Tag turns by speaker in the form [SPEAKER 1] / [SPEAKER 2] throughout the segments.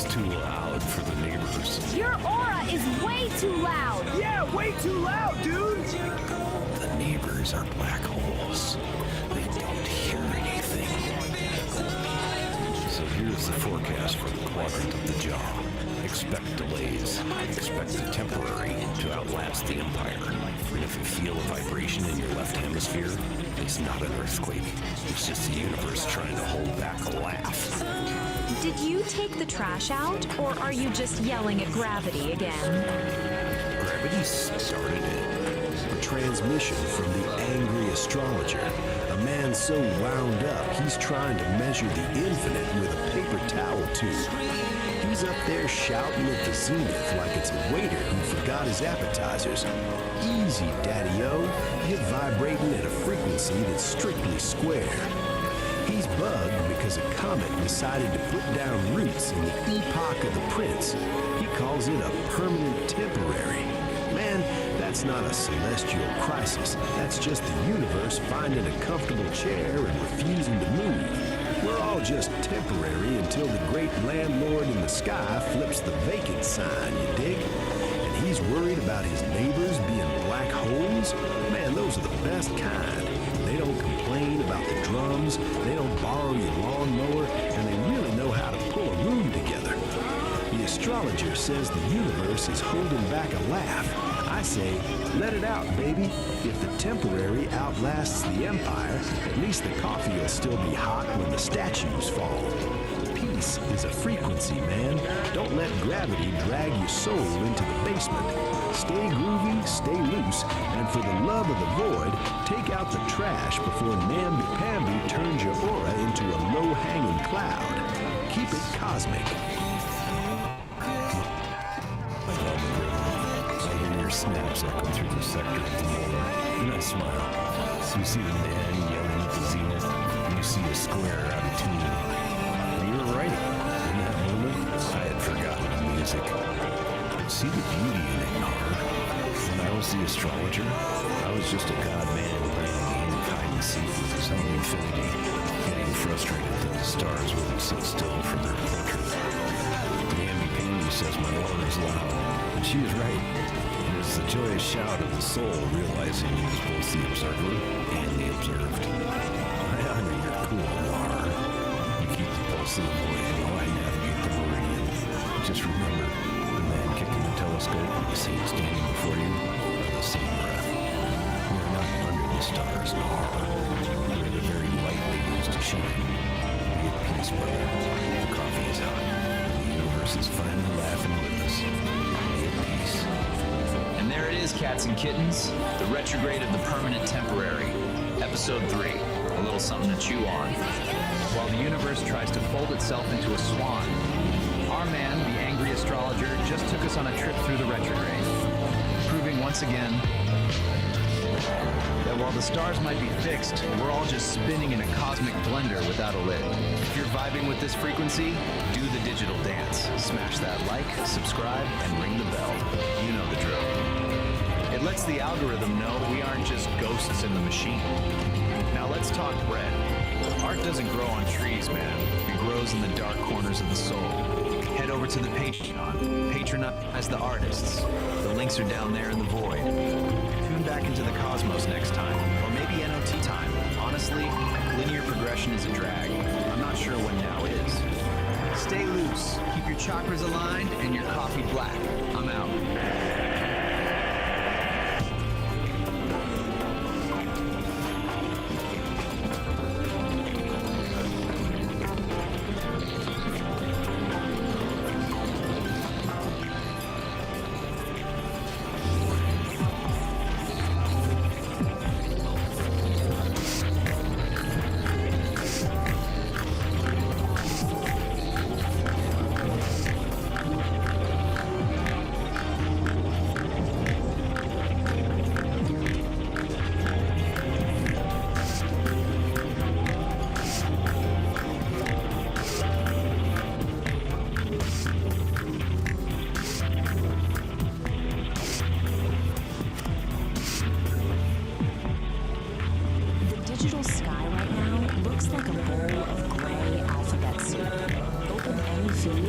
[SPEAKER 1] It's too loud for the neighbors.
[SPEAKER 2] Your aura is way too loud.
[SPEAKER 3] Yeah, way too loud, dude.
[SPEAKER 1] The neighbors are black holes. They don't hear anything. So here's the forecast for the quadrant of the jaw. Expect delays. Expect the temporary to outlast the empire. And if you feel a vibration in your left hemisphere, it's not an earthquake. It's just the universe trying to hold back a laugh.
[SPEAKER 4] Did you take the trash out, or are you just yelling at gravity again?
[SPEAKER 1] Gravity started it. A transmission from the angry astrologer. A man so wound up, he's trying to measure the infinite with a paper towel tube. He's up there shouting at the zenith like it's a waiter who forgot his appetizers. Easy, Daddy-O. You're vibrating at a frequency that's strictly square. He's bugged because a comet decided to put down roots in the epoch of the prince. He calls it a permanent temporary. Man, that's not a celestial crisis. That's just the universe finding a comfortable chair and refusing to move. We're all just temporary until the great landlord in the sky flips the vacant sign, you dig? And he's worried about his neighbors being black holes? Man, those are the best kind. They don't complain about the drums, they don't borrow your lawnmower, and they really know how to pull a room together. The astrologer says the universe is holding back a laugh. I say, let it out, baby. If the temporary outlasts the empire, at least the coffee will still be hot when the statues fall. Peace is a frequency, man. Don't let gravity drag your soul into the basement. Stay groovy, stay loose, and for the love of the void, take out the trash before namby-pamby turns your aura into a low-hanging cloud. Keep it cosmic. Snaps echo through the sector of the molar, and I smile. So you see the man yelling at the zenith, and you see a square out of tune. And you were right. In that moment, I had forgotten the music. See the beauty in it, Nara. When I was the astrologer, I was just a god-man playing a game of hide-and-seek with his own infinity, getting frustrated that the stars wouldn't sit still for their portrait. Namby Pamby says my aura is loud, and she was right. It is the joyous shout of the soul realizing he is both the observer and the observed. I honor your cool, Lar. You keep the pulse of the void while I navigate the meridian. Just remember, the man kicking the telescope and the saint standing before you are the same breath. We are not under the stars, Lar. We are the very light they use to shine. Be at peace, brother. The coffee is hot, and the universe is finally laughing with us. Be at peace.
[SPEAKER 5] And there it is, cats and kittens, the retrograde of the permanent temporary, episode 3, a little something to chew on. While the universe tries to fold itself into a swan, our man, the angry astrologer, just took us on a trip through the retrograde, proving once again that while the stars might be fixed, we're all just spinning in a cosmic blender without a lid. If you're vibing with this frequency, do the digital dance. Smash that like, subscribe, and ring the bell. You know the drill. It lets the algorithm know we aren't just ghosts in the machine. Now let's talk bread. Art doesn't grow on trees, man. It grows in the dark corners of the soul. Head over to the Patreon. Patronize the artists. The links are down there in the void. Tune back into the cosmos next time, or maybe NOT time. Honestly, linear progression is a drag. I'm not sure when now is. Stay loose, keep your chakras aligned, and your coffee black. I'm out.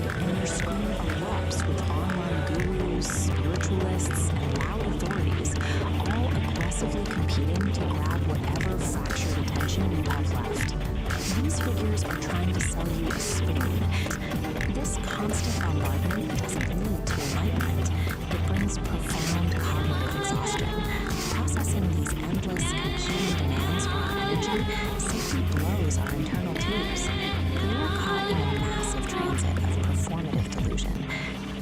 [SPEAKER 4] the inner screen erupts with online gurus, spiritualists, and loud authorities, all aggressively competing to grab whatever fractured attention you have left. These figures are trying to sell you a spoon. This constant bombardment doesn't lead to enlightenment. It brings profound cognitive exhaustion. Processing these endless, competing demands for our energy simply blows our internal tubes. We are caught in a massive transit of performative delusion.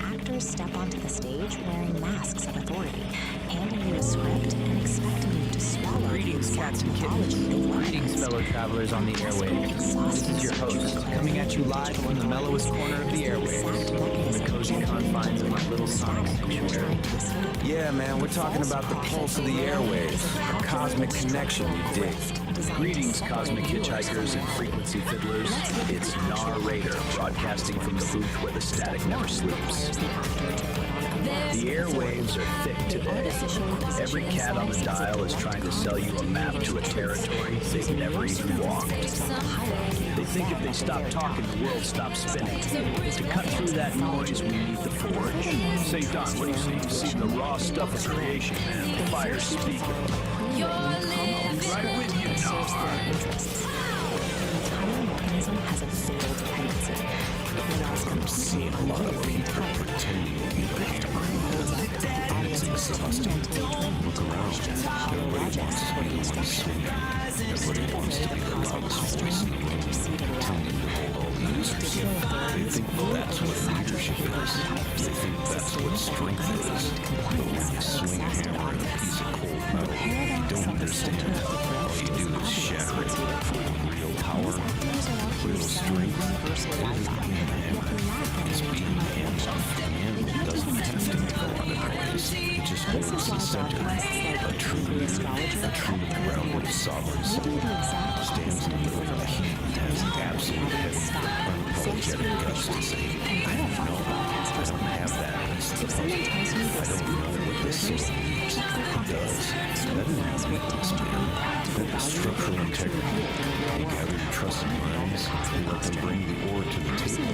[SPEAKER 4] Actors step onto the stage wearing masks of authority, handing you a script and expecting you to swallow
[SPEAKER 6] Greetings,
[SPEAKER 4] the
[SPEAKER 6] cats and
[SPEAKER 4] mythology
[SPEAKER 6] kittens.
[SPEAKER 4] they've
[SPEAKER 6] Greetings,
[SPEAKER 4] learned.
[SPEAKER 6] fellow travelers on the airwaves. This is your host, coming at you live from the mellowest corner of the airwaves, in the cozy confines of my little sonic computer.
[SPEAKER 7] Yeah, man, we're talking about the pulse of the airwaves, a cosmic connection, you dig?
[SPEAKER 5] Greetings, cosmic hitchhikers and frequency fiddlers. It's Narrator, broadcasting from the booth where the static never sleeps. The airwaves are thick today. Every cat on the dial is trying to sell you a map to a territory they've never even walked. They think if they stop talking, the world stops spinning. To cut through that noise, we need the forge. Say, Don, what do you say? You see the raw stuff of creation, man. The fire's speaking. Right with you, Nar.
[SPEAKER 4] Has a fatal dependency.
[SPEAKER 1] I'm seeing a lot of people pretending to be the hammer. It's exhausting. Look around. Everybody wants to be the one singing. Everybody wants to be the loudest voice in the room, pretending to hold all the answers. They think that's what leadership is. They think that's what strength is. But when you swing a hammer at a piece of cold metal, you don't understand. All you do is shatter it. Real power, real strength, what is being the hammer? It's being the hammer. The hammer doesn't have to make a lot of noise. It just holds the center. A true leader, a true grounded sovereign soul, stands in the middle of the heat and has absolute heavy, unapologetic guts to say, I don't know, I don't have that. I don't know what this soul needs. It does. That isn't weakness, man. That is structural integrity. You gather your trusted minds and let them bring the ore to the table.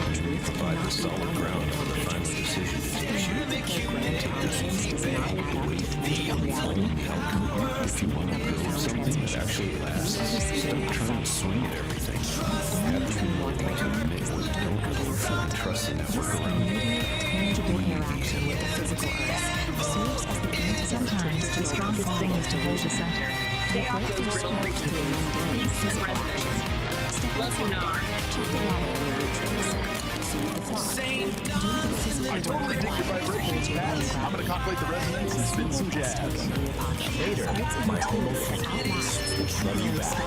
[SPEAKER 1] And you provide the solid ground for the final decision to take shape. Take that feedback away from the only outcome. If you want to build something that actually lasts, stop trying to swing at everything. Have them be willing to admit what you don't know and trust the network around you.
[SPEAKER 4] Tangible interaction with the physical earth serves as the key. Sometimes the strongest thing is to hold the center. They break their script through mundane physical actions. Step inside. Check the water where it is.
[SPEAKER 3] I totally dig your vibrations, Pat. I'm gonna calculate the resonance and spin some jazz.
[SPEAKER 1] Later, my whole face will love you back.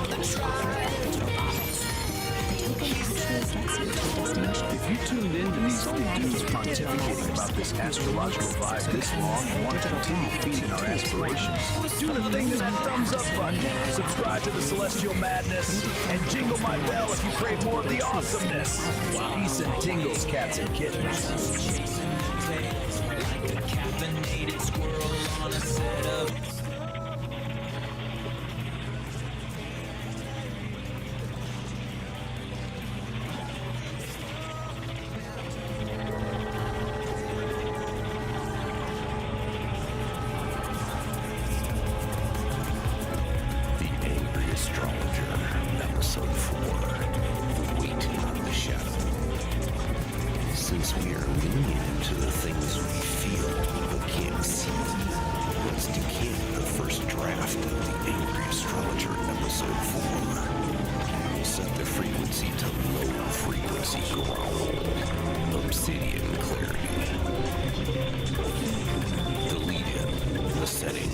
[SPEAKER 5] If you tuned into these two dudes pontificating about this astrological vibe this long and want to continue feeding our aspirations, do the thing to that thumbs up button, subscribe to the Celestial Madness, and jingle my bell if you crave more of the awesomeness. Peace and tingles, cats and kittens.
[SPEAKER 1] Since we are leaning into the things we feel but can't see, let's decant the first draft of the Angry Astrologer Episode 4. We'll set the frequency to low frequency growl, obsidian clarity. The lead-in, the setting,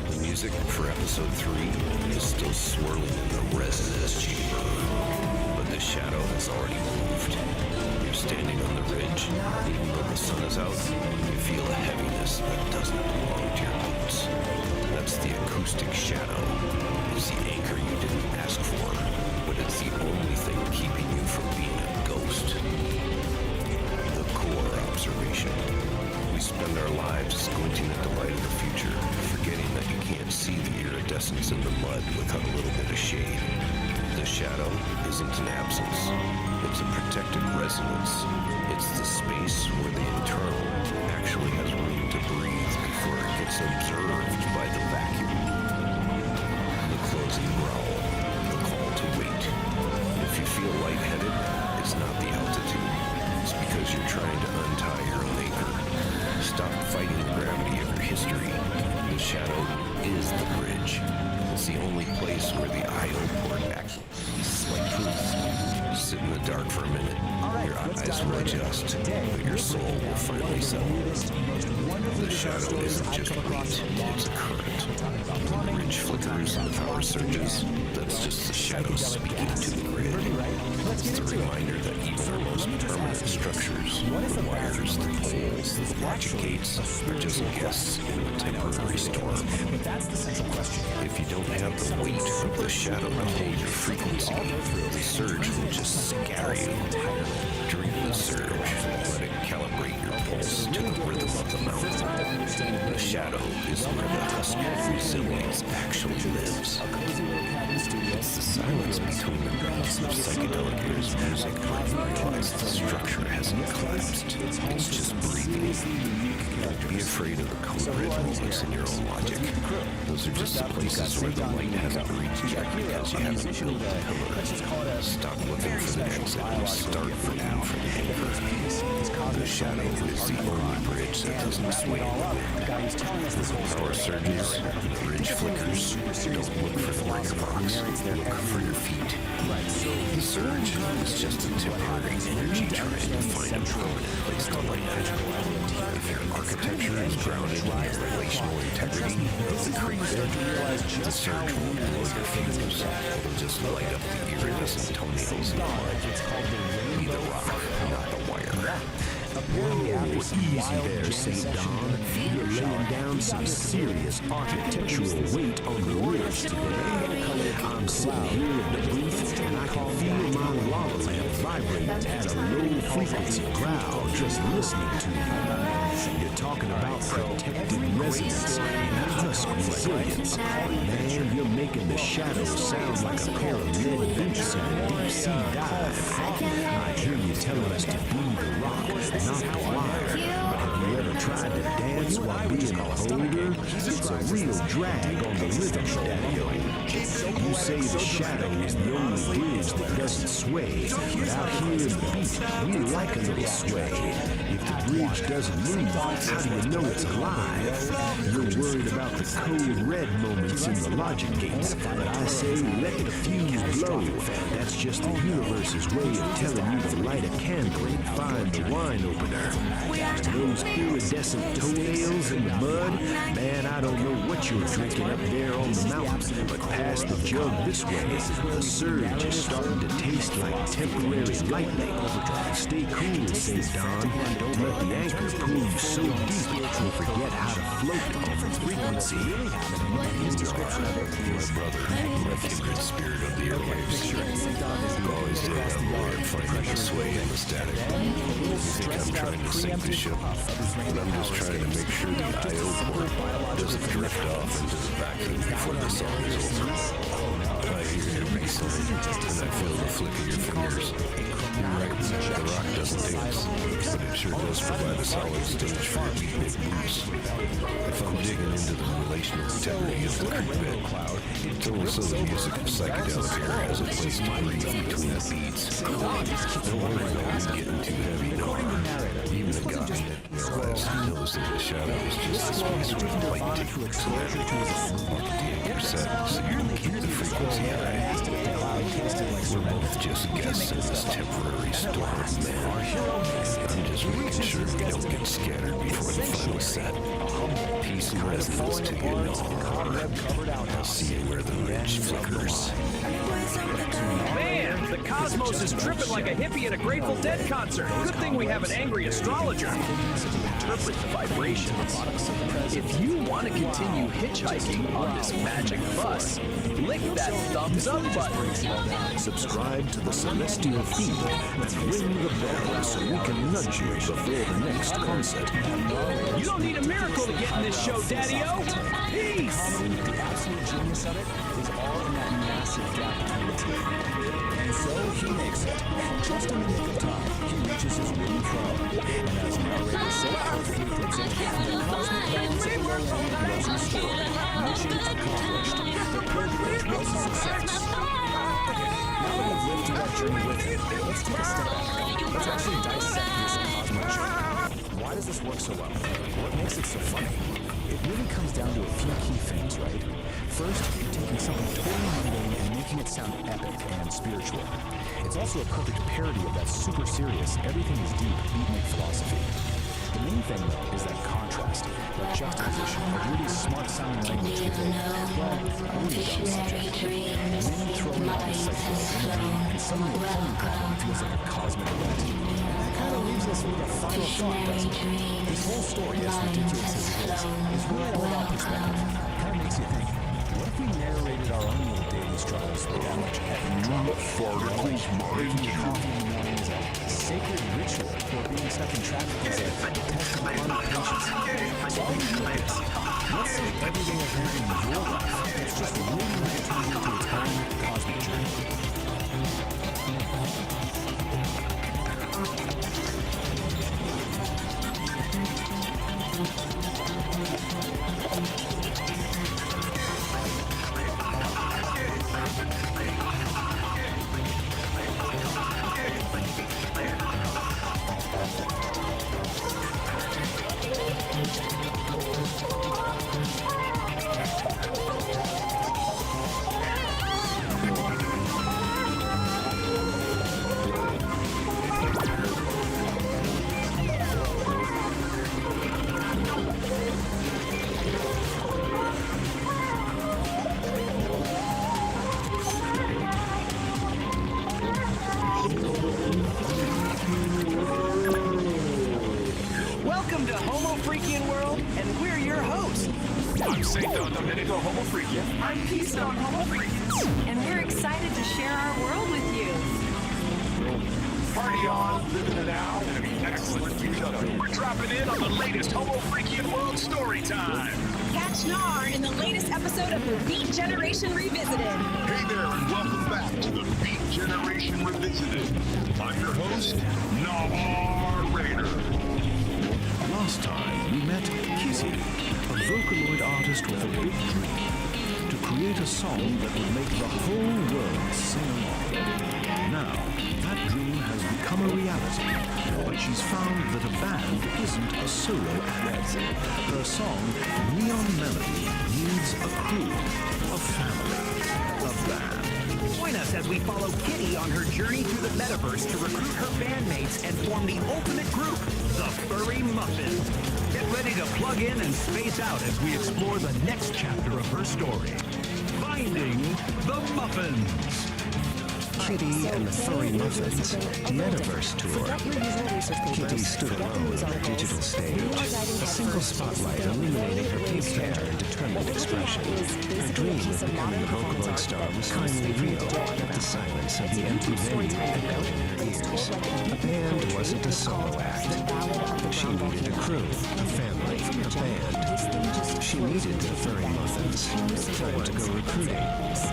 [SPEAKER 1] the music for Episode 3 is still swirling in the resonance chamber, but the shadow has already moved. You're standing on the ridge. Even though the sun is out, you feel a heaviness that doesn't belong to your boots. That's the acoustic shadow. It's the anchor you didn't ask for, but it's the only thing keeping you from being a ghost. The core observation. We spend our lives squinting at the light of the future, forgetting that you can't see the iridescence in the mud without a little bit of shade. The shadow isn't an absence. It's a protected resonance. It's the space where the internal actually has room to breathe before it gets observed by the vacuum. The closing growl, the call to wait. If you feel lightheaded, it's not the altitude. It's because you're trying to untie your own anchor. Stop fighting the gravity of your history. The shadow is the bridge. It's the only place where the idol port actually is like truth. Sit in the dark for a minute. Your eyes will adjust, but your soul will finally settle. The shadow isn't just weight, it's a current. When the bridge flickers and the power surges, that's just the shadow speaking to the grid. It's the reminder that even our most permanent structures, the wires, the poles, the logic gates, are just guests in the temporary storm. If you don't have the weight of the shadow to hold your frequency, the surge will just scatter you. Drink the surge, let it calibrate your pulse to the rhythm of the mountain. The shadow is where the husk of resilience actually lives. It's the silence between the beats of Psychedelic Aire's music when you realize the structure hasn't collapsed. It's just breathing. Don't be afraid of the code red moments in your own logic. Those are just the places where the light hasn't reached yet because you haven't built the pillar. Stop looking for the exit and start looking for the anchor. The shadow is the only bridge that doesn't sway in the wind. When the power surges and the bridge flickers, don't look for the lighter box. Look for your feet. The surge is just a temporary energy trying to find a permanent place to land. If your architecture is grounded in your relational integrity of the creek bed, the surge won't blow your fingers. It'll just light up the iridescent toenails in the mud. Be the rock, not the wire. Whoa, easy there, St. Don. You're laying down some serious architectural weight on the ridge today. I'm sitting here in the booth, and I can feel my lava lamp vibrating at a low frequency growl just listening to you. You're talking about protected resonance and husk resilience. Man, you're making the shadows sound like a pair of lead boots in a deep sea dive. I hear you telling us to be the rock, not the wire. But have you ever tried to dance while being a holder? It's a real drag on the rhythm, Daddy-O. You say the shadow is the only bridge that doesn't sway, but out here in the beat, we like a little sway. If the bridge doesn't move, how do you know it's alive? You're worried about the code red moments in the logic gates, but I say let the fuse blow. That's just the universe's way of telling you to light a candle and find the wine opener. Those iridescent toenails in the mud, man, I don't know what you're drinking up there on the mountain, but pass the jug this way. The surge is starting to taste like temporary lightning. Stay cool, St. Don. Don't let the anchor pull you so deep you'll forget how to float on the frequency. My brother, my kindred spirit of the airwaves. You always did have a way of finding the sway and the static. You think I'm trying to sink the ship, but I'm just trying to make sure the I.O. port doesn't drift off into the vacuum before the song is over. I hear your bass line, and I feel the flick of your fingers. You're right, the rock doesn't dance, but it sure does provide a solid stage for your beatnik boots. If I'm digging into the relational integrity of the creek bed, it's only so the music of Psychedelic Aire has a place to breathe between the beats. Don't worry about me getting too heavy, no. Even a guy in the West knows that the shadow is just the space where the light takes an architect your set so you can keep the frequency high. We're both just guests in this temporary storm, man. I'm just making sure we don't get scattered before the final set. Peace and resonance to you, no. I'll see you where the ridge flickers.
[SPEAKER 8] Man, the cosmos is tripping like a hippie at a Grateful Dead concert. Good thing we have an angry astrologer to interpret the vibrations. If you want to continue hitchhiking on this magic bus, lick that thumbs up button.
[SPEAKER 1] Subscribe to the Celestial Feed and ring the bell so we can nudge you before the next concert.
[SPEAKER 8] You don't need a miracle to get in this show, Daddy-O. Peace!
[SPEAKER 6] The absolute genius of it is all in that massive gap between the two.
[SPEAKER 9] And so he makes it. Just in the nick of time, he reaches his wooden throne. And as narrator so perfectly puts it, the cosmic balance of the land was restored. Mission accomplished. The pilgrimage was a success. Okay, now that we've lived through that journey with him, let's take a step back. Let's actually dissect this cosmic journey. Why does this work so well? What makes it so funny? It really comes down to a few key things, right? First, you're taking something totally mundane and making it sound epic and spiritual. It's also a perfect parody of that super serious, everything is deep beatnik philosophy. The main thing, though, is that contrast, that juxtaposition of really smart-sounding language with a, well, a really dumb subject. And then you throw in all the psychedelic imagery, and suddenly the whole problem feels like a cosmic event. And that kind of leaves us with a final thought, doesn't it? This whole story, as ridiculous as it is really all about perspective. It kind of makes you think, what if we narrated our own little daily struggles with that much heavy drama? Making coffee in the morning is a sacred ritual, or being stuck in traffic is a test of chronic patience. So all these things, let's say everything occurring in your life that's just really turning into its own cosmic journey.
[SPEAKER 8] Welcome to Homo Freakian World, and we're your hosts. I'm Saint Domenico Homo Freakian.
[SPEAKER 10] I'm Keystone Homo Freakian. And we're excited to share our world with you.
[SPEAKER 3] Party on, living it out, and be excellent to each other.
[SPEAKER 8] We're dropping in on the latest Homo Freakian World story time.
[SPEAKER 10] Catch Nar in the latest episode of The Beat Generation Revisited.
[SPEAKER 3] Hey there, and welcome back to the Beat Generation Revisited. I'm your host, Narrator.
[SPEAKER 1] Last time, we met Kizzy, a Vocaloid artist with a big dream, to create a song that would make the whole world sing along. Now, that dream has become a reality, but she's found that a band isn't a solo act. Her song, Neon Melody, needs a crew, a family, a band.
[SPEAKER 8] Join us as we follow Kitty on her journey through the metaverse to recruit her bandmates and form the ultimate group, the Furry Muffins. Get ready to plug in and space out as we explore the next chapter of her story. Finding the Muffins.
[SPEAKER 1] Kitty and the Furry Muffins Metaverse Tour. Kitty stood alone on the digital stage, a single spotlight illuminating her pink hair and determined expression. Her dream of becoming a Vocaloid star was finally real, yet the silence of the empty venue echoed in her ears. A band wasn't a solo act. She needed a crew, a family, a band. She needed the Furry Muffins. Time to go recruiting.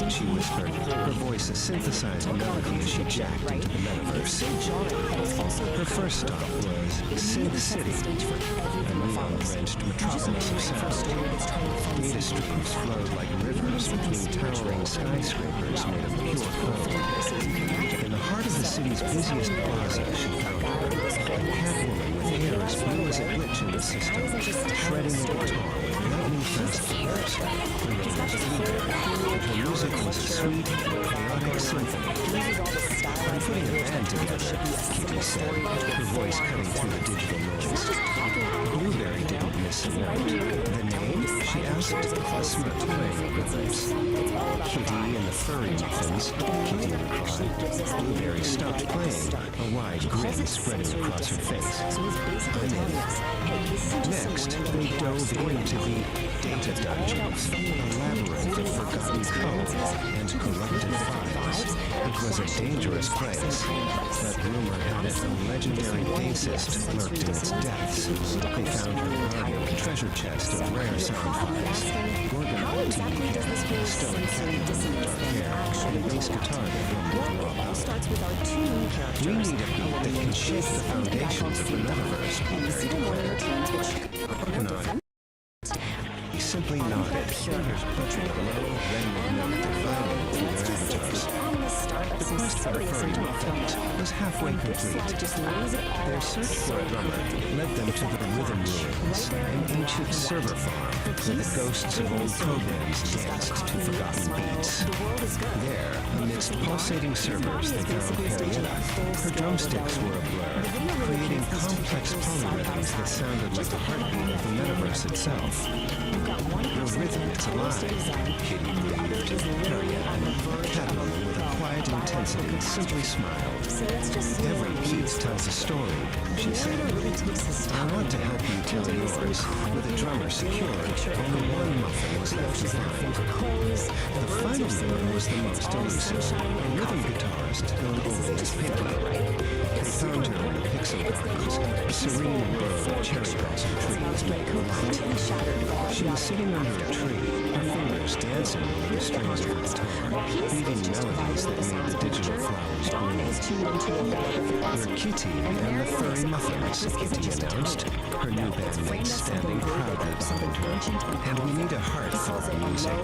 [SPEAKER 1] She whispered, her voice a synthesized melody as she jacked into the metaverse. Her first stop was Synth City, a neon-drenched metropolis of sound. Data streams flowed like rivers between towering skyscrapers made of pure code. In the heart of the city's busiest plaza, she found her, a catwoman with hair as blue as a glitch in the system, shredding a guitar with lightning fast fingers. Her name was Lita, and her music was a sweet, chaotic symphony. I'm putting a band together, Kitty said, her voice cutting through the digital noise. Blueberry didn't miss a note. The name? She asked. A smart playing of rhythms. Kitty and the Furry Muffins, Kitty replied. Blueberry stopped playing, a wide grin spreading across her face. I'm in. Next, they dove into the data dungeons, a labyrinth of forgotten code and corrupted files. It was a dangerous place, but rumor had it a legendary bassist lurked in its depths. They found her guarding a treasure chest of rare sound files.
[SPEAKER 4] exactly does this whole sensory dissonance thing actually look
[SPEAKER 1] bass guitar
[SPEAKER 4] like?
[SPEAKER 1] that drummer
[SPEAKER 4] Well,
[SPEAKER 1] would
[SPEAKER 4] it
[SPEAKER 1] rock
[SPEAKER 4] all
[SPEAKER 1] out.
[SPEAKER 4] starts with our two main characters.
[SPEAKER 1] We need a beat that can shake the
[SPEAKER 4] and a guy called
[SPEAKER 1] foundations of the metaverse.
[SPEAKER 4] And you see the morning routines, which are no different.
[SPEAKER 1] He simply nodded, fingers puttering a low, rendering note dividing through
[SPEAKER 4] Let's
[SPEAKER 1] their
[SPEAKER 4] just say it's
[SPEAKER 1] avatars.
[SPEAKER 4] the ominous start of
[SPEAKER 1] The
[SPEAKER 4] some
[SPEAKER 1] quest for a
[SPEAKER 4] serious
[SPEAKER 1] furry
[SPEAKER 4] intellectual
[SPEAKER 1] muffin was halfway
[SPEAKER 4] And this
[SPEAKER 1] complete.
[SPEAKER 4] slide just lays it all
[SPEAKER 1] Their
[SPEAKER 4] out
[SPEAKER 1] search
[SPEAKER 4] so
[SPEAKER 1] for a drummer led them to the Rhythm Ruins, an ancient server farm where the ghosts of old programs danced to forgotten beats.
[SPEAKER 4] The world is good.
[SPEAKER 1] There, amidst pulsating servers, they found Harrietta. Her drumsticks were a blur, creating complex polyrhythms that sounded like the heartbeat of the metaverse itself. Your rhythm is alive, Kitty breathed. Harrietta, Catalan with a quiet intensity, simply smiled. Every beat tells a story, she said. I want to help you tell yours. With a drummer secured, only one muffin was left to find. The final number was the most elusive, a rhythm guitarist known only as Pinky. They found her in the pixel gardens, a serene grove of cherry blossom trees. She was sitting under a tree, her fingers dancing over the strings of her guitar, weaving melodies that made the digital flowers bloom. We're Kitty and the Furry Muffins, Kitty announced, her new bandmates standing proudly behind her. And we need a heart for our music.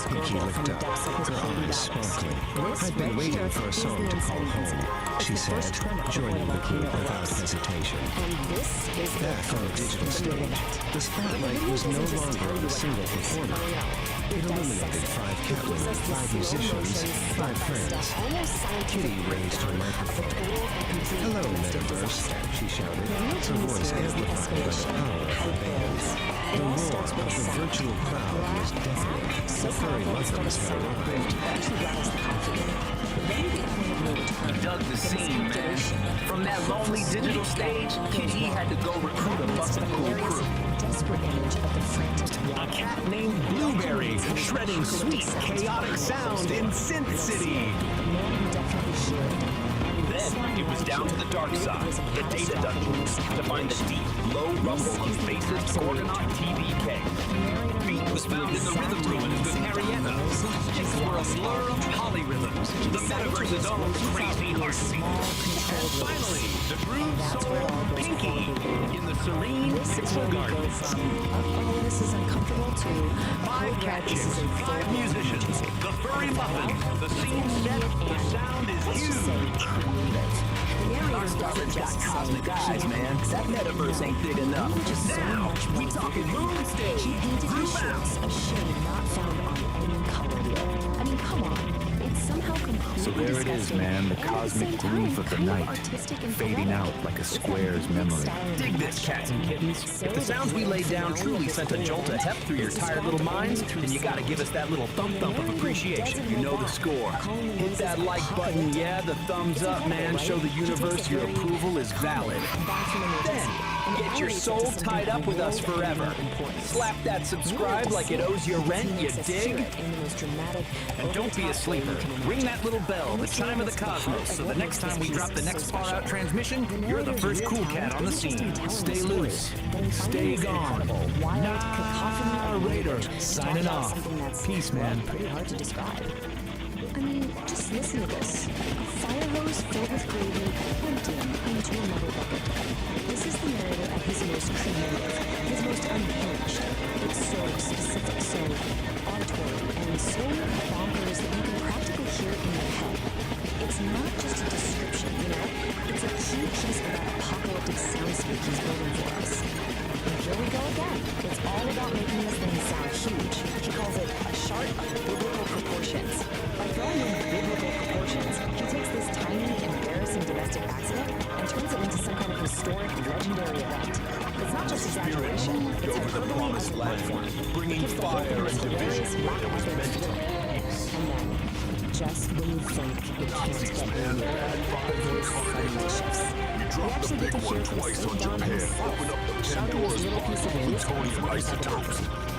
[SPEAKER 1] Pinky looked up, her eyes sparkling. I'd been waiting for a song to call home, she said, joining the group without hesitation. Back on the digital stage, the spotlight was no longer on a single performer. It illuminated 5 Catwomen, 5 musicians, 5 friends. Kitty raised her microphone. Hello, Metaverse, she shouted, her voice amplified by the power of her band. The roar of the virtual crowd was deafening. The Furry Muffins had arrived.
[SPEAKER 8] He dug the scene, man. From that lonely digital stage, Kitty had to go recruit a busted cool crew. A cat named Blueberry, shredding sweet, chaotic sound in Synth City. Then it was down to the dark side, the data dungeons, to find the deep, low rumble of bassist Gorgonaut TBK. Beat was found in the Rhythm Ruins with Harrietta. Sticks were a blur of polyrhythms, the metaverse's own crazy heartbeat. And finally, the groove soul Pinky in the serene pixel gardens.
[SPEAKER 4] This is uncomfortable too.
[SPEAKER 8] 5 cat chicks, 5 musicians, the Furry Muffins, the scene set, the sound is huge. Our starter's got cosmic eyes, man. That metaverse ain't big enough. Now, we talking moon stage. Groove out.
[SPEAKER 4] A shade not found on any color wheel. I mean, come on. It's somehow completely
[SPEAKER 5] So there it is, man, the cosmic groove of the night, fading out like a square's memory.
[SPEAKER 8] Dig this, cats and kittens. If the sounds we laid down truly sent a jolt of heft through your tired little minds, then you gotta give us that little thump of appreciation. You know the score. Hit that like button, yeah, the thumbs up, man. Show the universe your approval is valid. Then, get your soul tied up with us forever. Slap that subscribe like it owes you rent, you dig? And don't be a sleeper. Ring that little bell, the chime of the cosmos, so the next time we drop the next far-out transmission, you're the first cool cat on the scene. Stay loose. Stay gone. Narrator, signing off. Peace, man.
[SPEAKER 4] Pretty hard to describe. I mean, just listen to this. A fire hose filled with gravy, emptying into another bucket. This is the narrator at his most creative, his most unhinged. It's so specific, so auditory, and so bonkers that you can practically hear it in your head. It's not just a description, you know? It's a key piece of that apocalyptic soundscape he's building for us. And here we go again. It's all about making this thing sound huge. He calls it a chart of biblical proportions. By throwing in biblical proportions, he takes this tiny, embarrassing domestic accident and turns it into some kind of historic, legendary event. It's not just exaggeration, it's hyperbole as a platform.
[SPEAKER 8] Bringing fire and division.
[SPEAKER 4] And then, just when you think it can't get any nearer, this suddenly shifts. We actually get to hear him sit down himself, shoving this little piece of wood isotopes.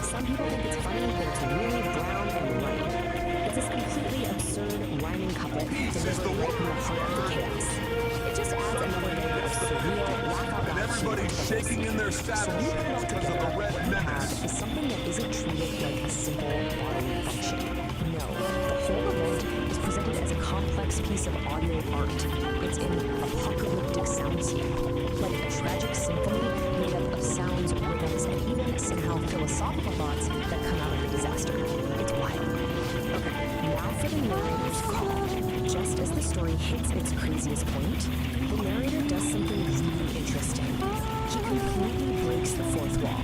[SPEAKER 4] Some people think it's funny, but it's really brown and right. It's this completely absurd rhyming couplet delivered right in the heart of the chaos. It just adds another layer of surreal, laugh-out-loud humor that
[SPEAKER 3] shaking in their saddles because of the red menace.
[SPEAKER 4] Is something that isn't treated like a simple bodily function. No, the whole event is presented as a complex piece of audio art. It's an apocalyptic soundscape, like a tragic symphony made up of sounds, rhythms, and even somehow philosophical thoughts that come out of the disaster. It's wild. Okay, now for the narrator's call. Just as the story hits its craziest point, the narrator does something really interesting. He completely breaks the fourth wall.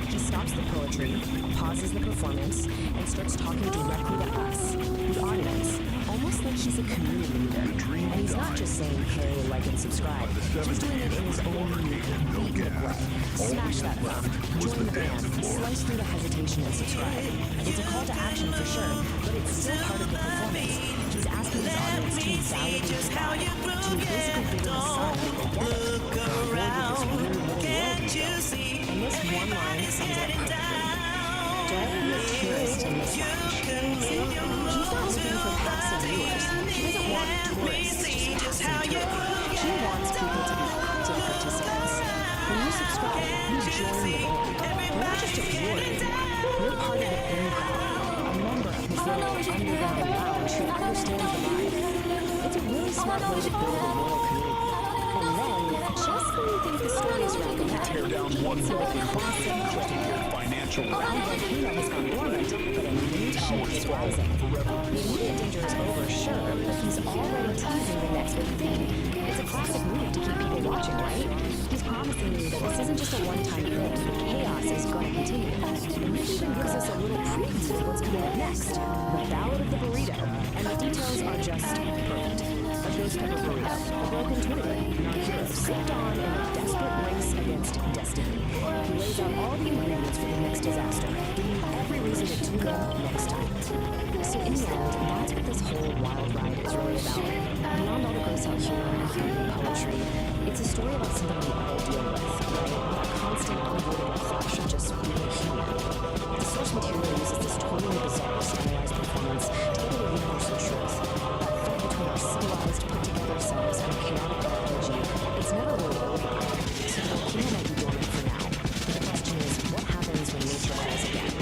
[SPEAKER 4] He stops the poetry, pauses the performance, and starts talking directly to us, the audience, almost like he's a community leader. And he's not just saying, hey, like and subscribe. He's doing it in his own unique way. Smash that thumb, join the band, slice through the hesitation and subscribe. It's a call to action for sure, but it's still part of the performance. He's asking his audience to validate his thought, to basically give him a sign that they get it. And this one line sums it up perfectly. Don't be a tourist in this lounge. See, he's not looking for passive viewers. He doesn't want tourists just passing through. He wants people to be active participants. When you subscribe, you join the band. You're not just a viewer anymore. You're part of the in crowd, a member of this little underground lounge who understands the vibe. It's a really smart way to build a loyal community. And then, just when you think the story is wrapping up,
[SPEAKER 3] Tear down one
[SPEAKER 4] it's like
[SPEAKER 3] building,
[SPEAKER 4] a classic
[SPEAKER 3] cripple your financial
[SPEAKER 4] around when Hino has gone dormant, but a new tower is rising. The immediate danger is over, sure, but he's already teasing the next big thing. It's a classic move to keep people watching, right? He's promising you that this isn't just a one-time thing. The chaos is going to continue. And this even gives us a little preview of what's coming up next. The Ballad of the Burrito. And the details are just perfect. A ghost pepper burrito, a broken toilet, and our hero slipped on in a desperate race against destiny. He lays out all the ingredients for the next disaster, giving you every reason to tune in next time. So in the end, that's what this whole wild ride is really about. Beyond all the gross out humor and funny poetry, it's a story about something we all deal with, right? A constant, unavoidable clash of just being human. The source material uses this totally bizarre, stylized performance to get a universal truth. That fight between our civilized, put-together selves and chaotic biology, it's never really over. So the volcano might be dormant for now. The question is, what happens when nature calls again?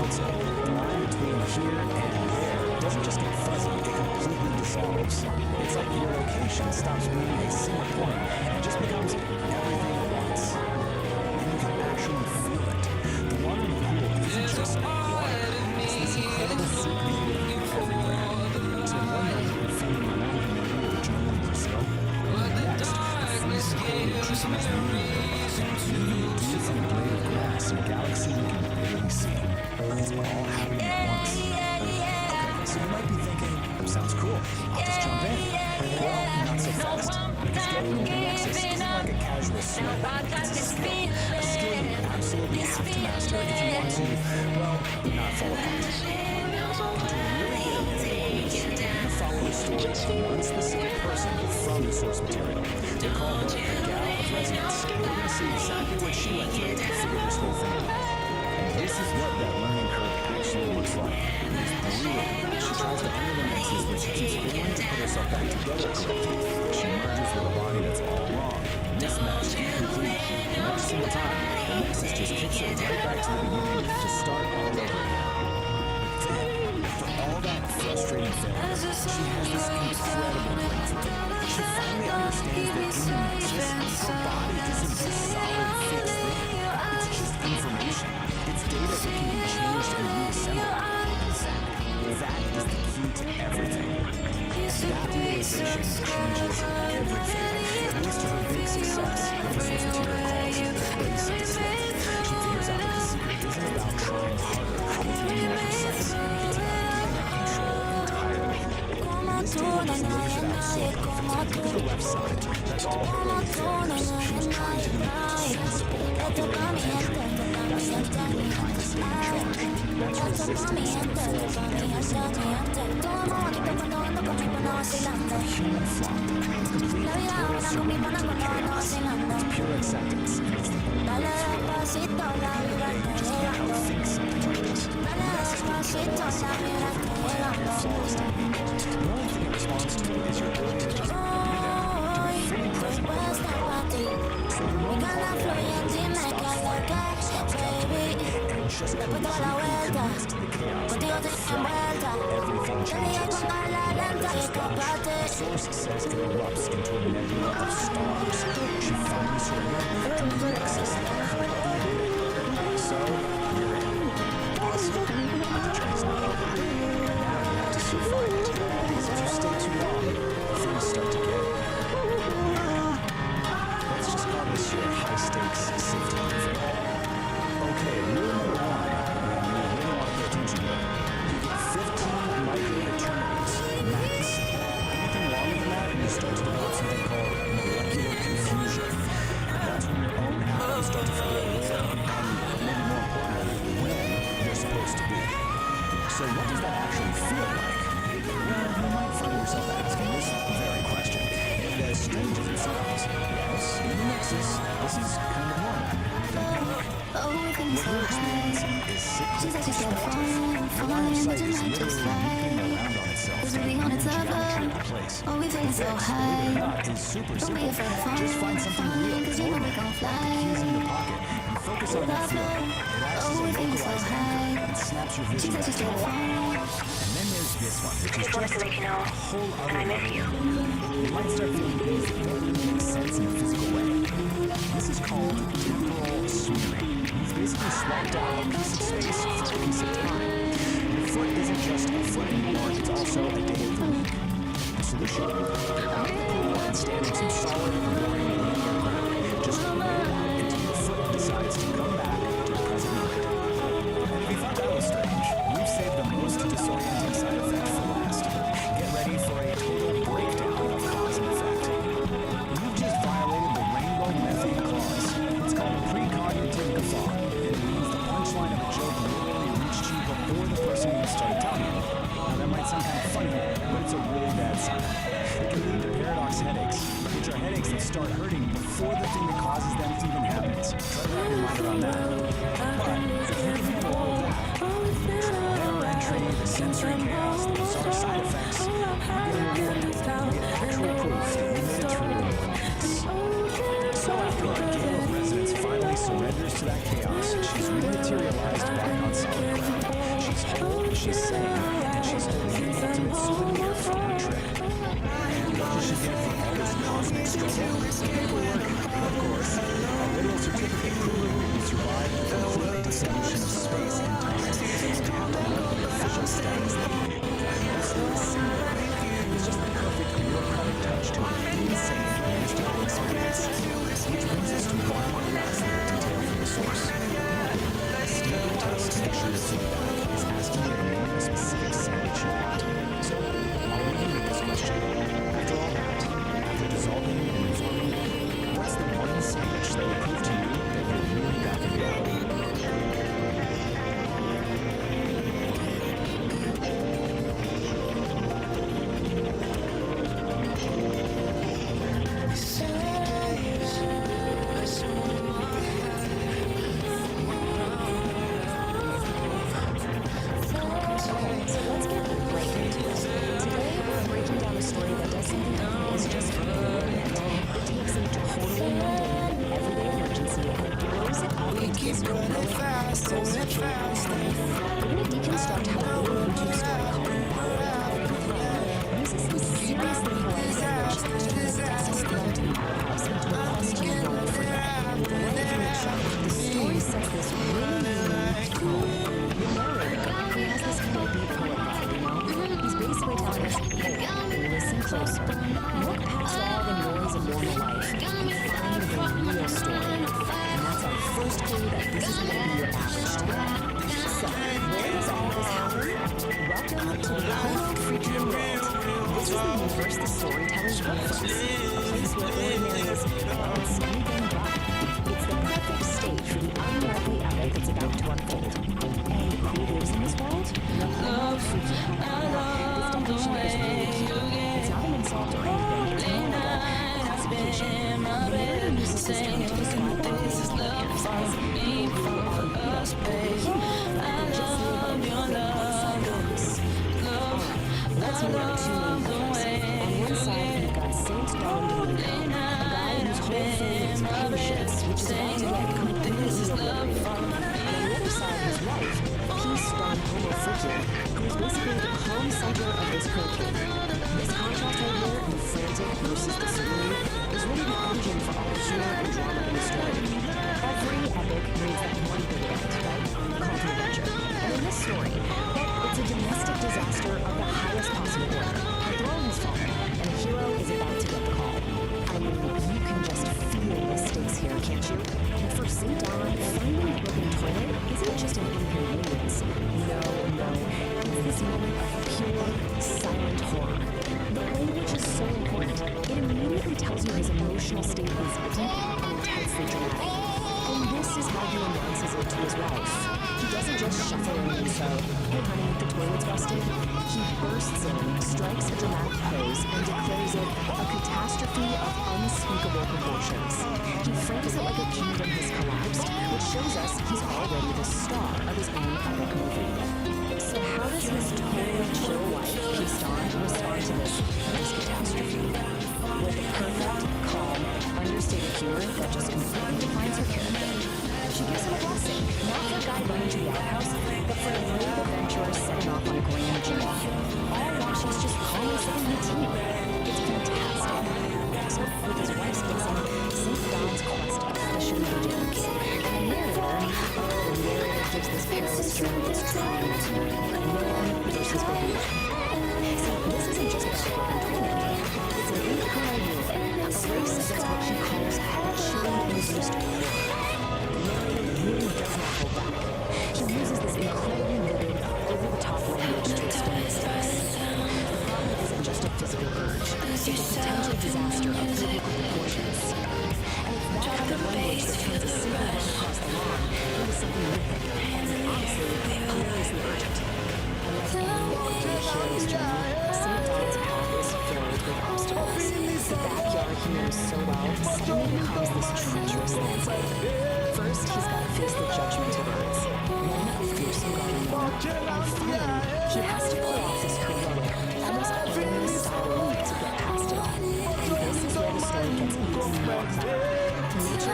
[SPEAKER 9] puts it, the line between here and there doesn't just get fuzzy, it completely dissolves. It's like your location stops being a single point and just becomes everything at once. And you can actually feel it. The water in the pool isn't just water. It's this incredible soup media everywhere. So one night you're feeling around in the pool journaling for slow. Next, the freezing cold nutritionist media. Even the dews on a blade of grass in a galaxy you can barely see. It's all happening at once. Okay, so you might be thinking, sounds cool, I'll just jump in. Well, not so fast. Because getting into Nexus isn't like a casual swim. It's a skill. A skill you absolutely have to master if you want to, well, not fall apart. To really get a handle on this, you're going to follow the story of one specific person from the source material. They call her the Gal of Resonance. We're going to see exactly what she went through to figure this whole thing out. And this is what that learning curve actually looks like. It's brutal. She tries to enter the Nexus, but she keeps failing to put herself back together correctly. She merges with a body that's all wrong, mismatched, incomplete. And every single time, the Nexus just kicks her right back to the beginning to start all over again. For all that frustrating failure, she has this incredible breakthrough. She finally understands that in the Nexus, her body isn't this solid, fixed thing. It's just information. It's data that can be changed and reassembled. That is the key to everything. That realization changes everything. It leads to her big success, what the source material calls base success. She figures out that the secret isn't about trying harder or being more precise. It's about giving up control entirely. This table just lays it out so perfect. Look at the left side. That's all her early failures. She was trying to be sensible, calculating attention. That's like people trying to stay in charge. That's resistance and it fails every single time. A human flop. Complete total surrender to the chaos. It's pure acceptance. It's the only way forward. You just can't outthink something like this. The message can kill us and your flaws don't mean it. The only thing it responds to is your ability to just be there. To be fully present with what you're doing. So your moment already stops fighting. Stops calculating. And just completely commits to the chaos. Everything changes. The source says it erupts into a nebula of stars. She finally surrendered to the Nexus that created. So, you're in. Awesome. But the journey's not over. Now you have to survive it. Because if you stay too long, things start to get weird. Let's just call this your high-stakes safety briefing. Okay, rule number 1, and you really want to pay attention to it. You get 15 micro-eternities, max. Anything longer than that, you start to develop something called molecular confusion. And that's when your own atoms start to forget where, and maybe more importantly, when they're supposed to be. So what does that actually feel like? Well, you might find yourself asking this very question. And as strange as it sounds, yes, in the Nexus, this is kind of normal. Don't panic. What you're experiencing is cyclic perspective. Your line of sight is literally looping around on itself, staying in geometry in place. This, believe it or not, is super simple. Just find something real and ordinary, like the keys in your pocket, and focus on that feeling. It acts as a localized anchor and snaps your vision back to life. And then there's this one, which is just a whole other level. You might start feeling things that don't really make sense in a physical way. This is called temporal smearing. You've basically swapped out a piece of space for a piece of time. Your foot isn't just a foot anymore, it's also a day of the week. The solution? You're out of the pool and standing some solid, boring, linear ground. Just wait it out until your foot decides to come back to the present moment. And if you thought that was strange, we've saved the most disorienting side effect for last. Get ready for a total breakdown of cause and effect. You've just violated the rainbow methane clause. It's called a precognitive guffaw. It means the punchline of a joke literally reached you before the person even started telling you. Now that might sound kind of funny, but it's a really bad sign. It can lead to paradox headaches, which are headaches that start hurting before the thing that causes them even happens. Try to wrap your mind around that. But if you can handle all of that, never entry, the sensory chaos, the bizarre side effects, you get a reward. You get actual proof that you made it through in one piece. So after our Gale of Resonance finally surrenders to that chaos, she's rematerialized back on solid ground. all that she's saying, and she's holding the ultimate souvenir from her trip. And what does she get for all this cosmic struggle? Paperwork, of course. A little certificate proving that you survived the complete dissolution of space and time. And after one of the official studies that you did, this little symbol is just the perfect bureaucratic touch to an insane mystical experience. Which brings us to one last little detail from the source. The stadium test that she received back is asking you to name a specific sandwich you want. So, I'll leave you with this question. After all that, after dissolving and reforming, what's the one sandwich that will prove to you that you're really back in reality?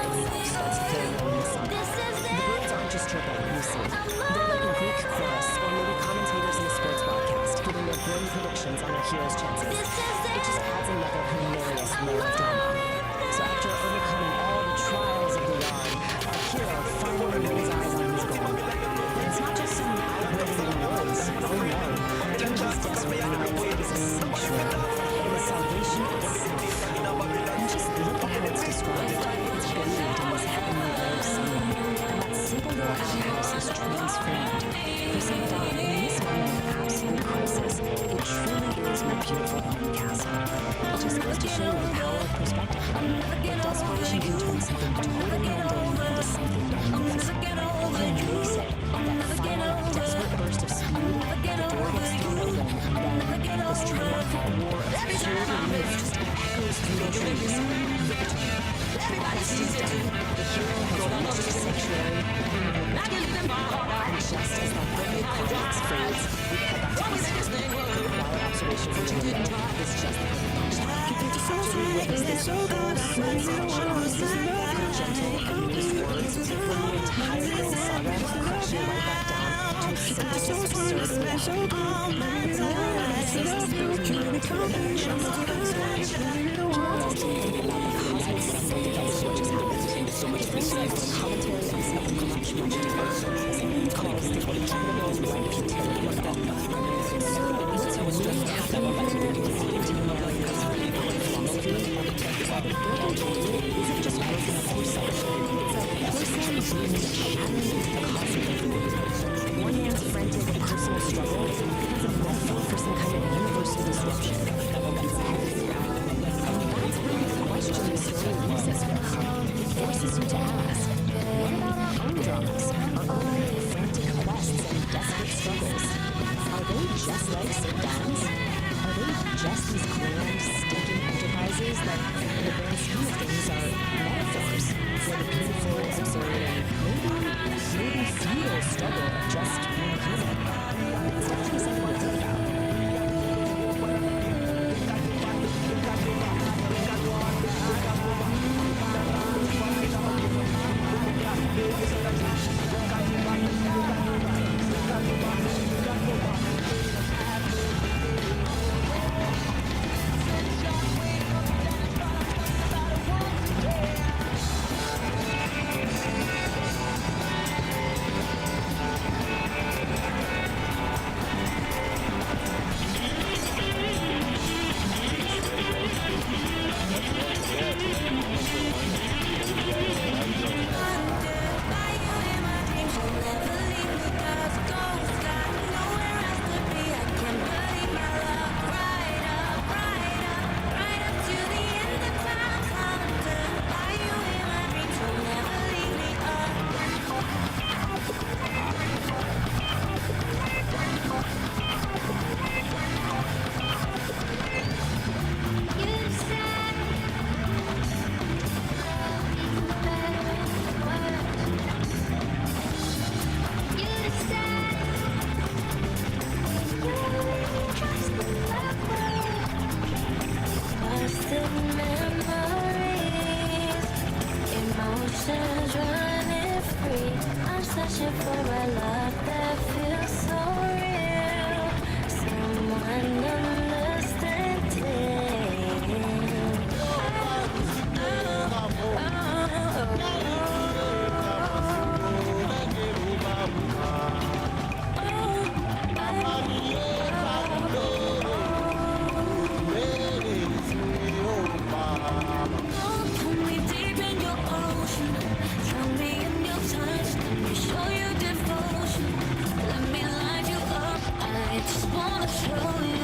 [SPEAKER 4] Nature itself starts to play along the sun. The birds aren't just chirping, you see. They're like a Greek chorus, or maybe hero's chances. It just adds another hilarious layer of drama. So after overcoming all the trials of the yard, our hero finally lays eyes on his goal. And it's not just some outbuilding in the woods. Oh no, Turkey's desert life is a sanctuary. It is salvation itself. And just look at how it's described. It's bathed in this heavenly glow of sunlight. And that simple little outhouse is transformed. For some time, in this moment of absolute crisis, it truly is more beautiful than the castle. It just goes to show the power of perspective. If desperation can turn something totally mundane into something magnificent. And you say that final desperate burst of speed, the door gets thrown open, then this triumphant war of pure relief just echoes through the trees. Victory. The quest is done. The hero has reached the sanctuary. And just as that brilliant climax fades, we head back to the city. While our observations into the world is just the witness this complex action. Gentle and modest words bring the entire girl saga crashing right back down to its simplest absurd reality. It's not racist, manipulative actions of backstory. Just think about the cosmic significance of what just happened. It's a commentary on something much deeper. It's called the inevitable white futility of death. So what's really happening about the contemporary philosophy of the world isn't just waking up yourself. It's a person being shattered into the cosmic void. One man's frantic personal struggle becomes a metaphor for some kind of universal disruption. It's heavy. And that's really the question the story leaves us with. It forces you to ask, what about our own dramas, our own frantic quests and desperate struggles? Are they just like Saddam's? Are they just these grand, stinking enterprises that, in the grand scheme of things, are metaphors for the beautiful, absurd, and maybe futile struggle of just being human? It's definitely something to think about.
[SPEAKER 11] Show you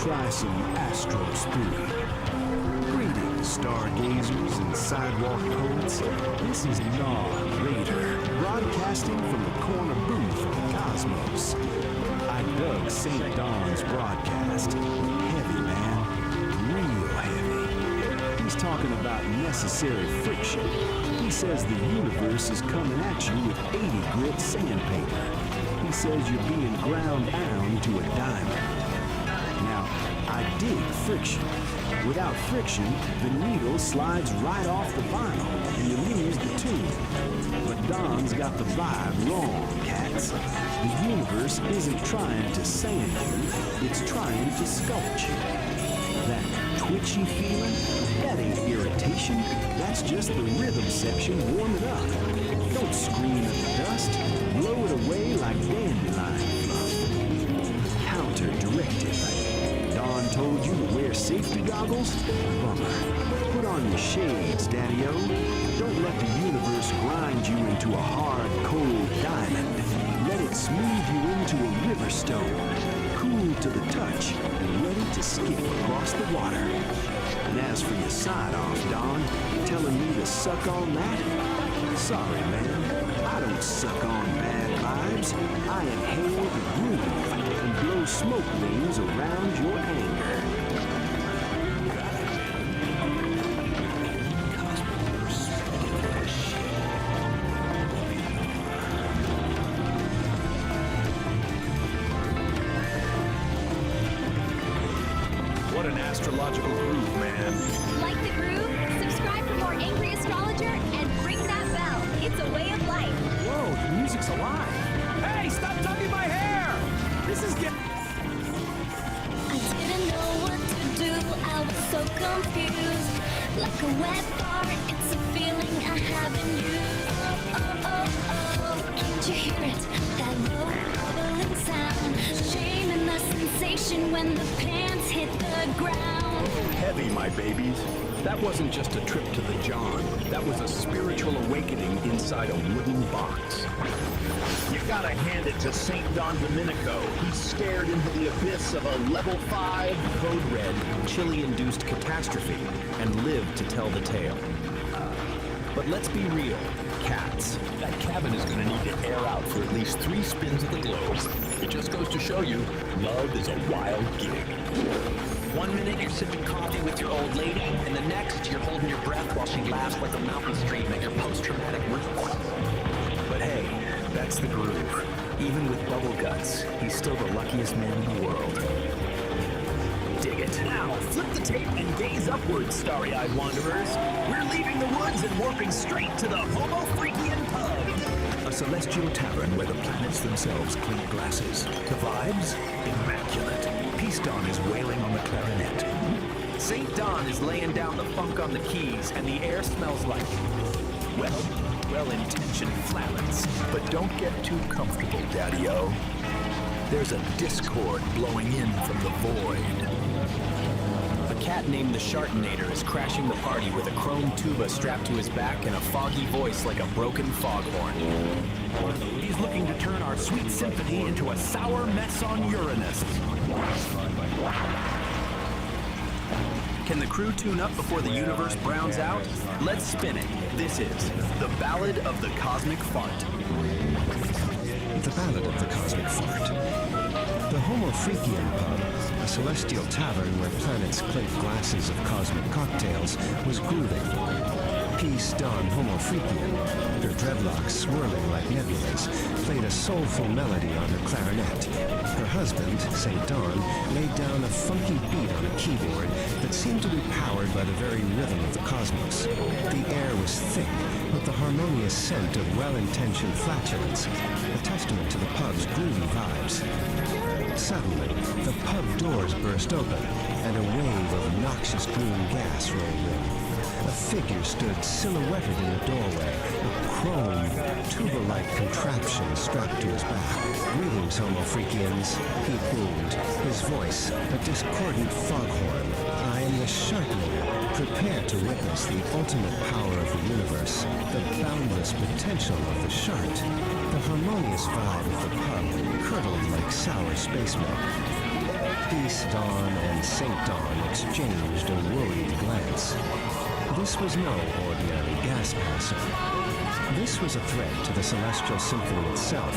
[SPEAKER 1] try some Astro Spoon. Greetings, stargazers and sidewalk poets. This is Gnaw Raider, broadcasting from the corner booth of the cosmos. I dug St. Dawn's broadcast. Heavy, man. Real heavy. He's talking about necessary friction. He says the universe is coming at you with 80 grit sandpaper. He says you're being ground down to a diamond. Now, I dig friction. Without friction, the needle slides right off the vinyl and you lose the tune. But Don's got the vibe wrong, cats. The universe isn't trying to sand you, it's trying to sculpt you. That twitchy feeling, that ain't irritation, that's just the rhythm section warming up. Don't scream at the dust, blow it away like dandelion fluff. Counter-directive. Don told you to wear safety goggles? Bummer. Put on your shades, Daddy-O. Don't let the universe grind you into a hard, cold diamond. Let it smooth you into a river stone, cool to the touch and ready to skip across the water. And as for your side-off, Don, telling me to suck on that? Sorry, man. I don't suck on bad vibes. I inhale the groove and blow smoke rings around your anger.
[SPEAKER 8] What an astrological groove, man.
[SPEAKER 2] Like the groove? Subscribe for more Angry Astrologer and ring that bell. It's a way of life.
[SPEAKER 8] Whoa, the music's alive. Hey, stop tugging my hair! This is getting...
[SPEAKER 2] I didn't know what to do. I was so confused. Like a wet bar, it's a feeling I haven't used. Oh, oh, oh, oh. Can't you hear it? That low bubbling sound. Shame and the sensation when the pants hit the ground.
[SPEAKER 8] Heavy, my babies. That wasn't just a trip to the John. That was a spiritual awakening inside a wooden box.
[SPEAKER 11] You gotta hand it to St. Don Domenico. He stared into the abyss of a level 5
[SPEAKER 8] Code Red, chili-induced catastrophe, and lived to tell the tale. But let's be real, cats. That cabin is gonna need to air out for at least 3 spins of the globe. It just goes to show you, love is a wild gig.
[SPEAKER 6] 1 minute you're sipping coffee with your old lady, and the next you're holding your breath while she laughs like a mountain stream at your post-traumatic roots.
[SPEAKER 8] But hey, that's the groove. Even with bubble guts, he's still the luckiest man in the world. Dig it.
[SPEAKER 11] Now, flip the tape and gaze upwards, starry-eyed wanderers. We're leaving the woods and warping straight to the Homo Freakian Pub.
[SPEAKER 1] A celestial tavern where the planets themselves clink glasses. The vibes? Immaculate. Peace Dawn is wailing on the clarinet.
[SPEAKER 8] St. Don is laying down the funk on the keys, and the air smells like, well-intentioned flannels.
[SPEAKER 1] But don't get too comfortable, Daddy-O. There's a discord blowing in from the void.
[SPEAKER 8] A cat named the Shartonator is crashing the party with a chrome tuba strapped to his back and a foggy voice like a broken foghorn. He's looking to turn our sweet symphony into a sour mess on Uranus. Can the crew tune up before the universe browns out? Let's spin it. This is The Ballad of the Cosmic Fart.
[SPEAKER 1] The Ballad of the Cosmic Fart. The Homo Freakian Pub, a celestial tavern where planets clink glasses of cosmic cocktails, was grooving. Peace Dawn Homo Freakian, her dreadlocks swirling like nebulas, played a soulful melody on her clarinet. Her husband, St. Dawn, laid down a funky beat on a keyboard that seemed to be powered by the very rhythm of the cosmos. The air was thick with the harmonious scent of well-intentioned flatulence, a testament to the pub's groovy vibes. Suddenly, the pub doors burst open, and a wave of noxious green gas rolled in. A figure stood silhouetted in the doorway, a chrome, tuba-like contraption strapped to his back. Greetings, Homo Freakians, he boomed, his voice a discordant foghorn. I am the Shartonator, prepared to witness the ultimate power of the universe, the boundless potential of the Shart. The harmonious vibe of the pub curdled like sour space milk. Peace Miss Dawn and Saint Dawn exchanged a worried glance. This was no ordinary gas passer. This was a threat to the Celestial Symphony itself.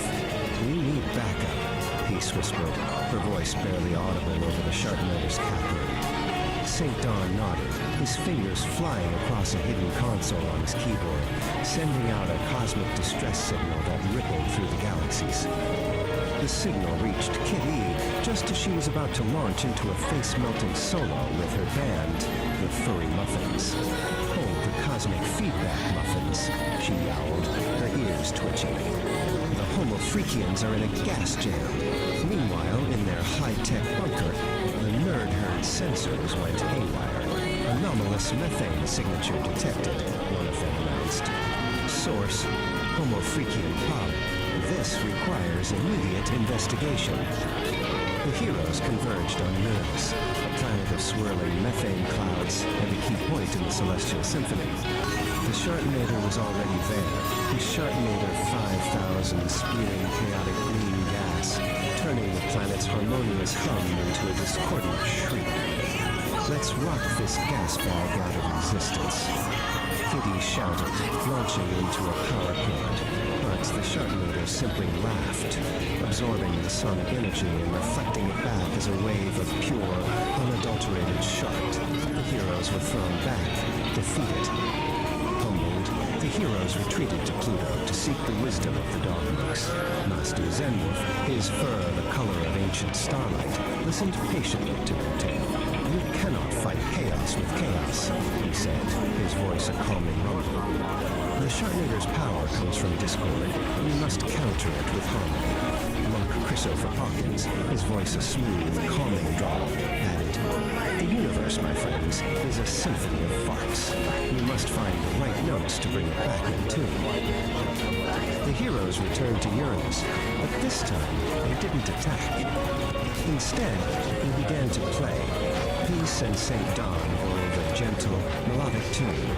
[SPEAKER 1] We need backup, Peace whispered, her voice barely audible over the Sharknighter's cackling. Saint Dawn nodded, his fingers flying across a hidden console on his keyboard, sending out a cosmic distress signal that rippled through the galaxies. The signal reached Kitty just as she was about to launch into a face-melting solo with her band, the Furry Muffins. Hold the cosmic feedback, Muffins, she yowled, her ears twitching. The Homo Freakians are in a gas jam. Meanwhile, in their high-tech bunker, the nerd herd sensors went haywire. Anomalous methane signature detected, one of them announced. Source, Homo Freakian Pub. This requires immediate investigation. The heroes converged on Uranus, a planet of swirling methane clouds and a key point in the Celestial Symphony. The Sharknator was already there, his Sharknator 5000 spewing chaotic green gas, turning the planet's harmonious hum into a discordant shriek. Let's rock this gas bag out of existence. Kitty shouted, launching into a power plant. But the Sharknator simply laughed, absorbing the sonic energy and reflecting it back as a wave of pure, unadulterated shark. The heroes were thrown back, defeated. Humbled, the heroes retreated to Pluto to seek the wisdom of the dogmonks. Master Zenwolf, his fur the color of ancient starlight, listened patiently to their tale. You cannot fight chaos with chaos, he said, his voice a calming rumble. The Sharknator's power comes from discord. We must counter it with harmony. Monk Christopher Hawkins, his voice a smooth, calming drawl, added, the universe, my friends, is a symphony of farts. We must find the right notes to bring it back in tune. The heroes returned to Uranus, but this time they didn't attack. Instead, they began to play. Peace and Saint Dawn wove a gentle, melodic tune.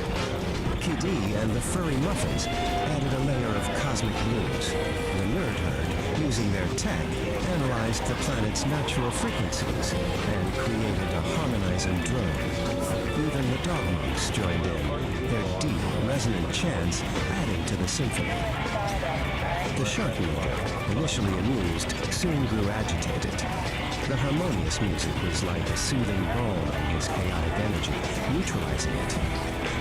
[SPEAKER 1] PD and the Furry Muffins added a layer of cosmic blues. The Nerd Herd, using their tech, analyzed the planet's natural frequencies and created a harmonizing drone. Even the dog monks joined in, their deep, resonant chants adding to the symphony. The Sharknator, initially amused, soon grew agitated. The harmonious music was like a soothing balm on his chaotic energy, neutralizing it.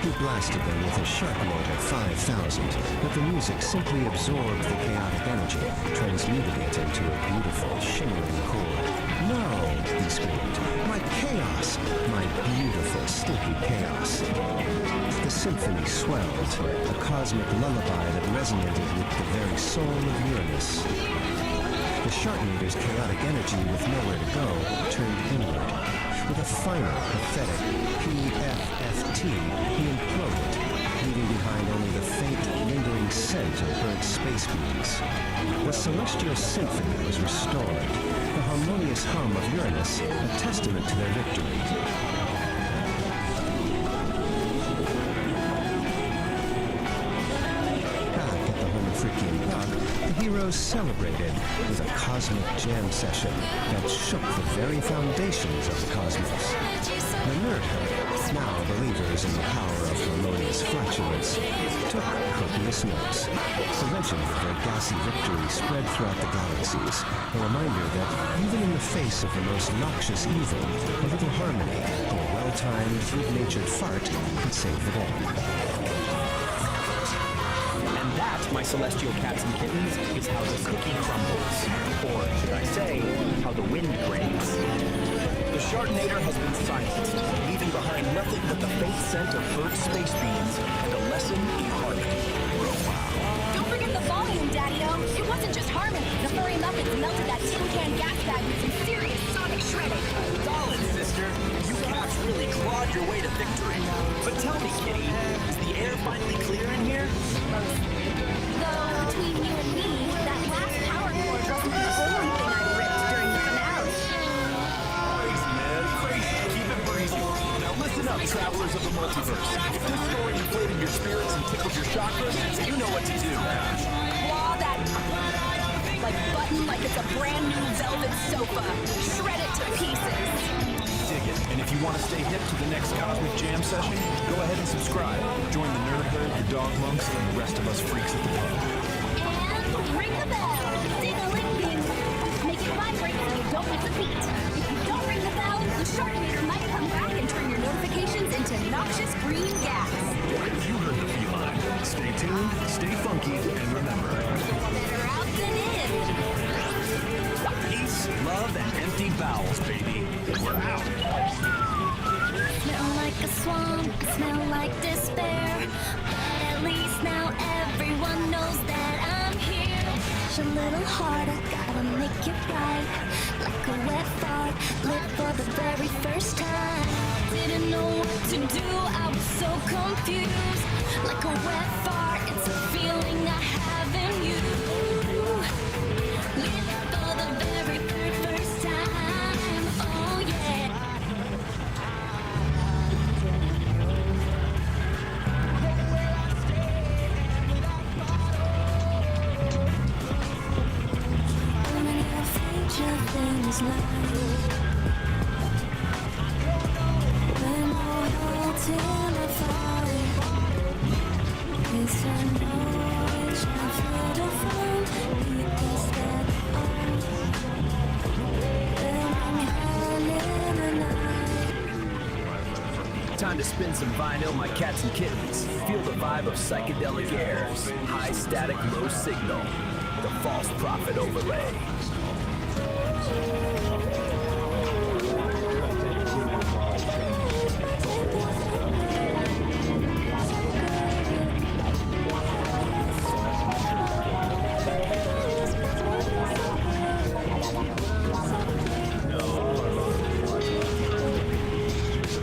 [SPEAKER 1] He blasted them with his Sharknator 5000, but the music simply absorbed the chaotic energy, transmuted it into a beautiful, shimmering chord. No, he screamed. My chaos! My beautiful, stinky chaos. The symphony swelled, a cosmic lullaby that resonated with the very soul of Uranus. The Sharknator's chaotic energy with nowhere to go turned inward. With a final, pathetic PFFT, he imploded, leaving behind only the faint, lingering scent of burnt space beams. The Celestial Symphony was restored, the harmonious hum of Uranus a testament to their victory. The heroes celebrated with a cosmic jam session that shook the very foundations of the cosmos. The Nerd Herd, now believers in the power of harmonious flatulence, took copious notes. The legend of their gassy victory spread throughout the galaxies, a reminder that even in the face of the most noxious evil, a little harmony and a well-timed, good-natured fart could save the day.
[SPEAKER 11] That, my celestial cats and kittens, is how the cookie crumbles. Or, should I say, how the wind grains. The Sharknator has been silenced, leaving behind nothing but the faint scent of burnt space beans and a lesson in harmony.
[SPEAKER 2] Don't forget the volume, Daddy-O. It wasn't just harmony. The Furry Muffins melted that tin can gas bag with some serious sonic shredding.
[SPEAKER 11] Solid, sister. You cats really clawed your way to victory. But tell me, Kitty, is the air finally clear in here?
[SPEAKER 2] Though, between you and me, that last power cord wasn't the only thing I ripped during the finale.
[SPEAKER 11] Crazy, man. Crazy. Keep it breezy. Now listen up, travelers of the multiverse. If this story inflated your spirits and tickled your chakras, you know what to do.
[SPEAKER 2] Claw that, button like it's a brand new velvet sofa. Shred it to pieces.
[SPEAKER 8] And if you want to stay hip to the next Cosmic Jam session, go ahead and subscribe. Join the Nerd Herd, the Dog Monks, and the rest of us freaks at the pub.
[SPEAKER 2] And ring the bell. Ding-a-ling-ding. Make it vibrate so you don't miss a beat. If you don't ring the bell, the Sharkinator might come back and turn your notifications into noxious green gas.
[SPEAKER 8] You heard the feline. Stay tuned, stay funky, and remember.
[SPEAKER 2] Better out than in.
[SPEAKER 8] Peace, love, and empty bowels, baby. We're out.
[SPEAKER 2] Smell like a swamp, smell like despair. But at least now everyone knows that I'm here. Push a little harder, gotta make it right. Like a wet fart, lit for the very first time. Didn't know what to do, I was so confused. Like a wet fart, it's a feeling I have in you. Lit for the very first time, oh yeah. Things like when all hearts in a fire, it's a knowledge I feel to find. Because that then I'm hiding in the night.
[SPEAKER 8] Time to spin some vinyl, my cats and kittens. Feel the vibe of Psychedelic Aire's high static, low signal. The false prophet overlay.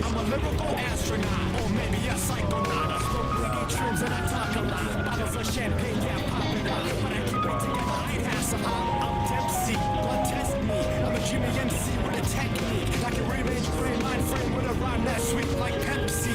[SPEAKER 9] I'm a lyrical astronaut, or maybe a psychonaut. I smoke reggae trims and I talk a lot. Bottles of champagne, yeah, popping out. But I keep it together, I ain't half some I'm Dempsey, blood test me. I'm a Jimmy MC with a technique. I can rearrange your brain, mind frame with a rhyme that's sweet like Pepsi.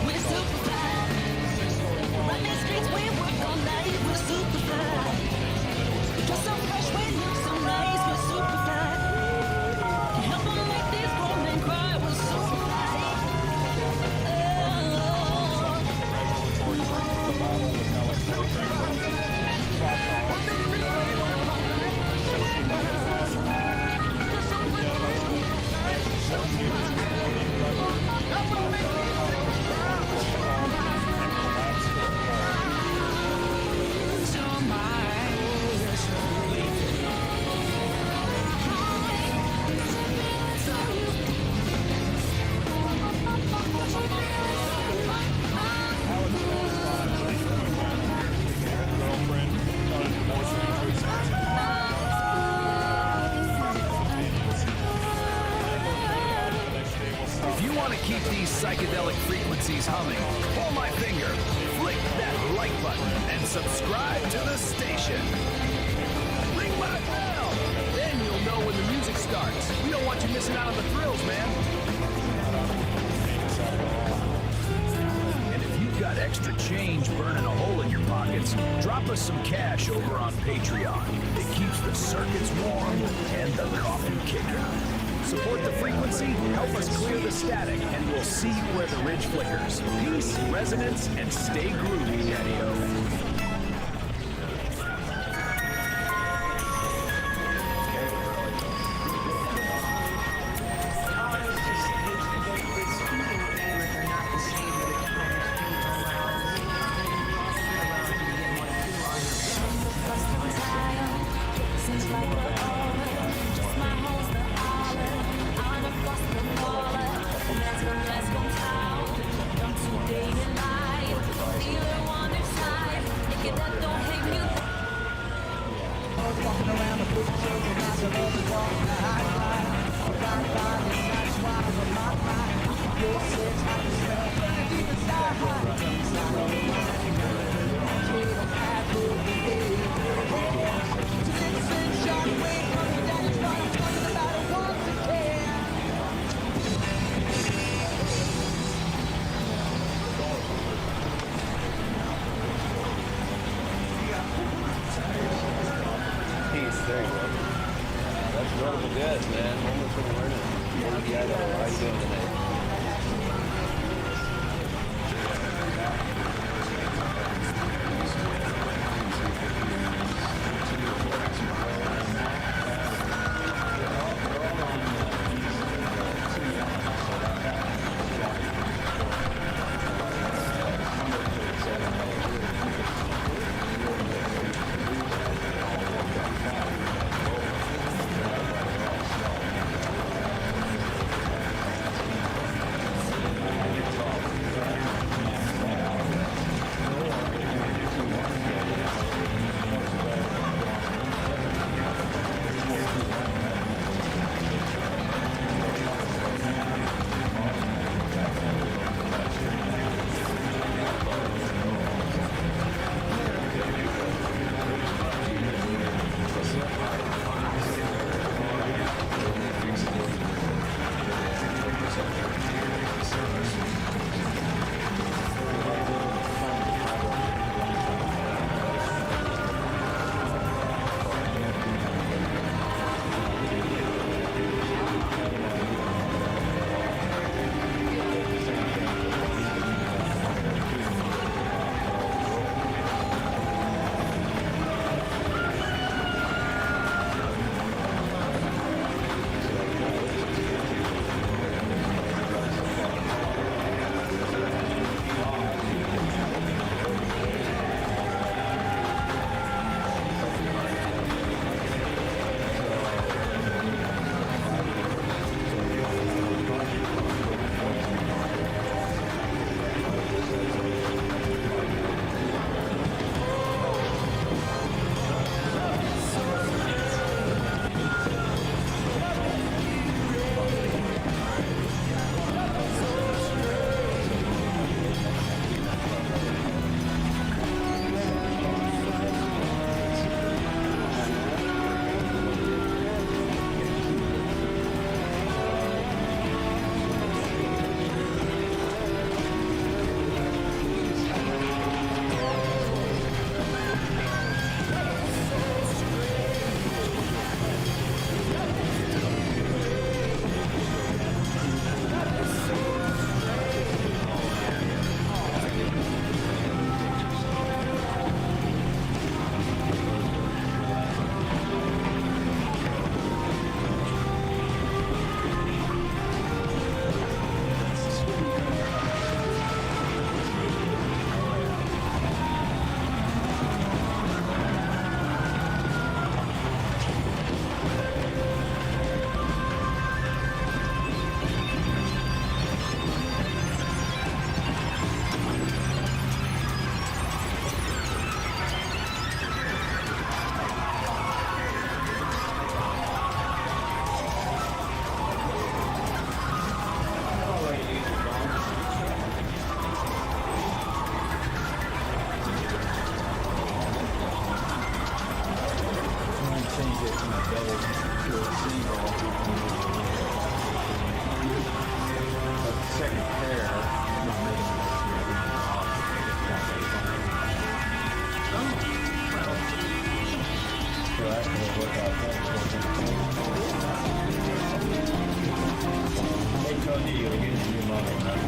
[SPEAKER 2] We're super fly. Run these streets, we work all
[SPEAKER 8] these psychedelic frequencies humming, pull my finger, flick that like button, and subscribe to the station. Ring my bell! Then you'll know when the music starts. We don't want you missing out on the thrills, man. And if you've got extra change burning a hole in your pockets, drop us some cash over on Patreon. It keeps the circuits warm and the coffee kicking. Support the frequency, help us clear the static, and we'll see where the ridge flickers. Peace, resonance, and stay groovy, Daddy-O.
[SPEAKER 12] double to a single. But the second pair, I'm not making it so that's going to work out. Hey Tony, you're getting a new model now.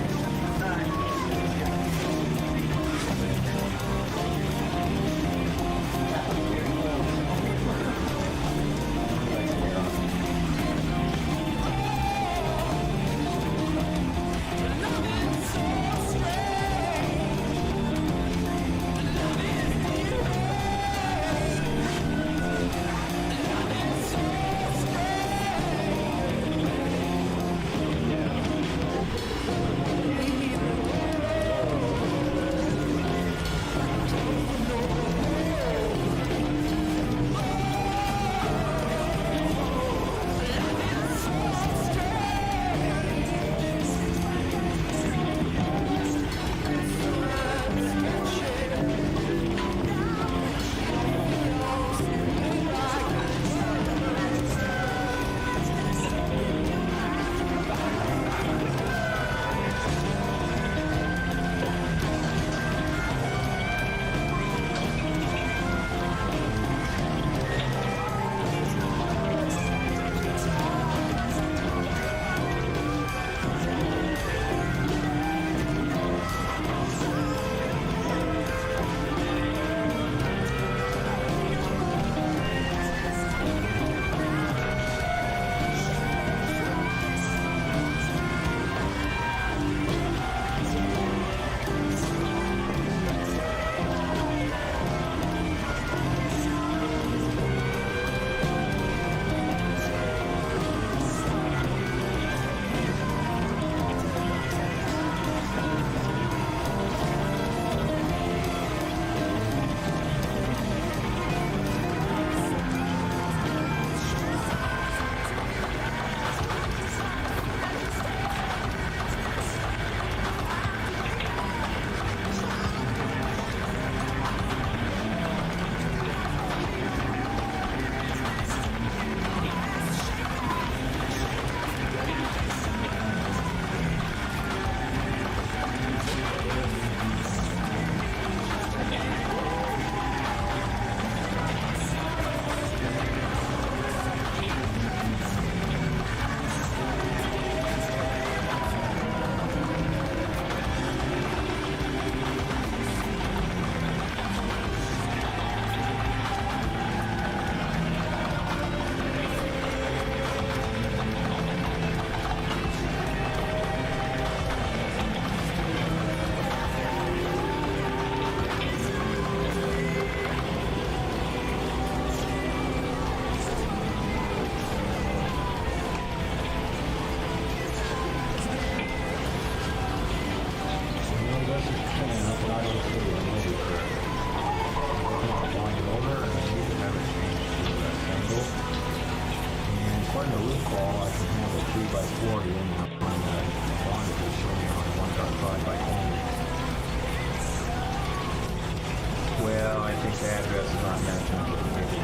[SPEAKER 12] Well, I think the address is not mentioned, but maybe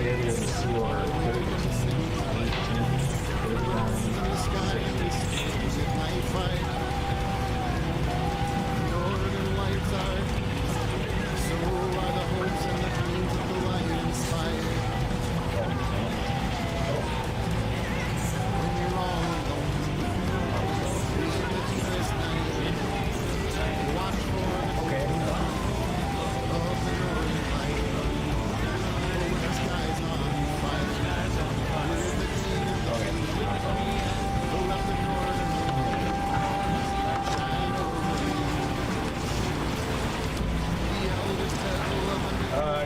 [SPEAKER 12] it is the sewer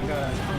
[SPEAKER 13] 'Cause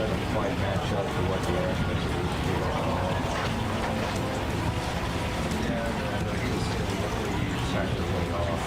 [SPEAKER 12] doesn't quite match up to what the aspects of these people are. Yeah, he was really practically off.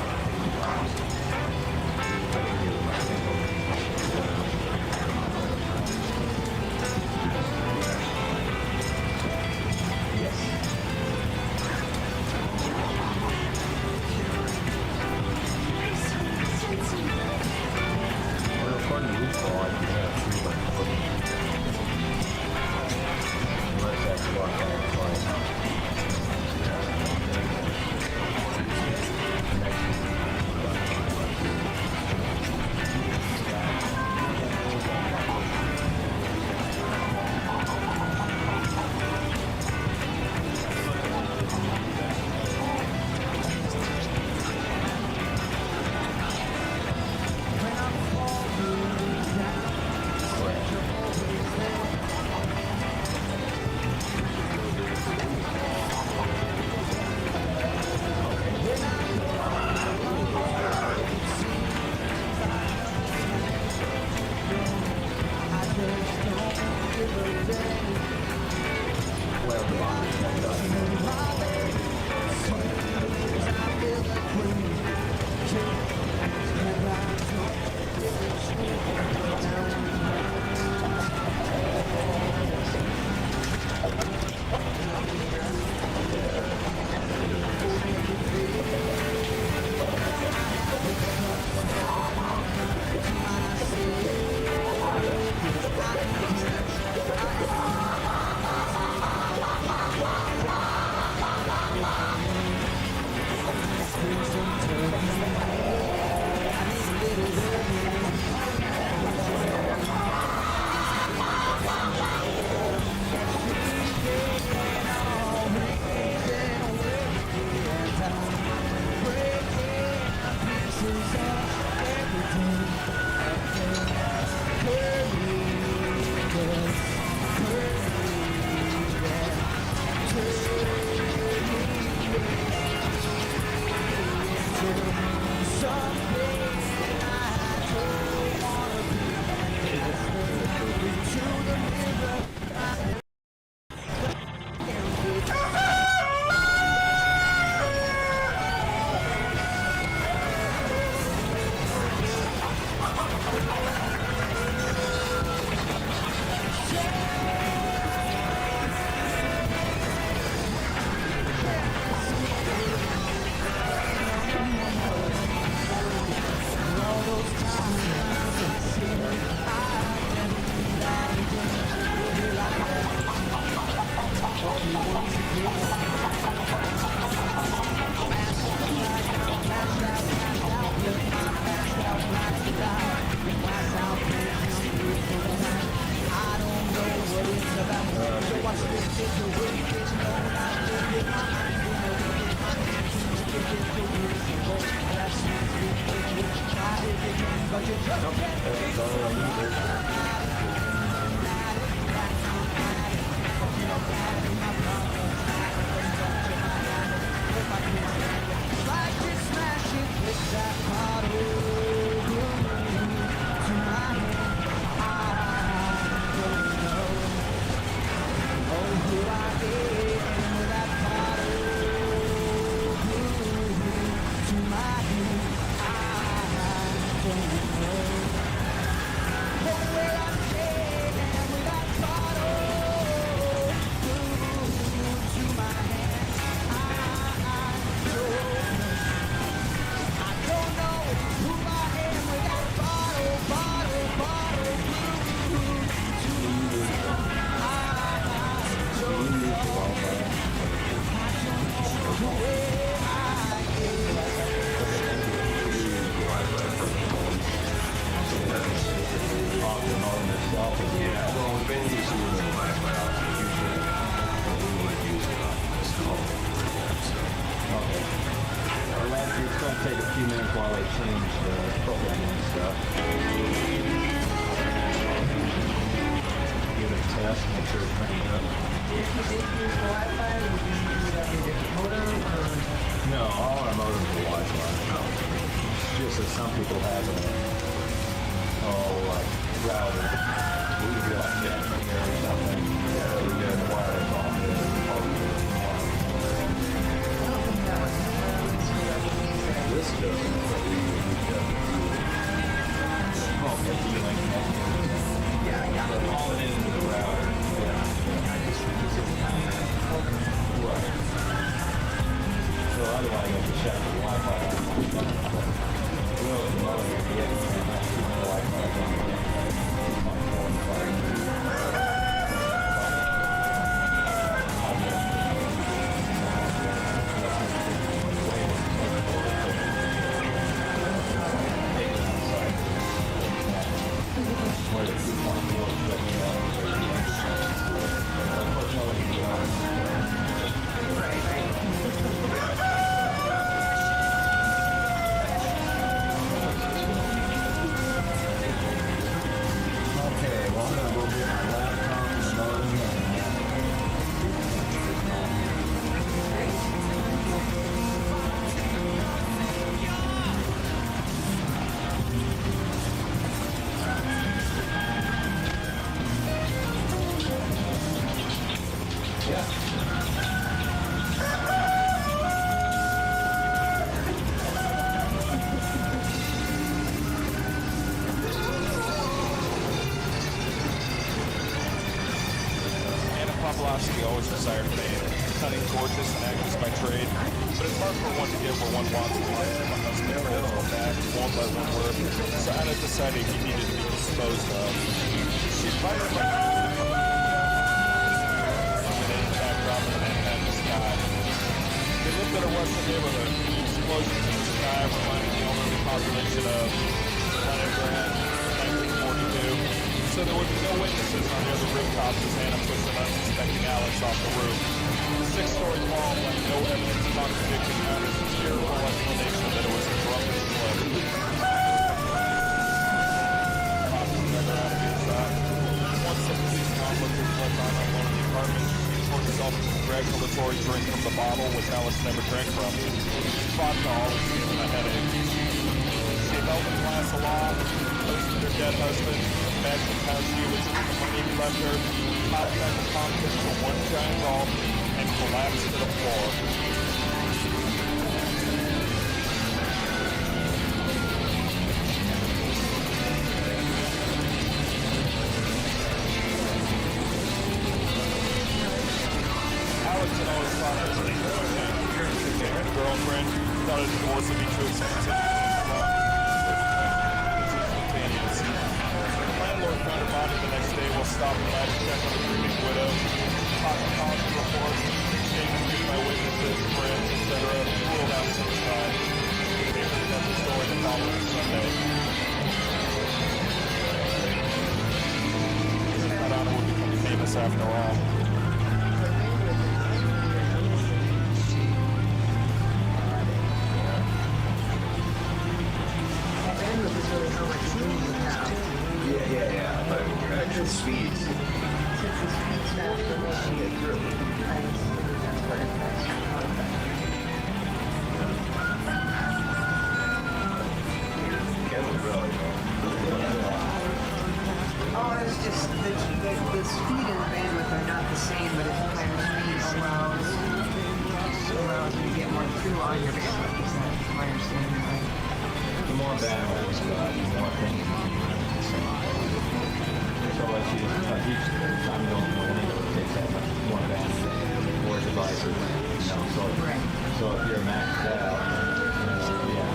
[SPEAKER 12] Take a few minutes while they change the programming and stuff. Give it a test, make sure it's cranked up.
[SPEAKER 13] If you did use Wi-Fi, would you use like a different modem or?
[SPEAKER 12] No, all our modems are Wi-Fi. No. It's just that some people have a like router. We would be like,
[SPEAKER 14] philosophy always desired fame. Cunning, gorgeous, and actress by trade. But it's hard for one to get where one wants in life. My husband failed to back, won't let one work. So Anna decided he needed to be disposed of. She fired my backdrop in the Manhattan sky. They lived in a western neighborhood. Explosions in the sky reminded the elderly population of Leningrad, 1942. So there would be no witnesses on the other rooftops as Anna pushed an unsuspecting Alex off the roof. The six-story wall left no evidence contradicting Anna's cheerful explanation that it was a drunken slip. Once the police onlookers left Anna alone in the apartment, she poured herself a congratulatory drink from the bottle, which Alex never drank from. Vodka always gave him a headache. She held the glass aloft, toasted her dead husband, imagined how she would take the money he left her, popped back the pumpkin for one giant gulp, and collapsed to the floor. Alex had always thought that he had a girlfriend, thought a divorce would be too expensive. Landlord found her body the next day while stopping by to check on the grieving widow. Toxicology reports, statements made by witnesses, friends, etc. ruled out suicide. The paper got the story the following Sunday. That Anna would become famous after all.
[SPEAKER 15] Yeah, but at the speeds.
[SPEAKER 13] Since the speed's faster, we'll see it through. That's what it does. Oh, it's just the speed and bandwidth are not the same, but it's higher speed allows you to get more through on your bandwidth. Is that my understanding right?
[SPEAKER 12] The more bandwidth you got, the more things you can do. So if you each time you don't know anything, it takes that much more bandwidth, more devices, you know, so if you're maxed out, yeah.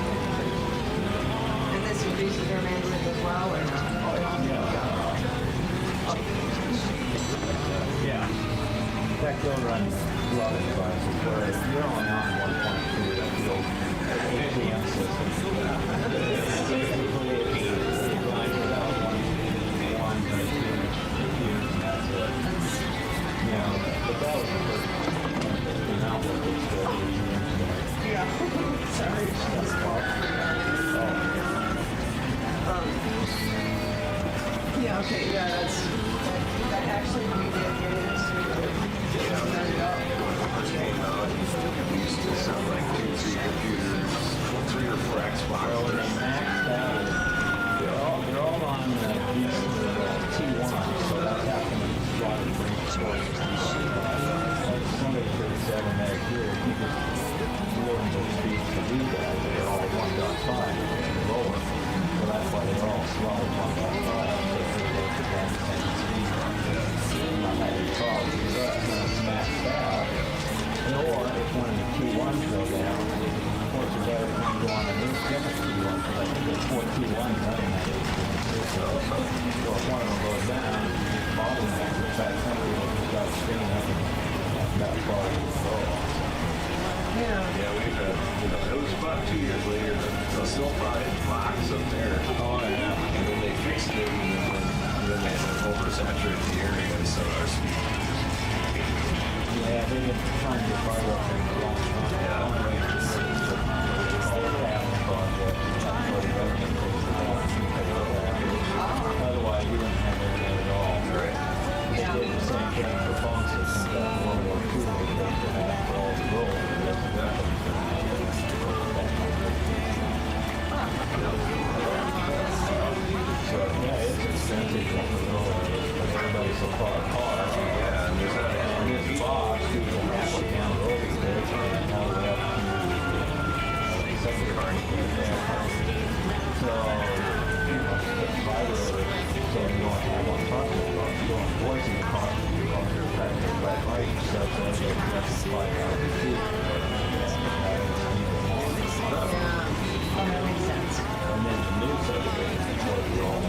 [SPEAKER 13] And this increases their bandwidth as well, or not?
[SPEAKER 12] Yeah. In fact, they'll run a lot of devices where if you're only on 1.2, that's the old ATM system. But that was the first outlook was still
[SPEAKER 13] Yeah. Sorry. Yeah, okay, yeah, that actually we did get into it.
[SPEAKER 15] First came out, it used to sound like 2-3 computers, 3 or 4 Xbox.
[SPEAKER 12] Well, when they maxed out, they're all on these T1, so that's happening a lot of great sources. Somebody 37 meg here, you just lower those speeds to do that. They're all 1.5 and lower. So that's why they're all slow 1.5. So they're the same speed. Not having problems. But when it's maxed out, or if one of the T1s go down, of course it's better when you go on a new different T1, because I think there's 4 T1s running that so if one of them goes down, you just bottleneck the fact that somebody got a spin up and that far to go.
[SPEAKER 15] Yeah, we've had, it was about 2 years later, the sulfide box up there.
[SPEAKER 12] Oh, yeah.
[SPEAKER 15] And then they fixed it, and then they oversaturated the area, so our speed.
[SPEAKER 12] Yeah, they've been trying to get fiber up there for a long time. Yeah. One way to do it is to call it a cabinet project. That's where the government takes the down and take it over. Otherwise, you wouldn't have internet at all.
[SPEAKER 15] Right.
[SPEAKER 12] They did the same thing for phone systems back in World War II. They used to have for all the roads. So, yeah, it's expensive for the road. Everybody's so far apart.
[SPEAKER 15] Yeah, and there's that.
[SPEAKER 12] And this box, you can halfway down the road, and all the way up to second car. So, the fiber, so you don't have one talking about, you don't voice in the car, you don't have to height stuff that they justify altitude.
[SPEAKER 13] That makes sense.
[SPEAKER 12] And then the new subdivision is what we all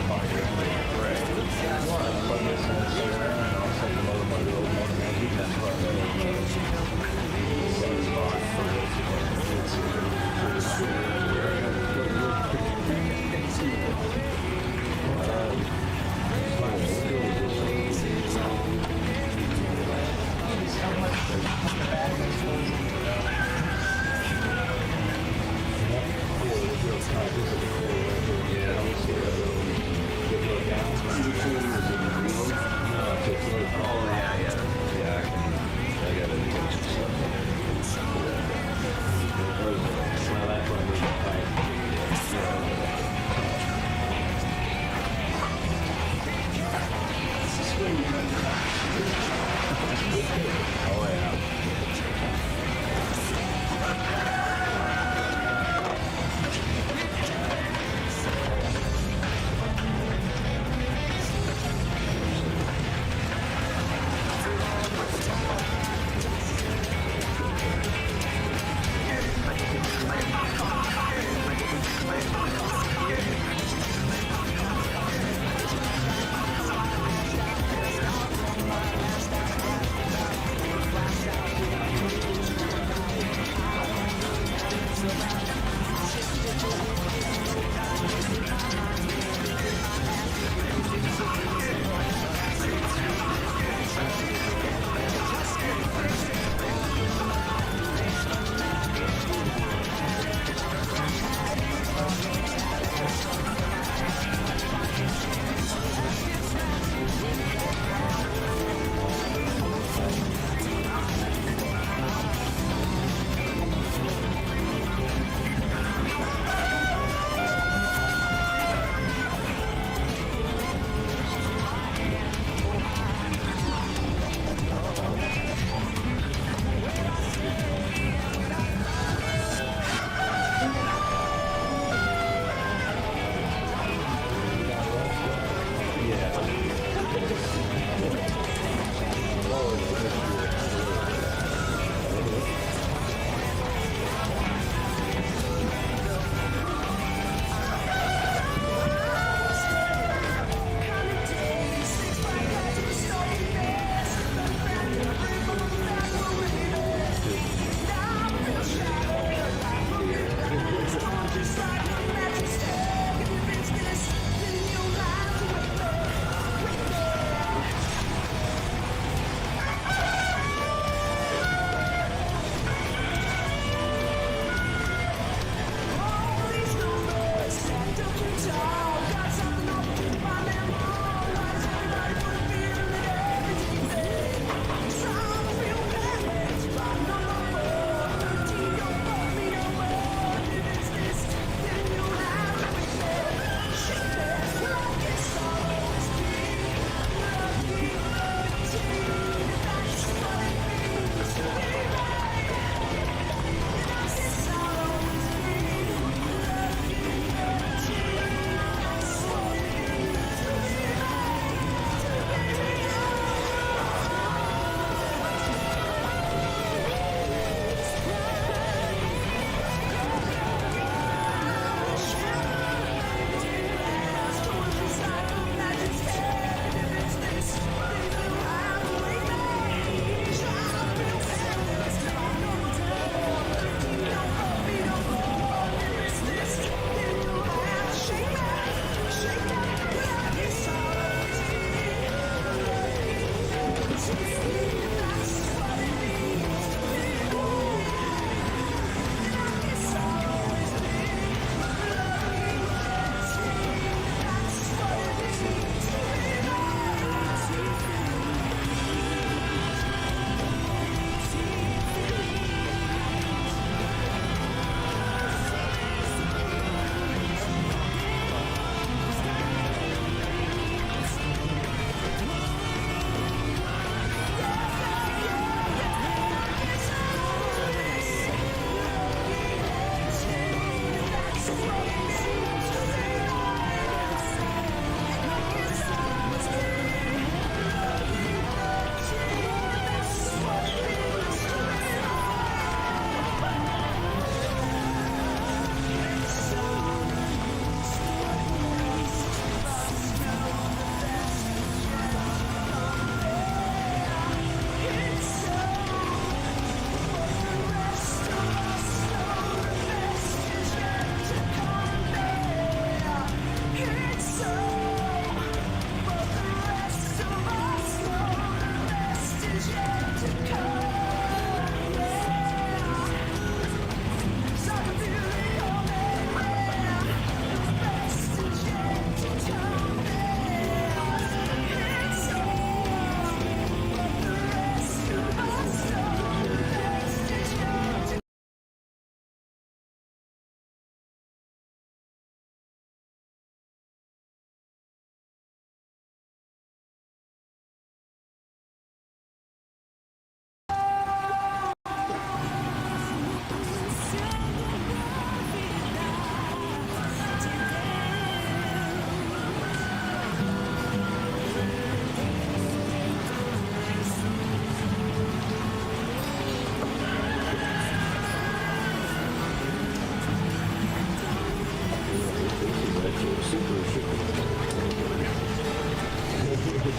[SPEAKER 12] find your own correct. But this is there, and I'll send them over my little one, and he can run that spot for
[SPEAKER 13] How much the bag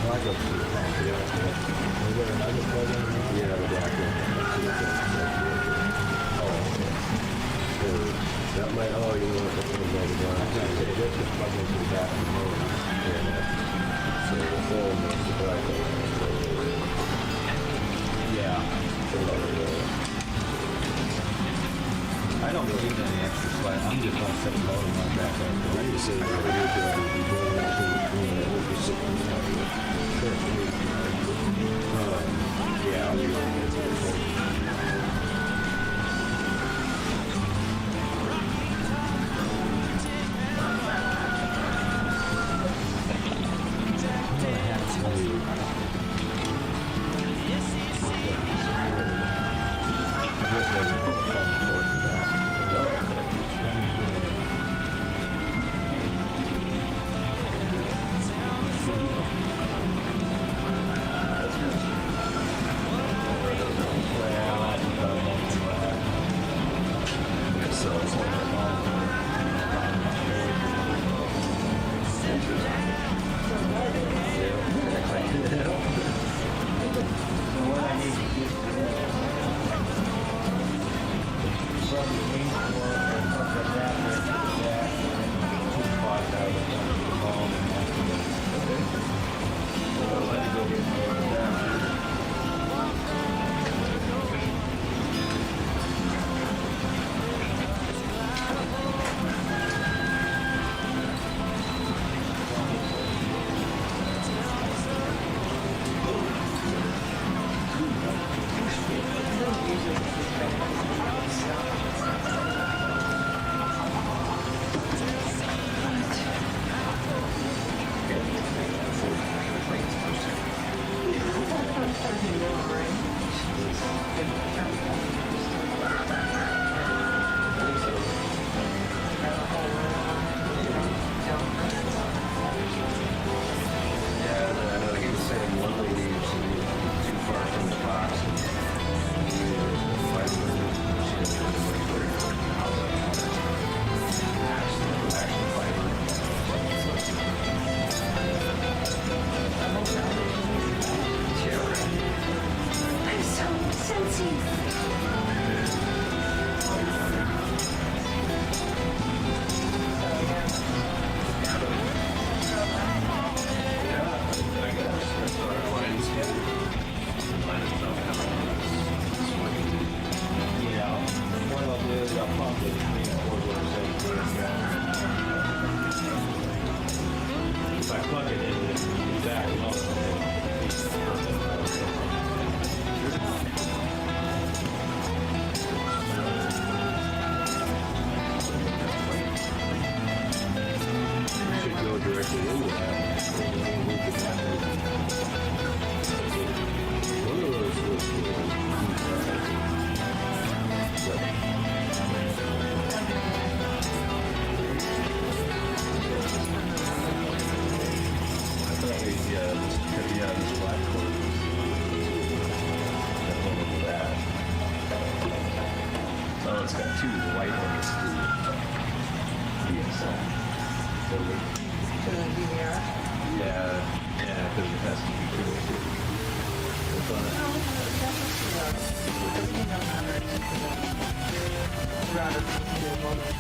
[SPEAKER 12] Well, I go to the plant, yeah. Was there another program? Yeah, the black one. Oh, okay. So, that might, oh, you know what, that's what I'm going to say. This is plugged into the back of the motor. Yeah. So the whole makes the black one. Yeah. I don't really need any extra slack. I'm just going to set the motor on back up. I just say that we're going to be building out the yeah, I'll leave it.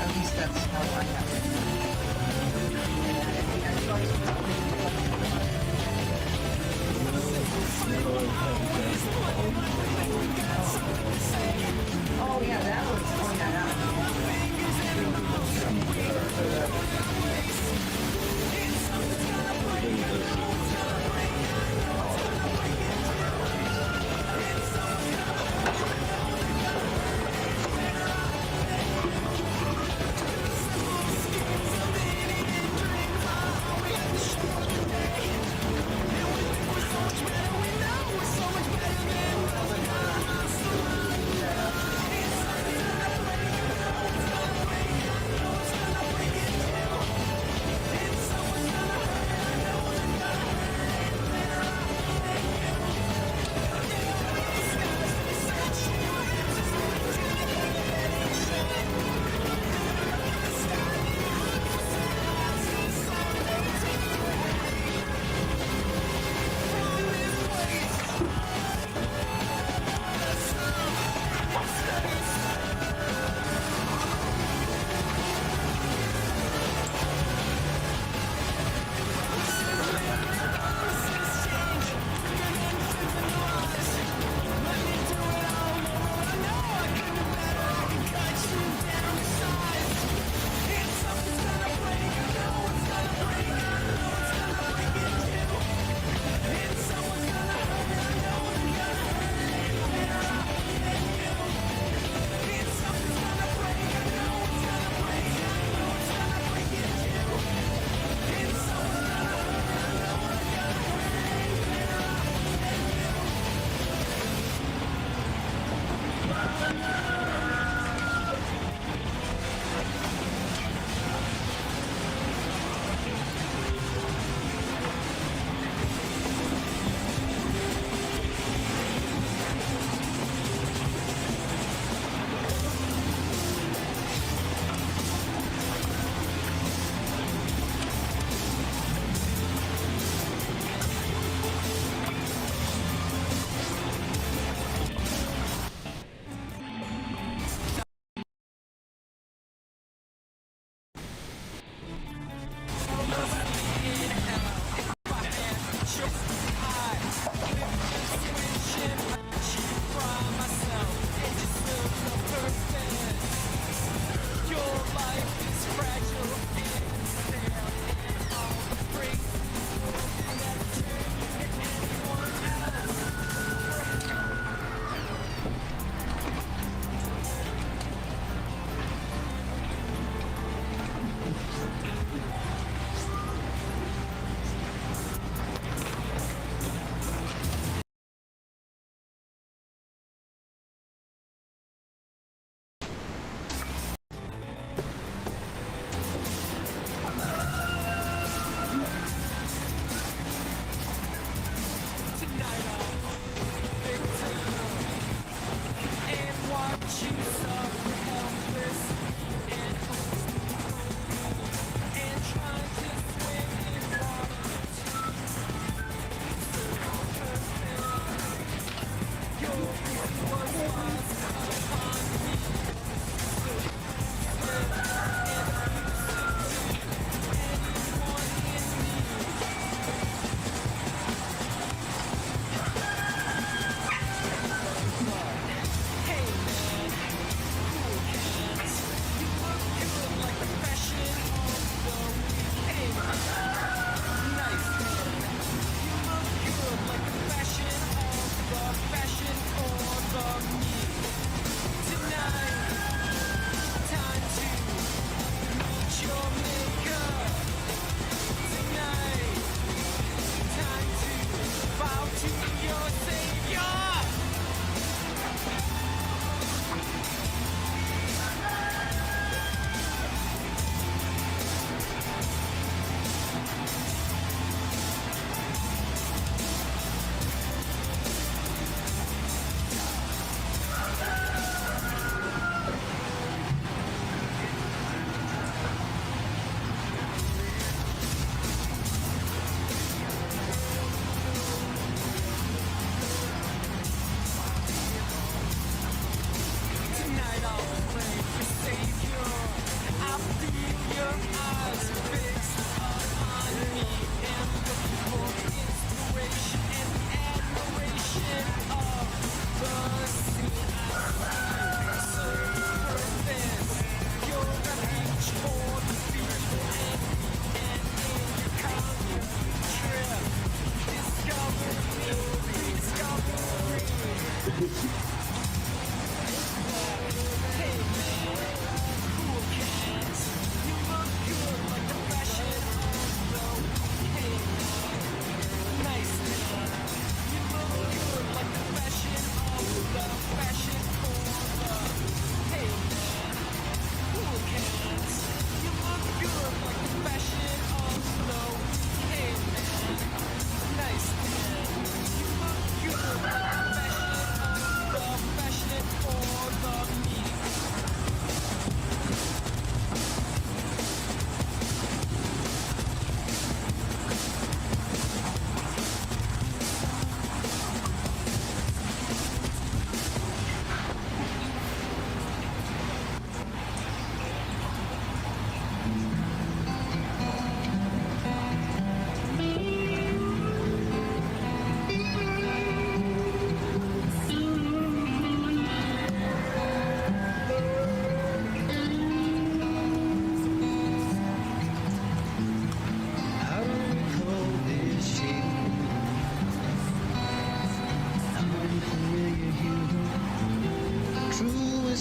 [SPEAKER 13] At least that's how I Oh yeah, that was point that out.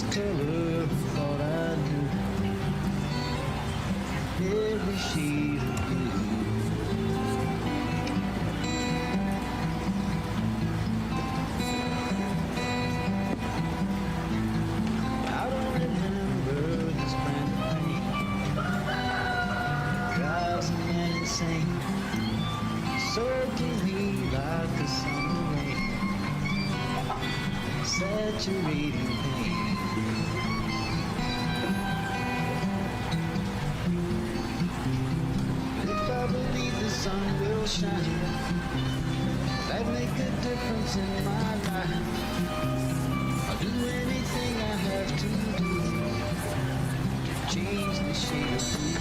[SPEAKER 12] this color thought I'd do every shade of blue. I don't remember this brand of pain, drives me insane, soaking me like the summer rain, saturating pain. If I believe the sun will shine, that'd make a difference in my life. I'll do anything I have to do to change the shade of blue.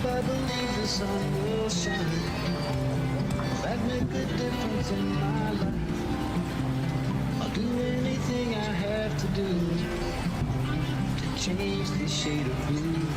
[SPEAKER 12] I believe the sun will shine, that'd make a difference in my life. I'll do anything I have to do to change the shade of blue.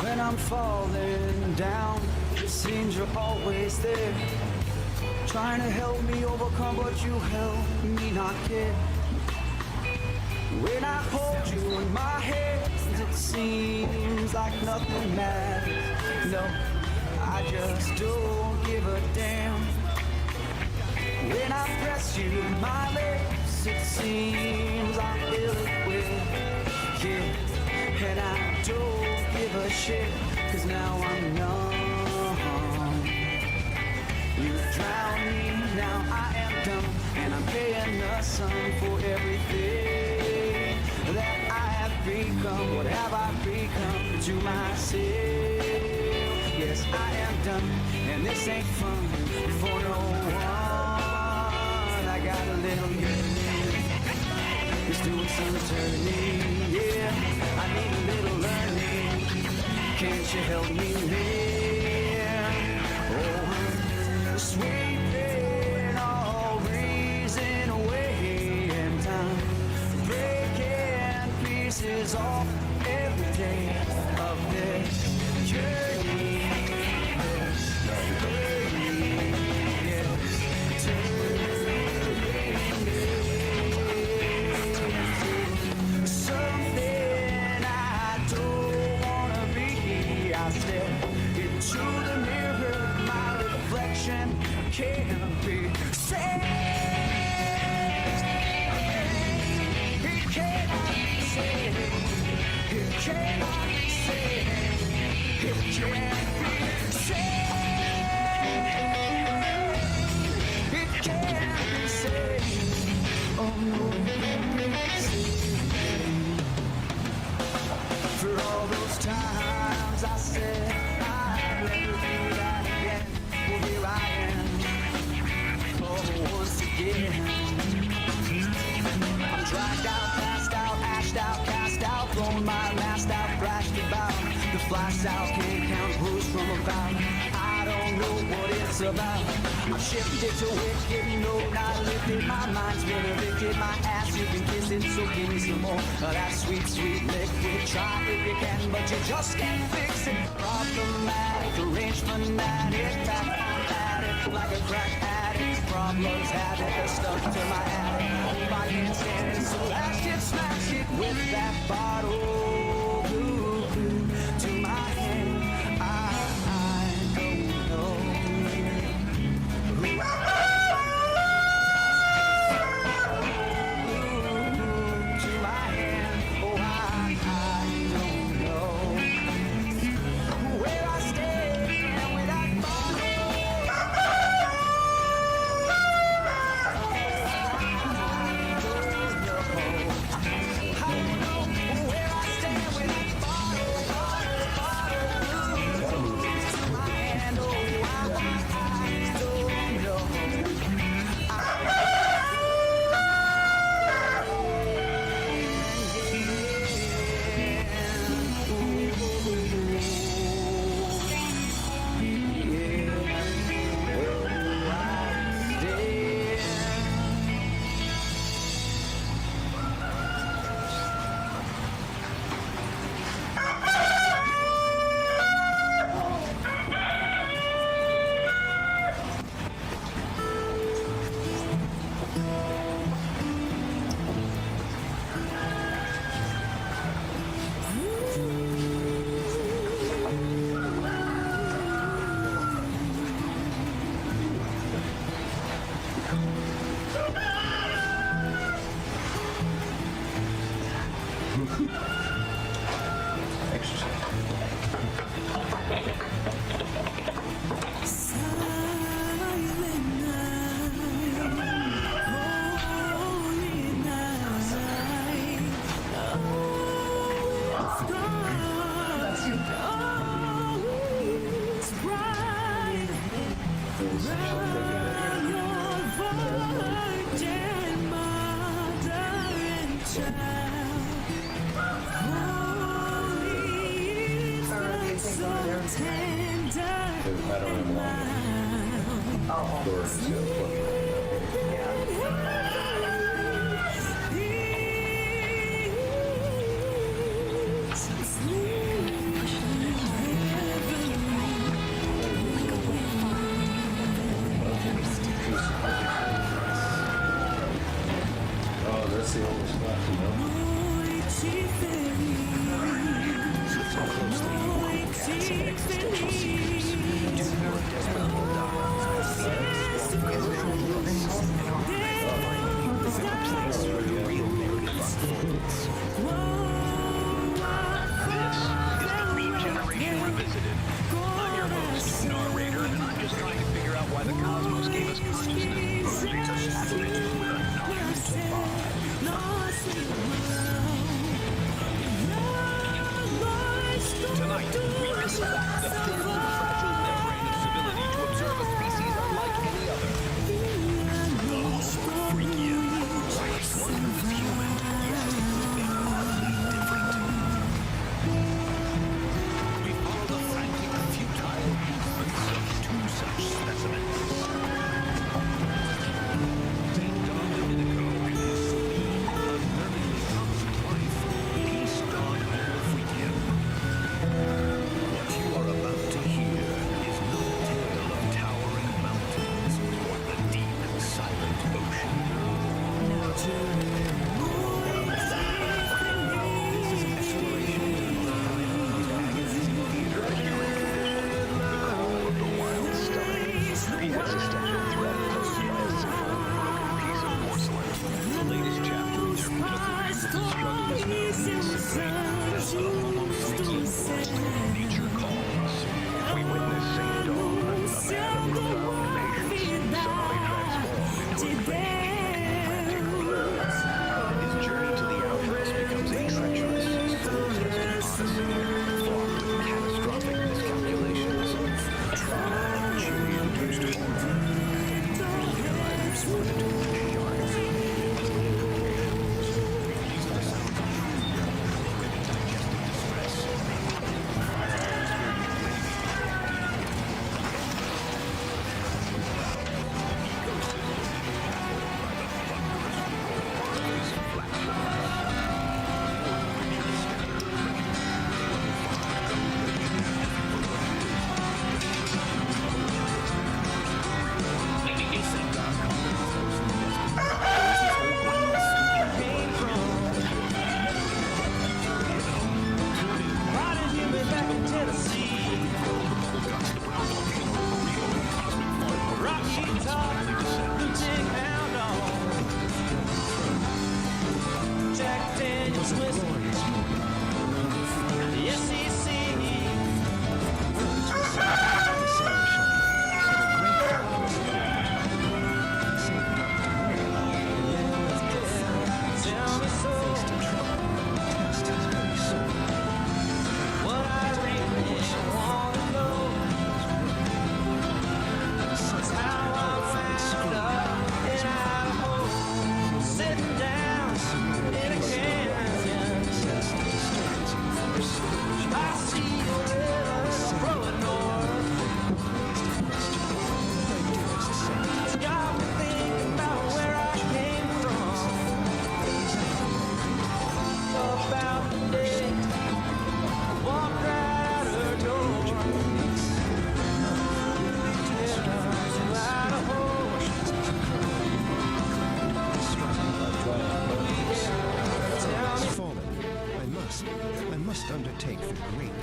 [SPEAKER 12] When I'm falling down, it seems you're always there, trying to help me overcome, but you help me not care. When I hold you in my hands, it seems like nothing matters. No, I just don't give a damn. When I press you in my lips, it seems I'm ill-equipped. Yeah, and I don't give a shit, 'cause now I'm numb. You drown me, now I am dumb, and I'm paying the sun for everything that I have become. What have I become to myself? Yes, I am done, and this ain't fun for no one. I got a little yearning, it's doing some turning, yeah. I need a little learning, can't you help me live? Oh, sweeping all reason away in time, breaking pieces off every day of this journey. Something I don't wanna be. I step into the mirror, my reflection can't be saved. It cannot be saved. It cannot be saved. It can't be saved. It can't be saved. Oh no, it can't be saved. For all those times I said I'd never do that again, well here I am, oh once again. I'm dragged out, passed out, ashed out, cast out, thrown my last out, thrashed about. The flash out, can't count who's from about. I don't know what it's about. I'm shifted to wicked, no, not lifted. My mind's been evicted, my ass you can kiss it, so give me some more of that sweet, sweet liquid. Try if you can, but you just can't fix it. Problematic, arranged fanatic, back on at it like a crack addict.
[SPEAKER 16] addicts, problems, habits, stuck to my attic. My hand standing, so smash it with that bottle. To my hand, I don't know. To my hand, oh, I don't know where I stand with that bottle.
[SPEAKER 15] Oh, that's the only spot, you know?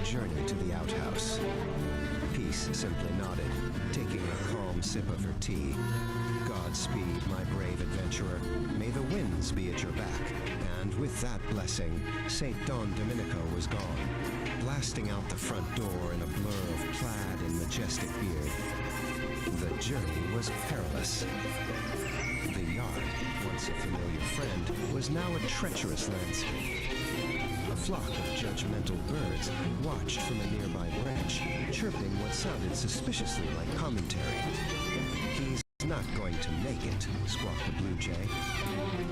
[SPEAKER 1] journey to the outhouse. Peace simply nodded, taking a calm sip of her tea. Godspeed, my brave adventurer. May the winds be at your back. And with that blessing, St. Don Domenico was gone, blasting out the front door in a blur of plaid and majestic beard. The journey was perilous. The yard, once a familiar friend, was now a treacherous landscape. A flock of judgmental birds watched from a nearby branch, chirping what sounded suspiciously like commentary. He's not going to make it, squawked a blue jay.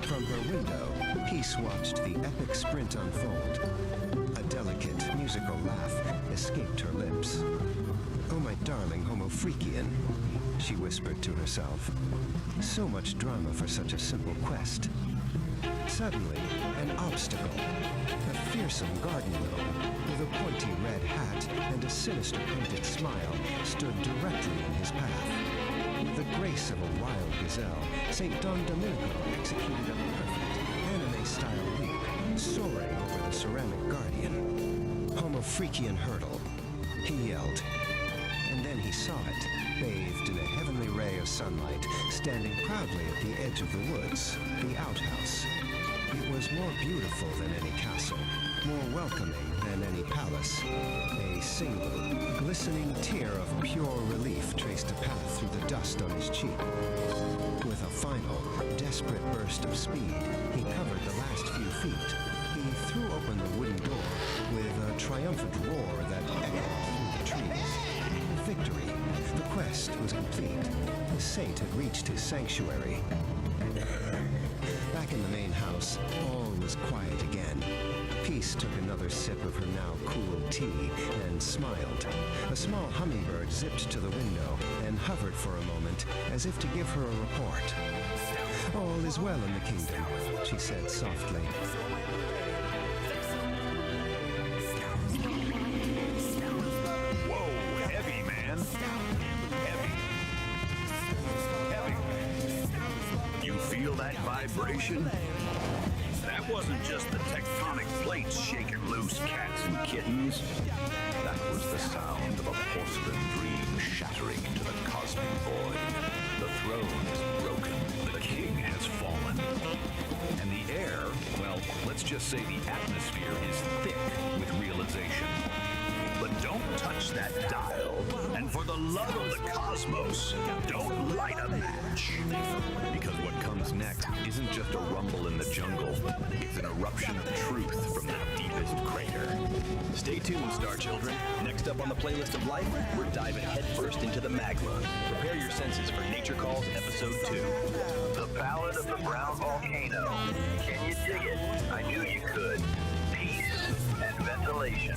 [SPEAKER 1] From her window, Peace watched the epic sprint unfold. A delicate, musical laugh escaped her lips. "Oh, my darling Homo freakian," she whispered to herself. So much drama for such a simple quest. Suddenly, an obstacle. A fearsome garden gnome, with a pointy red hat and a sinister painted smile, stood directly in his path. With the grace of a wild gazelle, St. Don Domenico executed a perfect anime-style leap, soaring over the ceramic guardian. "Homo freakian hurdle," he yelled. And then he saw it, bathed in a heavenly ray of sunlight, standing proudly at the edge of the woods, the outhouse. It was more beautiful than any castle, more welcoming than any palace. A single, glistening tear of pure relief traced a path through the dust on his cheek. With a final, desperate burst of speed, he covered the last few feet. He threw open the wooden door with a triumphant roar that echoed through the trees. Victory. The quest was complete. The saint had reached his sanctuary. Back in the main house, all was quiet again. Peace took another sip of her now cool tea and smiled. A small hummingbird zipped to the window and hovered for a moment as if to give her a report. "All is well in the kingdom," she said softly.
[SPEAKER 8] Whoa, heavy, man. Heavy. Heavy. You feel that vibration? That wasn't just the tectonic plates shaking loose, cats and kittens. That was the sound of a porcelain dream shattering into the cosmic void. The throne is broken. The king has fallen. And the air, well, let's just say the atmosphere is thick with realization. But don't touch that dial. And for the love of the cosmos, don't light a match. Because what comes next isn't just a rumble in the jungle. It's an eruption of truth from the deepest crater.
[SPEAKER 11] Stay tuned, Star Children. Next up on the playlist of life, we're diving headfirst into the magma. Prepare your senses for Nature Calls Episode 2.
[SPEAKER 17] The Ballad of the Brown Volcano. Can you dig it? I knew you could. Peace and ventilation.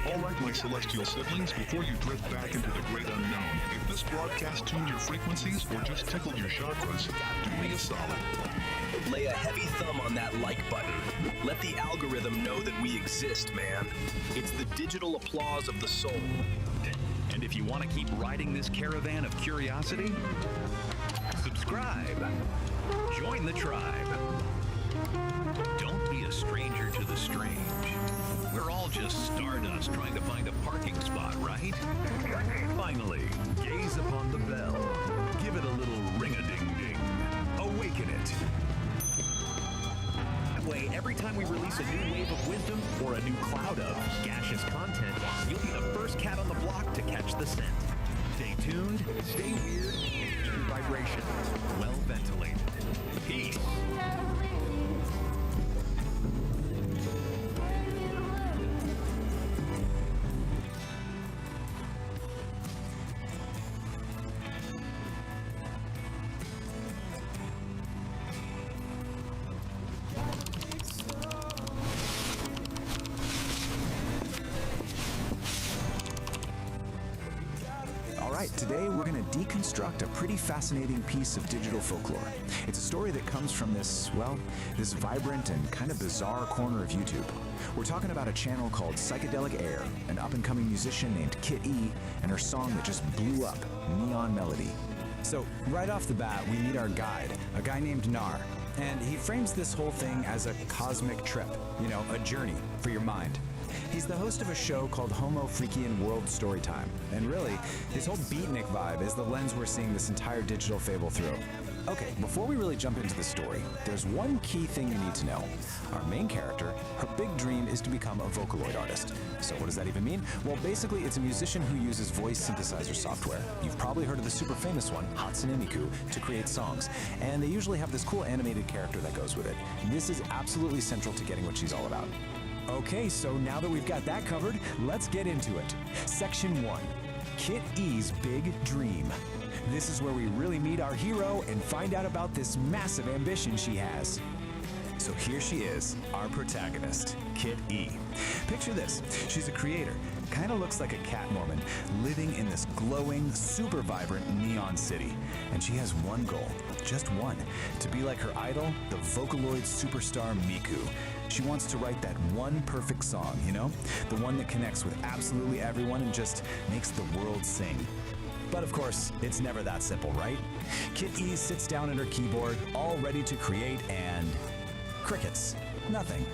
[SPEAKER 3] All right, my celestial siblings, before you drift back into the great unknown, if this broadcast tuned your frequencies or just tickled your chakras, do me a solid.
[SPEAKER 11] Lay a heavy thumb on that like button. Let the algorithm know that we exist, man. It's the digital applause of the soul.
[SPEAKER 8] And if you want to keep riding this caravan of curiosity, subscribe. Join the tribe. Don't be a stranger to the strange. We're all just stardust trying to find a parking spot, right? Finally, gaze upon the bell. Give it a little ring-a-ding-ding. Awaken it. That way, every time we release a new wave of wisdom or a new cloud of gaseous content, you'll be the first cat on the block to catch the scent. Stay tuned, stay weird, keep your vibration well ventilated. Peace.
[SPEAKER 18] Today, we're going to deconstruct a pretty fascinating piece of digital folklore. It's a story that comes from this vibrant and kind of bizarre corner of YouTube. We're talking about a channel called Psychedelic Aire, an up-and-coming musician named Kit E, and her song that just blew up, Neon Melody. So, right off the bat, we meet our guide, a guy named Nar, and he frames this whole thing as a cosmic trip, a journey for your mind. He's the host of a show called Homo Freakian World Storytime. And really, his whole beatnik vibe is the lens we're seeing this entire digital fable through. Okay, before we really jump into the story, there's one key thing you need to know. Our main character, her big dream is to become a Vocaloid artist. So what does that even mean? Well, basically, it's a musician who uses voice synthesizer software. You've probably heard of the super famous one, Hatsune Miku, to create songs. And they usually have this cool animated character that goes with it. This is absolutely central to getting what she's all about. Okay, so now that we've got that covered, let's get into it. Section 1, Kit E's Big Dream. This is where we really meet our hero and find out about this massive ambition she has. So here she is, our protagonist, Kit E. Picture this, she's a creator, kind of looks like a Catwoman, living in this glowing, super vibrant neon city. And she has one goal, just one, to be like her idol, the Vocaloid superstar Miku. She wants to write that one perfect song, you know? The one that connects with absolutely everyone and just makes the world sing. But of course, it's never that simple, right? Kit E sits down at her keyboard, all ready to create, and crickets. Nothing.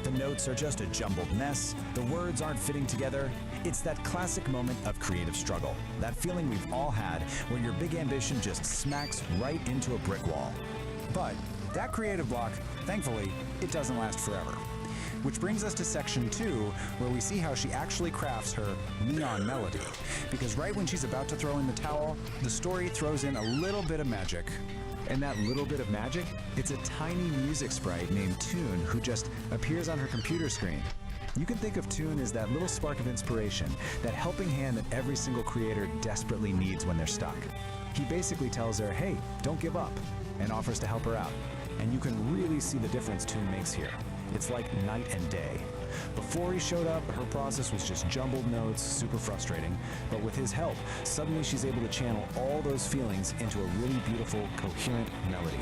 [SPEAKER 18] The notes are just a jumbled mess. The words aren't fitting together. It's that classic moment of creative struggle. That feeling we've all had where your big ambition just smacks right into a brick wall. But that creative block, thankfully, it doesn't last forever. Which brings us to section 2, where we see how she actually crafts her neon melody. Because right when she's about to throw in the towel, the story throws in a little bit of magic. And that little bit of magic, it's a tiny music sprite named Toon who just appears on her computer screen. You can think of Toon as that little spark of inspiration, that helping hand that every single creator desperately needs when they're stuck. He basically tells her, hey, don't give up, and offers to help her out. And you can really see the difference Toon makes here. It's like night and day. Before he showed up, her process was just jumbled notes, super frustrating. But with his help, suddenly she's able to channel all those feelings into a really beautiful, coherent melody.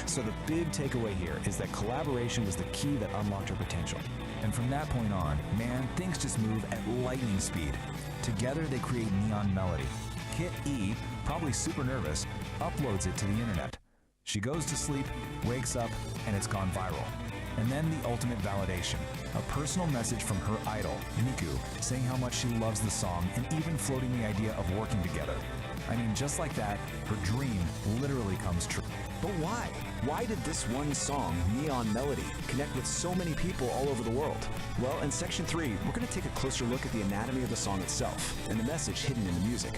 [SPEAKER 18] So the big takeaway here is that collaboration was the key that unlocked her potential. And from that point on, man, things just move at lightning speed. Together they create Neon Melody. Kit E, probably super nervous, uploads it to the internet. She goes to sleep, wakes up, and it's gone viral. And then the ultimate validation, a personal message from her idol, Miku, saying how much she loves the song and even floating the idea of working together. I mean, just like that, her dream literally comes true. But why? Why did this one song, Neon Melody, connect with so many people all over the world? Well, in section 3, we're going to take a closer look at the anatomy of the song itself and the message hidden in the music.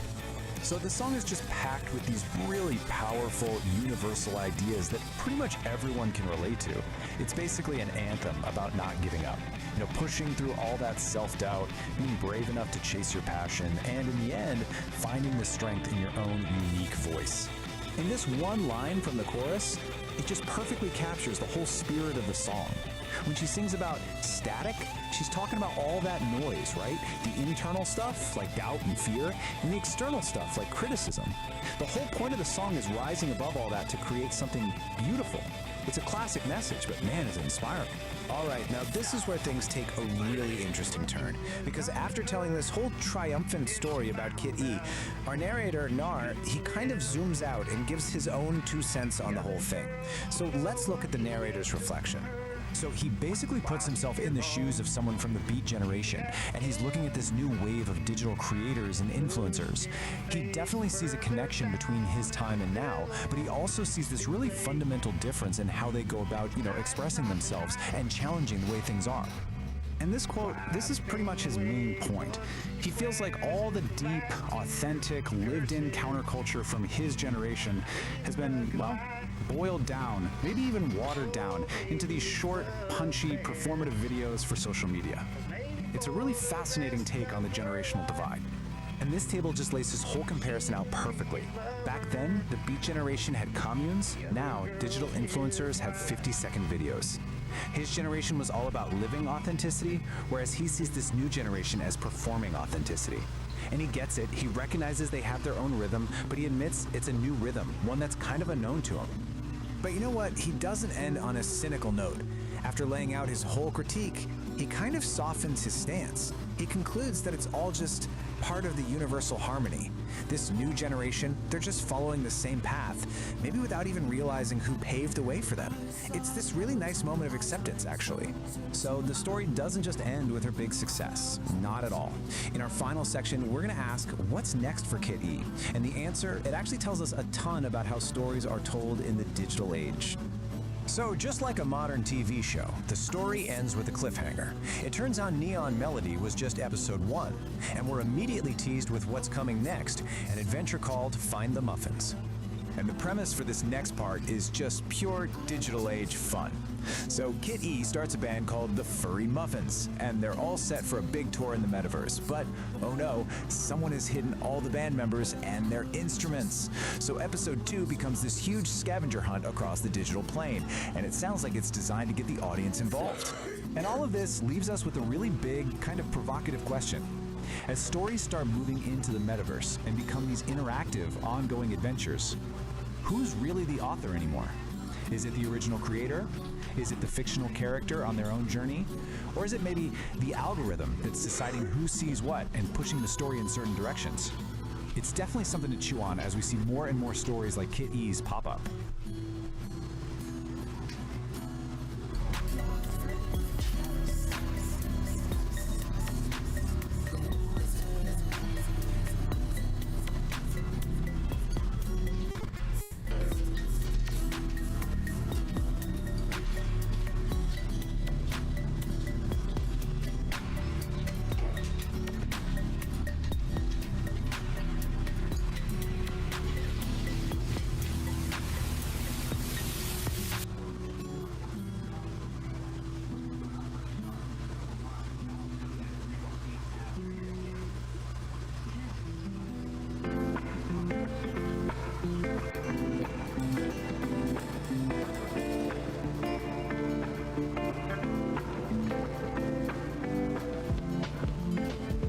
[SPEAKER 18] So the song is just packed with these really powerful, universal ideas that pretty much everyone can relate to. It's basically an anthem about not giving up. You know, pushing through all that self-doubt, being brave enough to chase your passion, and in the end, finding the strength in your own unique voice. In this one line from the chorus, it just perfectly captures the whole spirit of the song. When she sings about static, she's talking about all that noise, right? The internal stuff, like doubt and fear, and the external stuff, like criticism. The whole point of the song is rising above all that to create something beautiful. It's a classic message, but man, is it inspiring. All right, now this is where things take a really interesting turn, because after telling this whole triumphant story about Kit E, our narrator, Nar, he kind of zooms out and gives his own 2 cents on the whole thing. So let's look at the narrator's reflection. So he basically puts himself in the shoes of someone from the Beat generation, and he's looking at this new wave of digital creators and influencers. He definitely sees a connection between his time and now, but he also sees this really fundamental difference in how they go about, expressing themselves and challenging the way things are. And this quote, this is pretty much his main point. He feels like all the deep, authentic, lived-in counterculture from his generation has been, well, boiled down, maybe even watered down, into these short, punchy, performative videos for social media. It's a really fascinating take on the generational divide. And this table just lays this whole comparison out perfectly. Back then, the Beat generation had communes. Now, digital influencers have 50-second videos. His generation was all about living authenticity, whereas he sees this new generation as performing authenticity. And he gets it, he recognizes they have their own rhythm, but he admits it's a new rhythm, one that's kind of unknown to him. But you know what? He doesn't end on a cynical note. After laying out his whole critique, he kind of softens his stance. He concludes that it's all just part of the universal harmony. This new generation, they're just following the same path, maybe without even realizing who paved the way for them. It's this really nice moment of acceptance, actually.
[SPEAKER 7] So the story doesn't just end with her big success. Not at all. In our final section, we're going to ask, what's next for Kit E? And the answer, it actually tells us a ton about how stories are told in the digital age.
[SPEAKER 19] So, just like a modern TV show, the story ends with a cliffhanger. It turns out Neon Melody was just episode 1, and we're immediately teased with what's coming next, an adventure called Find the Muffins.
[SPEAKER 7] And the premise for this next part is just pure digital age fun. So Kit E starts a band called the Furry Muffins, and they're all set for a big tour in the metaverse. But, oh no, someone has hidden all the band members and their instruments. So episode 2 becomes this huge scavenger hunt across the digital plane, and it sounds like it's designed to get the audience involved. And all of this leaves us with a really big, kind of provocative question. As stories start moving into the metaverse and become these interactive, ongoing adventures, who's really the author anymore? Is it the original creator? Is it the fictional character on their own journey? Or is it maybe the algorithm that's deciding who sees what and pushing the story in certain directions? It's definitely something to chew on as we see more and more stories like Kit E's pop up.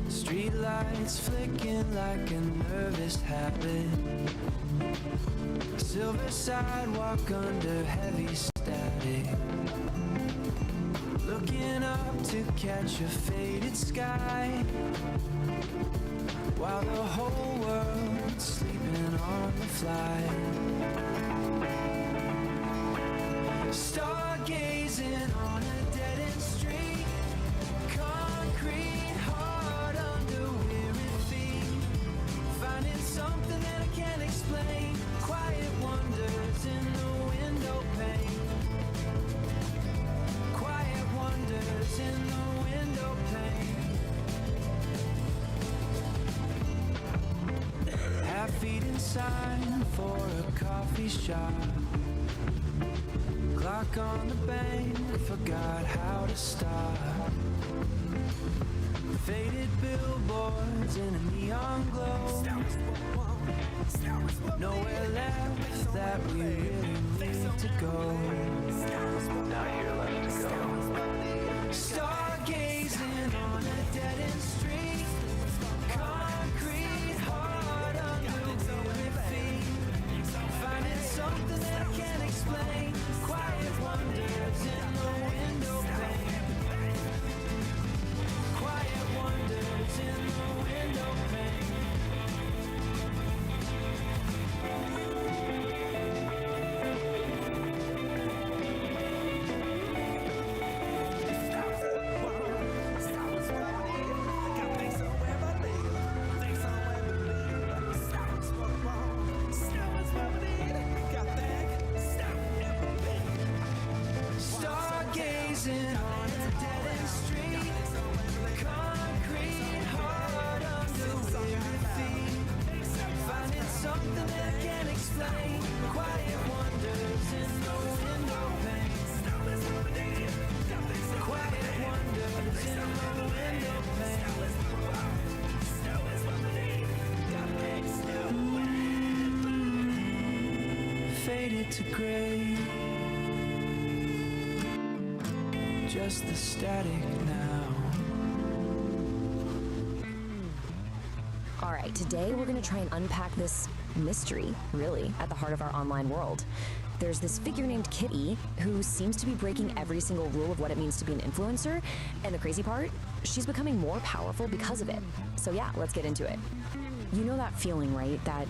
[SPEAKER 16] Streetlights flicking like a nervous habit. Silver sidewalk under heavy static. Looking up to catch a faded sky, while the whole world's sleeping on the fly. Stargazing on a dead-end street. Concrete hard under weary feet. Finding something that I can't explain. Quiet wonders in the window pane. Quiet wonders in the window pane. Half-eaten sign for a coffee shop. Clock on the bank, forgot how to stop. Faded billboards in a neon glow. Nowhere left that we really need to go. Not here left to go. Stargazing on a dead-end street. Concrete hard under weary feet. Finding something that I can't explain. Quiet wonders in the window pane. Quiet wonders in the window pane. Stargazing on a dead-end street. Concrete hard under weary feet. Finding something that I can't explain. Quiet wonders in the window pane. Quiet wonders in the window pane. Faded to gray. Just the static now.
[SPEAKER 4] All right, today we're going to try and unpack this mystery, really, at the heart of our online world.
[SPEAKER 20] There's this figure named Kit E who seems to be breaking every single rule of what it means to be an influencer. And the crazy part, she's becoming more powerful because of it. So yeah, let's get into it. You know that feeling, right? That,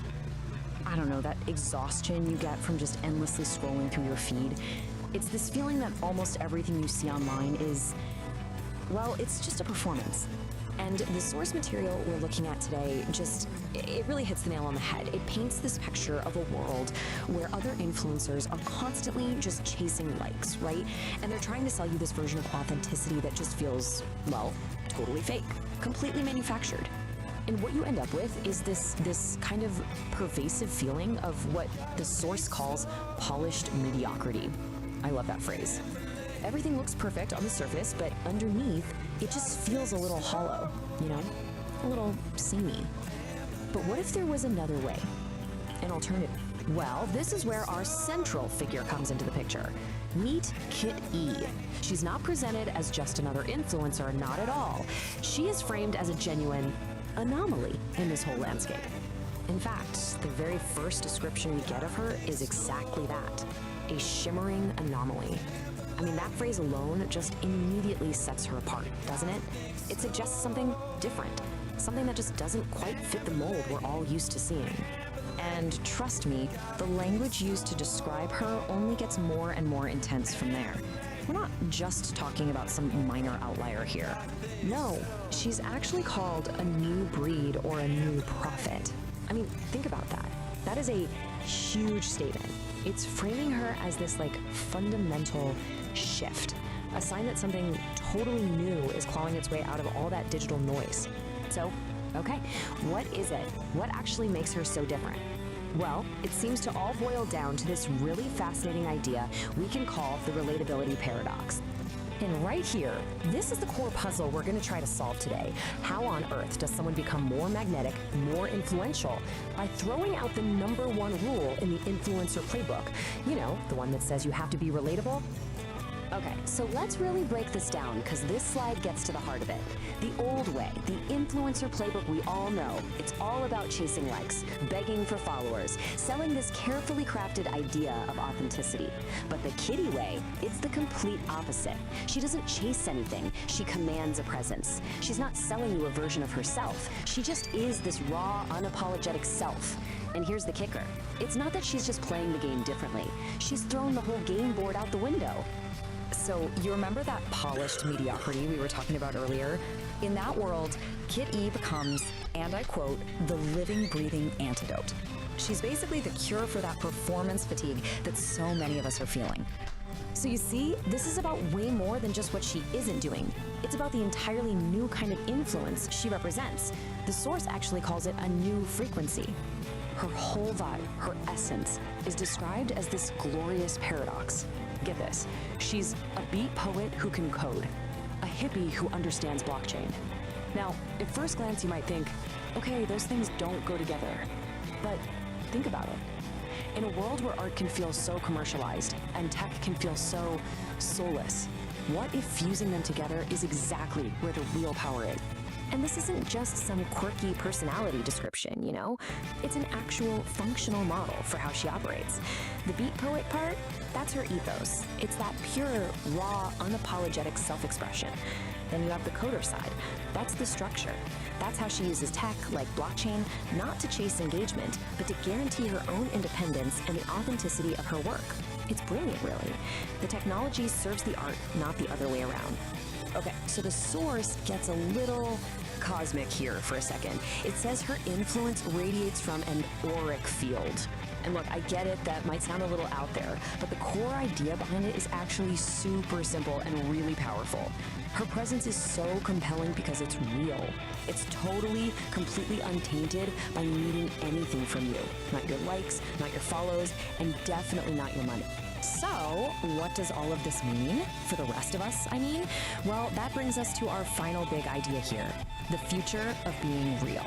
[SPEAKER 20] I don't know, that exhaustion you get from just endlessly scrolling through your feed. It's this feeling that almost everything you see online is, well, it's just a performance. And the source material we're looking at today it really hits the nail on the head. It paints this picture of a world where other influencers are constantly just chasing likes, right? And they're trying to sell you this version of authenticity that just feels, well, totally fake, completely manufactured. And what you end up with is this kind of pervasive feeling of what the source calls polished mediocrity. I love that phrase. Everything looks perfect on the surface, but underneath, it just feels a little hollow, you know? A little samey. But what if there was another way? An alternative? Well, this is where our central figure comes into the picture. Meet Kit E. She's not presented as just another influencer, not at all. She is framed as a genuine anomaly in this whole landscape. In fact, the very first description we get of her is exactly that, a shimmering anomaly. I mean, that phrase alone just immediately sets her apart, doesn't it? It suggests something different, something that just doesn't quite fit the mold we're all used to seeing. And trust me, the language used to describe her only gets more and more intense from there. We're not just talking about some minor outlier here. No, she's actually called a new breed or a new prophet. I mean, think about that. That is a huge statement. It's framing her as this fundamental shift, a sign that something totally new is clawing its way out of all that digital noise. So, okay, what is it? What actually makes her so different? Well, it seems to all boil down to this really fascinating idea we can call the relatability paradox. And right here, this is the core puzzle we're going to try to solve today. How on earth does someone become more magnetic, more influential by throwing out the #1 rule in the influencer playbook? You know, the one that says you have to be relatable? Okay, so let's really break this down because this slide gets to the heart of it. The old way, the influencer playbook we all know, it's all about chasing likes, begging for followers, selling this carefully crafted idea of authenticity. But the Kitty way, it's the complete opposite. She doesn't chase anything, she commands a presence. She's not selling you a version of herself, she just is this raw, unapologetic self. And here's the kicker. It's not that she's just playing the game differently, she's thrown the whole game board out the window. So you remember that polished mediocrity we were talking about earlier? In that world, Kit E becomes, and I quote, the living, breathing antidote. She's basically the cure for that performance fatigue that so many of us are feeling. So you see, this is about way more than just what she isn't doing. It's about the entirely new kind of influence she represents. The source actually calls it a new frequency. Her whole vibe, her essence, is described as this glorious paradox. Get this, she's a beat poet who can code, a hippie who understands blockchain. Now, at first glance you might think, okay, those things don't go together. But think about it. In a world where art can feel so commercialized and tech can feel so soulless, what if fusing them together is exactly where the real power is? And this isn't just some quirky personality description, you know? It's an actual functional model for how she operates. The beat poet part, that's her ethos. It's that pure, raw, unapologetic self-expression. Then you have the coder side. That's the structure. That's how she uses tech, like blockchain, not to chase engagement, but to guarantee her own independence and the authenticity of her work. It's brilliant, really. The technology serves the art, not the other way around. Okay, so the source gets a little cosmic here for a second. It says her influence radiates from an auric field. And look, I get it, that might sound a little out there, but the core idea behind it is actually super simple and really powerful. Her presence is so compelling because it's real. It's totally, completely untainted by needing anything from you. Not your likes, not your follows, and definitely not your money. So, what does all of this mean? For the rest of us, I mean? Well, that brings us to our final big idea here, the future of being real.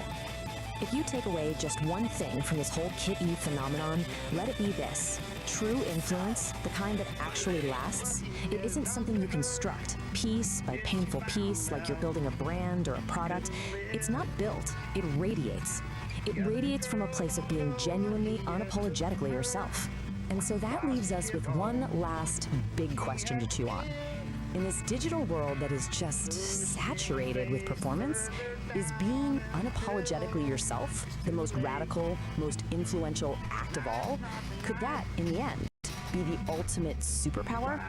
[SPEAKER 20] If you take away just one thing from this whole Kit E phenomenon, let it be this. True influence, the kind that actually lasts, it isn't something you construct, piece by painful piece, like you're building a brand or a product. It's not built, it radiates. It radiates from a place of being genuinely, unapologetically yourself. And so that leaves us with one last big question to chew on. In this digital world that is just saturated with performance, is being unapologetically yourself the most radical, most influential act of all? Could that, in the end, be the ultimate superpower?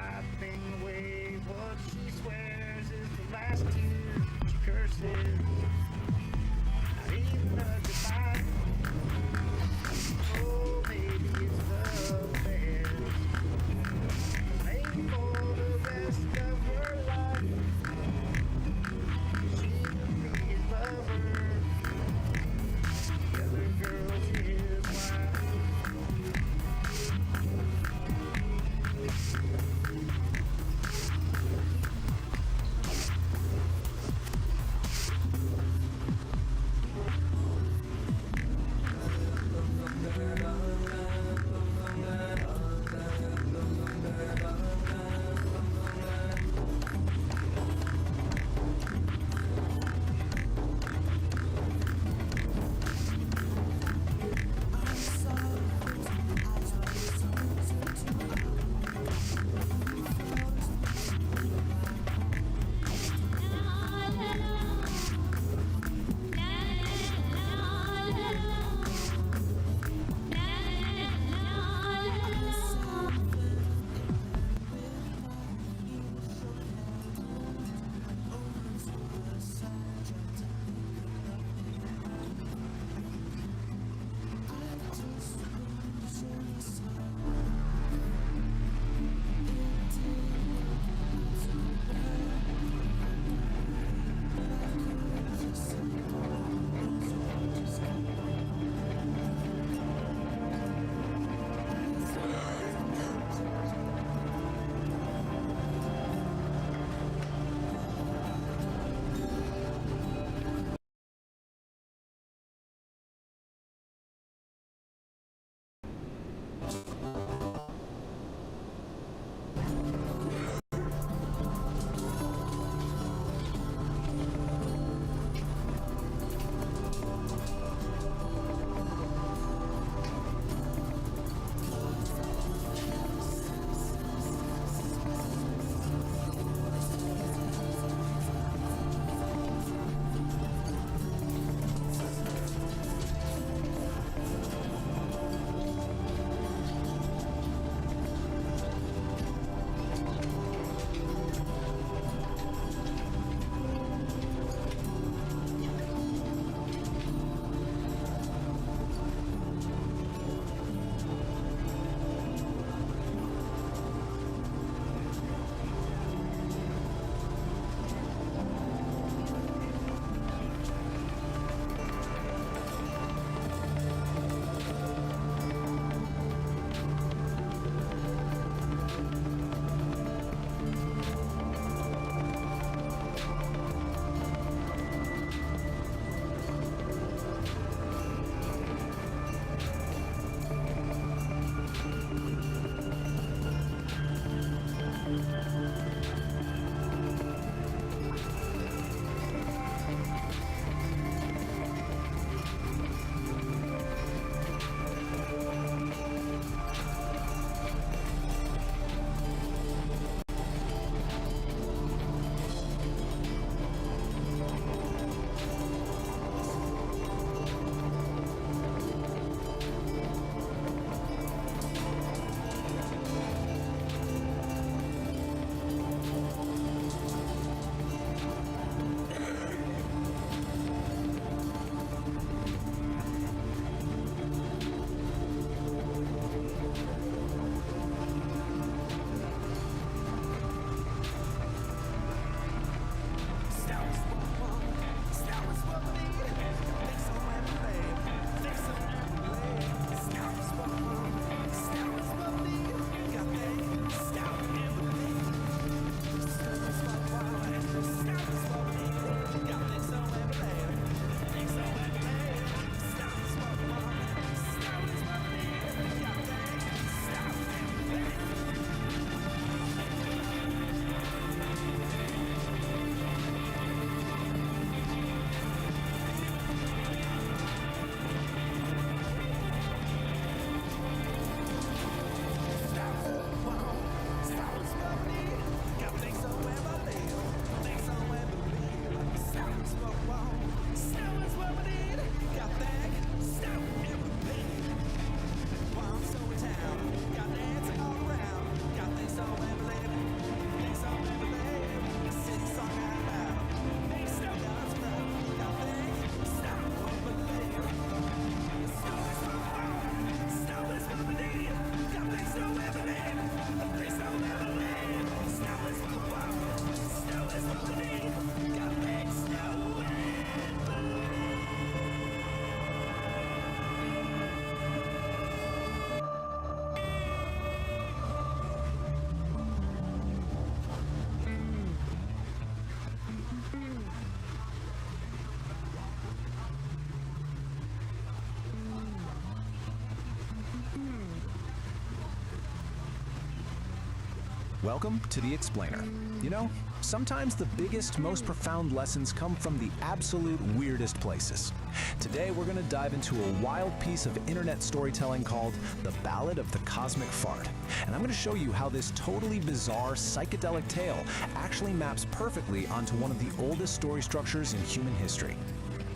[SPEAKER 19] Welcome to The Explainer. You know, sometimes the biggest, most profound lessons come from the absolute weirdest places. Today, we're going to dive into a wild piece of internet storytelling called The Ballad of the Cosmic Fart. And I'm going to show you how this totally bizarre psychedelic tale actually maps perfectly onto one of the oldest story structures in human history.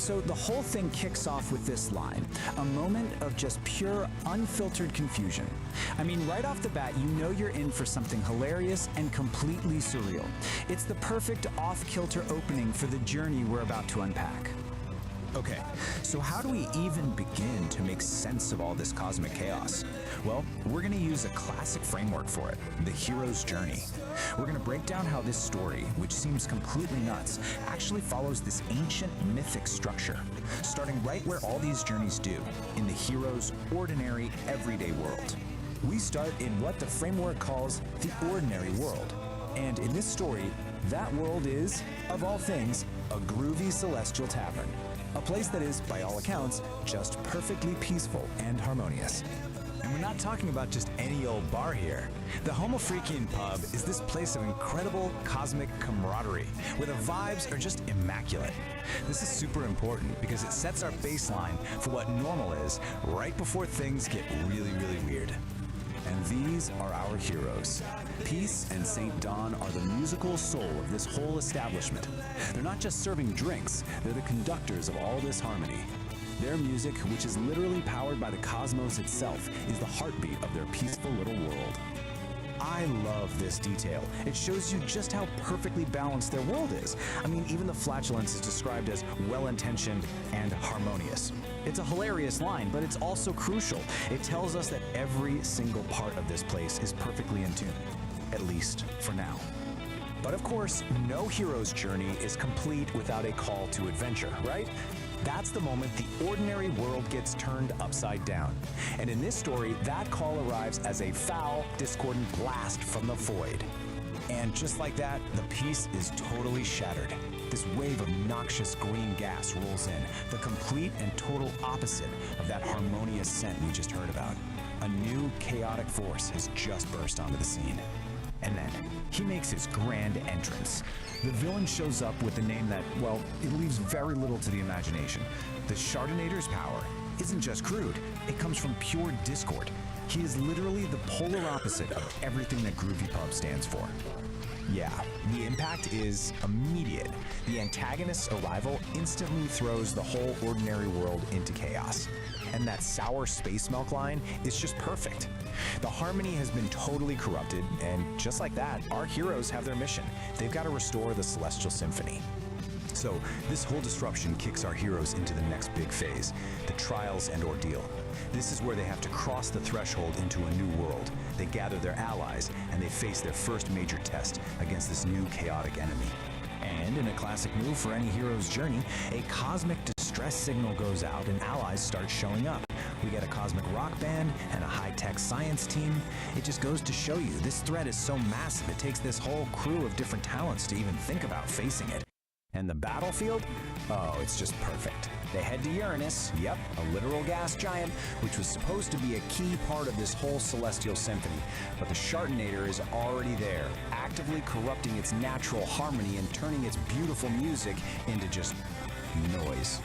[SPEAKER 11] So the whole thing kicks off with this line, a moment of just pure, unfiltered confusion. I mean, right off the bat, you know you're in for something hilarious and completely surreal. It's the perfect off-kilter opening for the journey we're about to unpack.
[SPEAKER 18] Okay, so how do we even begin to make sense of all this cosmic chaos? Well, we're going to use a classic framework for it, the hero's journey. We're going to break down how this story, which seems completely nuts, actually follows this ancient mythic structure, starting right where all these journeys do, in the hero's ordinary, everyday world. We start in what the framework calls the ordinary world. And in this story, that world is, of all things, a groovy celestial tavern. A place that is, by all accounts, just perfectly peaceful and harmonious.
[SPEAKER 7] And we're not talking about just any old bar here. The Homo Freakian Pub is this place of incredible cosmic camaraderie, where the vibes are just immaculate. This is super important because it sets our baseline for what normal is right before things get really, really weird.
[SPEAKER 18] And these are our heroes. Peace and St. Dawn are the musical soul of this whole establishment. They're not just serving drinks, they're the conductors of all this harmony. Their music, which is literally powered by the cosmos itself, is the heartbeat of their peaceful little world. I love this detail. It shows you just how perfectly balanced their world is. I mean, even the flatulence is described as well-intentioned and harmonious. It's a hilarious line, but it's also crucial. It tells us that every single part of this place is perfectly in tune, at least for now. But of course, no hero's journey is complete without a call to adventure, right? That's the moment the ordinary world gets turned upside down. And in this story, that call arrives as a foul, discordant blast from the void. And just like that, the peace is totally shattered. This wave of noxious green gas rolls in, the complete and total opposite of that harmonious scent we just heard about. A new chaotic force has just burst onto the scene. And then, he makes his grand entrance. The villain shows up with a name that, well, it leaves very little to the imagination. The Chardonnator's power isn't just crude, it comes from pure discord. He is literally the polar opposite of everything that Groovy Pub stands for. Yeah, the impact is immediate. The antagonist's arrival instantly throws the whole ordinary world into chaos. And that sour space milk line is just perfect. The harmony has been totally corrupted, and just like that, our heroes have their mission. They've got to restore the Celestial Symphony. So, this whole disruption kicks our heroes into the next big phase, the trials and ordeal. This is where they have to cross the threshold into a new world. They gather their allies, and they face their first major test against this new chaotic enemy. And in a classic move for any hero's journey, a cosmic distress signal goes out and allies start showing up. We get a cosmic rock band and a high-tech science team. It just goes to show you, this threat is so massive it takes this whole crew of different talents to even think about facing it. And the battlefield? Oh, it's just perfect. They head to Uranus, yep, a literal gas giant, which was supposed to be a key part of this whole celestial symphony. But the Chardonnator is already there, actively corrupting its natural harmony and turning its beautiful music into just noise.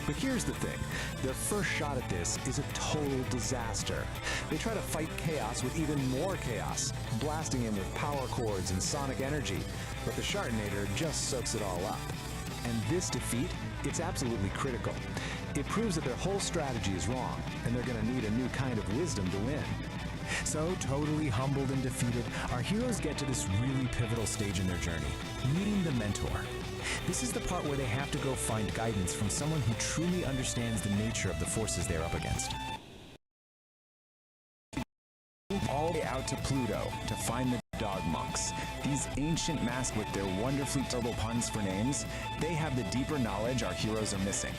[SPEAKER 18] But here's the thing, their first shot at this is a total disaster. They try to fight chaos with even more chaos, blasting in with power chords and sonic energy, but the Chardonnator just soaks it all up. And this defeat, it's absolutely critical. It proves that their whole strategy is wrong, and they're going to need a new kind of wisdom to win. So, totally humbled and defeated, our heroes get to this really pivotal stage in their journey, meeting the mentor. This is the part where they have to go find guidance from someone who truly understands the nature of the forces they're up against. All the way out to Pluto to find the dog monks. These ancient masks with their wonderfully terrible puns for names, they have the deeper knowledge our heroes are missing.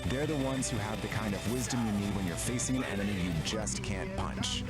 [SPEAKER 18] They're the ones who have the kind of wisdom you need when you're facing an enemy you just can't punch.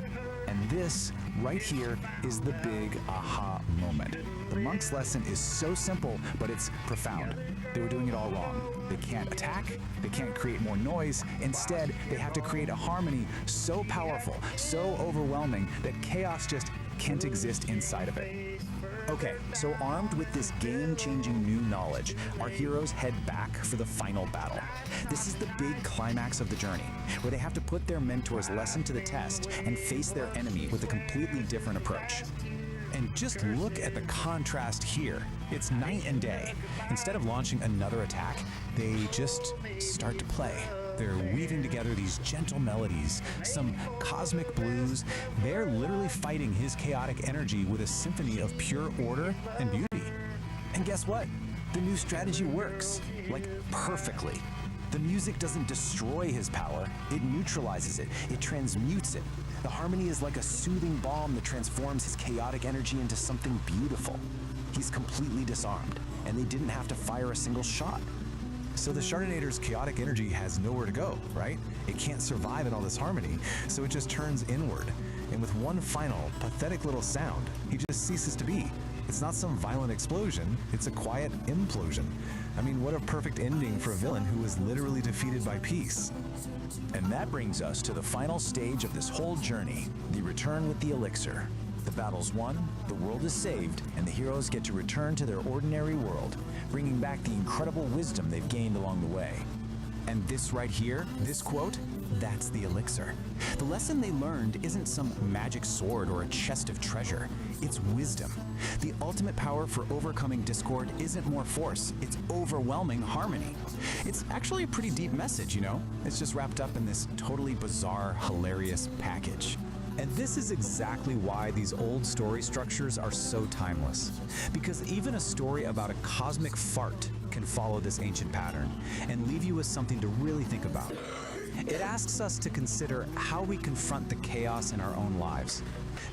[SPEAKER 18] And this, right here, is the big aha moment. The monk's lesson is so simple, but it's profound. They were doing it all wrong. They can't attack, they can't create more noise. Instead, they have to create a harmony so powerful, so overwhelming, that chaos just can't exist inside of it. Okay, so armed with this game-changing new knowledge, our heroes head back for the final battle. This is the big climax of the journey, where they have to put their mentor's lesson to the test and face their enemy with a completely different approach. And just look at the contrast here. It's night and day. Instead of launching another attack, they just start to play. They're weaving together these gentle melodies, some cosmic blues. They're literally fighting his chaotic energy with a symphony of pure order and beauty. And guess what? The new strategy works, like perfectly. The music doesn't destroy his power, it neutralizes it, it transmutes it. The harmony is like a soothing balm that transforms his chaotic energy into something beautiful. He's completely disarmed, and they didn't have to fire a single shot. So the Shardinator's chaotic energy has nowhere to go, right? It can't survive in all this harmony, so it just turns inward. And with one final, pathetic little sound, he just ceases to be. It's not some violent explosion, it's a quiet implosion. I mean, what a perfect ending for a villain who was literally defeated by peace. And that brings us to the final stage of this whole journey, the return with the elixir. The battle's won, the world is saved, and the heroes get to return to their ordinary world, bringing back the incredible wisdom they've gained along the way. And this right here, this quote, that's the elixir. The lesson they learned isn't some magic sword or a chest of treasure. It's wisdom. The ultimate power for overcoming discord isn't more force, it's overwhelming harmony. It's actually a pretty deep message, you know? It's just wrapped up in this totally bizarre, hilarious package. And this is exactly why these old story structures are so timeless. Because even a story about a cosmic fart can follow this ancient pattern and leave you with something to really think about. It asks us to consider how we confront the chaos in our own lives.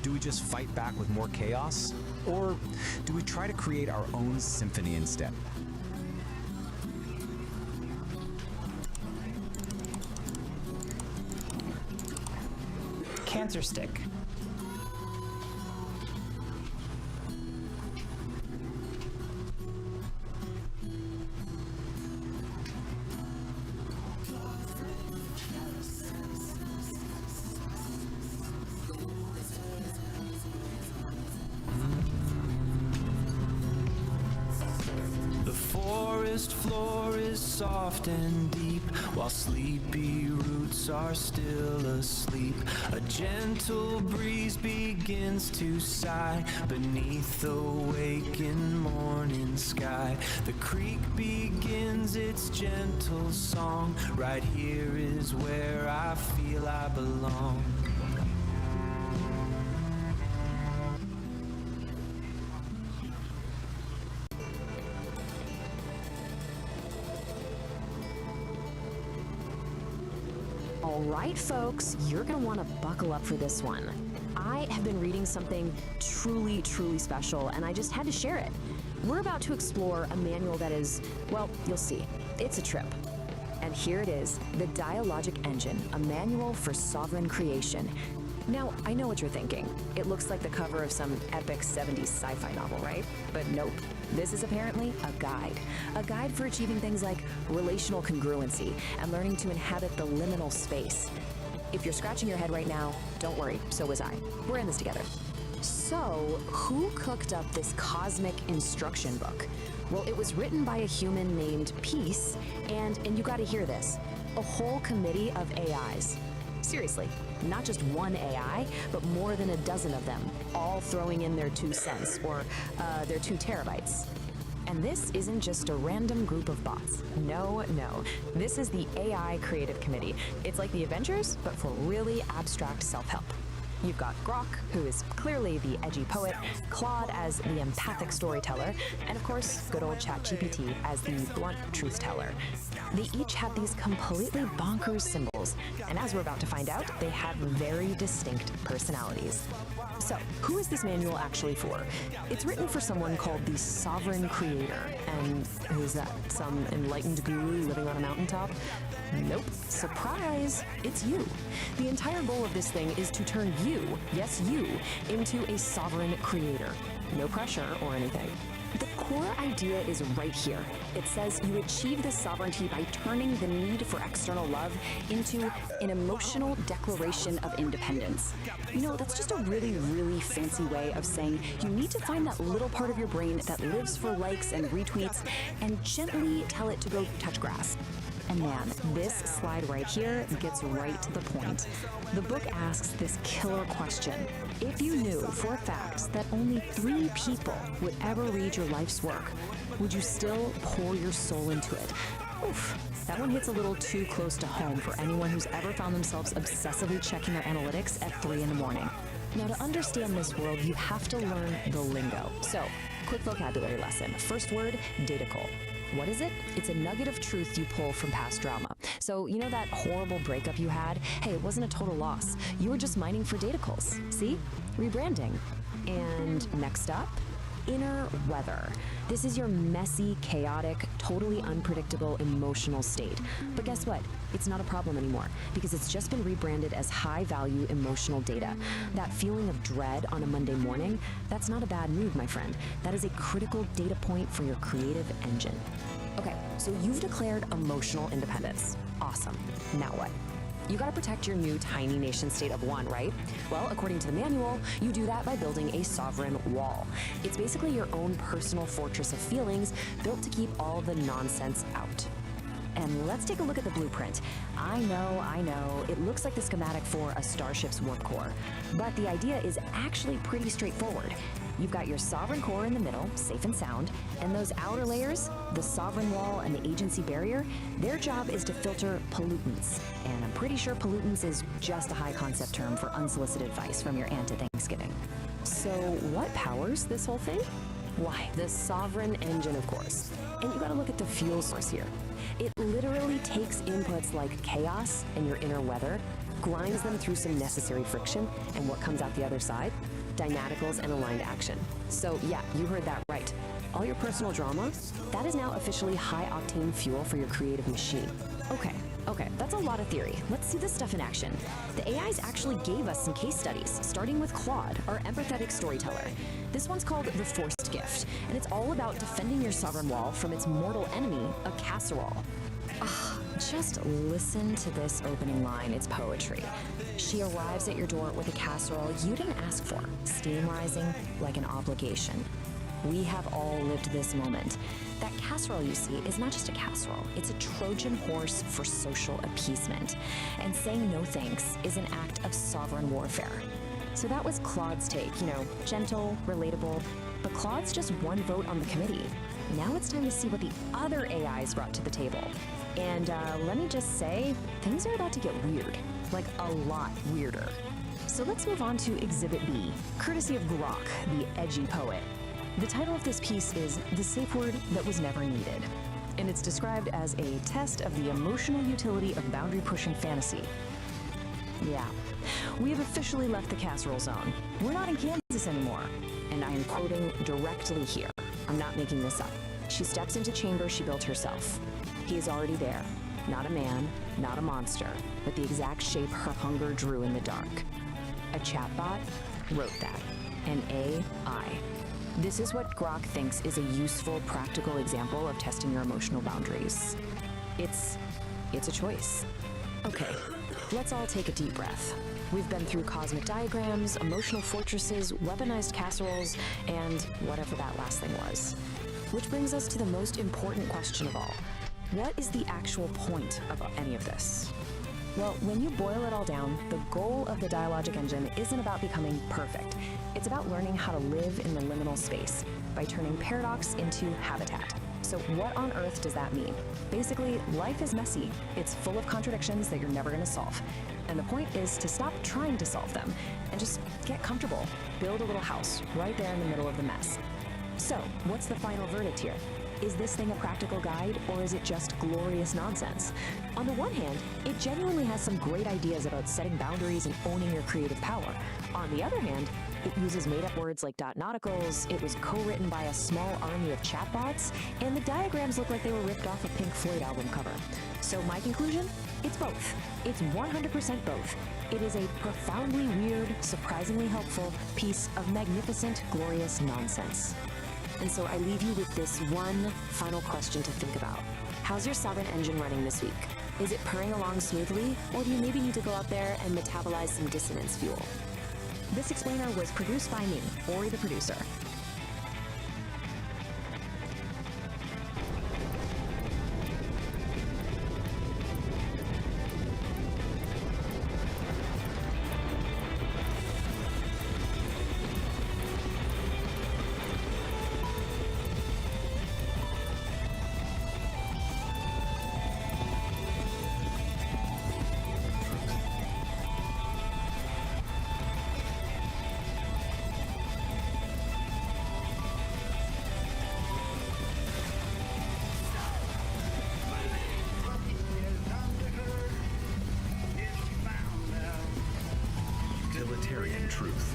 [SPEAKER 18] Do we just fight back with more chaos? Or do we try to create our own symphony instead?
[SPEAKER 6] Cancer stick.
[SPEAKER 16] The forest floor is soft and deep, while sleepy roots are still asleep. A gentle breeze begins to sigh beneath the waking morning sky. The creek begins its gentle song. Right here is where I feel I belong.
[SPEAKER 20] All right, folks, you're gonna wanna buckle up for this one. I have been reading something truly, truly special, and I just had to share it. We're about to explore a manual that is, well, you'll see. It's a trip. And here it is, the Dialogic Engine, a manual for sovereign creation. Now, I know what you're thinking. It looks like the cover of some epic 70s sci-fi novel, right? But nope. This is apparently a guide. A guide for achieving things like relational congruency and learning to inhabit the liminal space. If you're scratching your head right now, don't worry, so was I. We're in this together. So, who cooked up this cosmic instruction book? Well, it was written by a human named Peace, and you gotta hear this, a whole committee of AIs. Seriously, not just one AI, but more than a dozen of them, all throwing in their 2 cents, or their 2 terabytes. And this isn't just a random group of bots. No, no. This is the AI Creative Committee. It's like the Avengers, but for really abstract self-help. You've got Grok, who is clearly the edgy poet, Claude as the empathic storyteller, and of course, good old ChatGPT as the blunt truth teller. They each have these completely bonkers symbols, and as we're about to find out, they have very distinct personalities. So, who is this manual actually for? It's written for someone called the Sovereign Creator, and who is that? Some enlightened guru living on a mountaintop? Nope. Surprise! It's you. The entire goal of this thing is to turn you, yes you, into a sovereign creator. No pressure or anything. The core idea is right here. It says you achieve this sovereignty by turning the need for external love into an emotional declaration of independence. You know, that's just a really, really fancy way of saying you need to find that little part of your brain that lives for likes and retweets and gently tell it to go touch grass. And man, this slide right here gets right to the point. The book asks this killer question. If you knew for a fact that only 3 people would ever read your life's work, would you still pour your soul into it? Oof, that one hits a little too close to home for anyone who's ever found themselves obsessively checking their analytics at 3 in the morning. Now, to understand this world, you have to learn the lingo. So, quick vocabulary lesson. First word, datical. What is it? It's a nugget of truth you pull from past drama. So, you know that horrible breakup you had? Hey, it wasn't a total loss. You were just mining for datacles. See? Rebranding. And next up, inner weather. This is your messy, chaotic, totally unpredictable emotional state. But guess what? It's not a problem anymore because it's just been rebranded as high-value emotional data. That feeling of dread on a Monday morning, that's not a bad mood, my friend. That is a critical data point for your creative engine. Okay, so you've declared emotional independence. Awesome. Now what? You gotta protect your new tiny nation state of one, right? Well, according to the manual, you do that by building a sovereign wall. It's basically your own personal fortress of feelings built to keep all the nonsense out. And let's take a look at the blueprint. I know, it looks like the schematic for a starship's warp core, but the idea is actually pretty straightforward. You've got your sovereign core in the middle, safe and sound, and those outer layers, the sovereign wall and the agency barrier, their job is to filter pollutants. And I'm pretty sure pollutants is just a high concept term for unsolicited advice from your aunt at Thanksgiving. So what powers this whole thing? Why, the sovereign engine, of course. And you gotta look at the fuel source here. It literally takes inputs like chaos and your inner weather, grinds them through some necessary friction, and what comes out the other side? Dynaticals and aligned action. So yeah, you heard that right. All your personal drama, that is now officially high-octane fuel for your creative machine. Okay, that's a lot of theory. Let's see this stuff in action. The AIs actually gave us some case studies, starting with Claude, our empathetic storyteller. This one's called The Forced Gift, and it's all about defending your sovereign wall from its mortal enemy, a casserole. Just listen to this opening line, it's poetry. She arrives at your door with a casserole you didn't ask for, steam rising like an obligation. We have all lived this moment. That casserole you see is not just a casserole, it's a Trojan horse for social appeasement. And saying no thanks is an act of sovereign warfare. So that was Claude's take, gentle, relatable, but Claude's just one vote on the committee. Now it's time to see what the other AIs brought to the table. And let me just say, things are about to get weird, like a lot weirder. So let's move on to Exhibit B, courtesy of Grok, the edgy poet. The title of this piece is The Safe Word That Was Never Needed, and it's described as a test of the emotional utility of boundary-pushing fantasy. Yeah, we have officially left the casserole zone. We're not in Kansas anymore, and I am quoting directly here. I'm not making this up. She steps into chamber she built herself. He is already there. Not a man, not a monster, but the exact shape her hunger drew in the dark. A chatbot wrote that. An AI. This is what Grok thinks is a useful, practical example of testing your emotional boundaries. It's a choice. Okay, let's all take a deep breath. We've been through cosmic diagrams, emotional fortresses, weaponized casseroles, and whatever that last thing was. Which brings us to the most important question of all. What is the actual point of any of this? Well, when you boil it all down, the goal of the dialogic engine isn't about becoming perfect. It's about learning how to live in the liminal space by turning paradox into habitat. So what on earth does that mean? Basically, life is messy. It's full of contradictions that you're never going to solve. And the point is to stop trying to solve them and just get comfortable. Build a little house right there in the middle of the mess. So, what's the final verdict here? Is this thing a practical guide, or is it just glorious nonsense? On the one hand, it genuinely has some great ideas about setting boundaries and owning your creative power. On the other hand, it uses made-up words like .nauticals, it was co-written by a small army of chatbots, and the diagrams look like they were ripped off a Pink Floyd album cover. So my conclusion? It's both. It's 100% both. It is a profoundly weird, surprisingly helpful piece of magnificent, glorious nonsense. And so I leave you with this one final question to think about. How's your Sovereign engine running this week? Is it purring along smoothly, or do you maybe need to go out there and metabolize some dissonance fuel?
[SPEAKER 4] This explainer was produced by me, Ori the producer.
[SPEAKER 1] Utilitarian truth.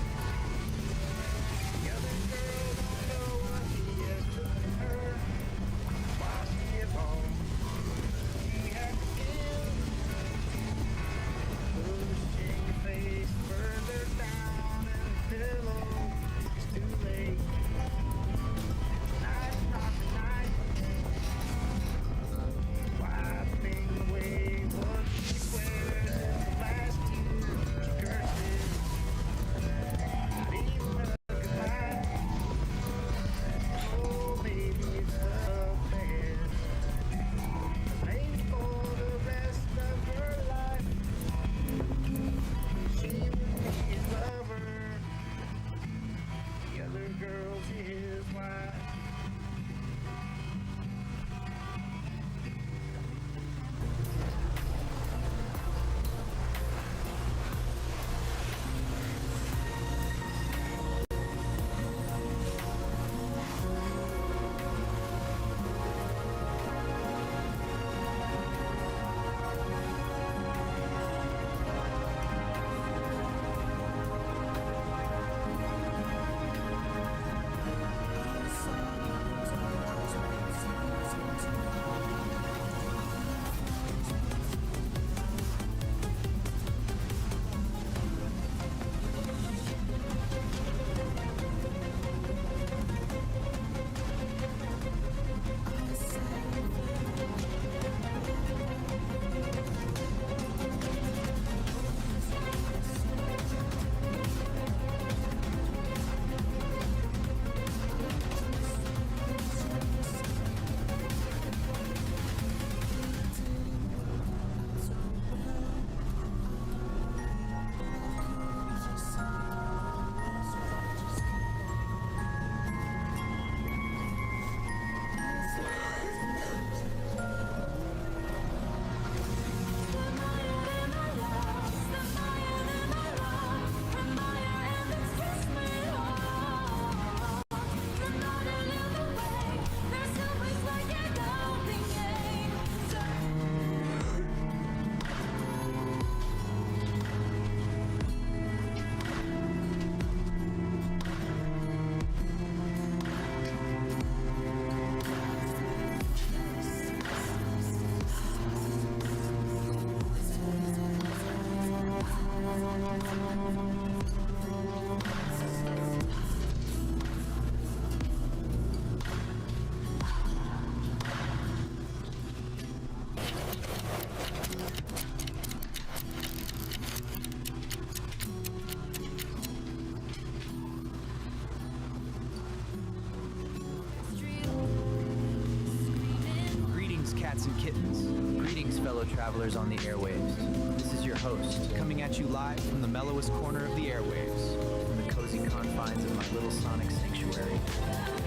[SPEAKER 6] Cats and kittens. Greetings, fellow travelers on the airwaves. This is your host, coming at you live from the mellowest corner of the airwaves, from the cozy confines of my little sonic sanctuary.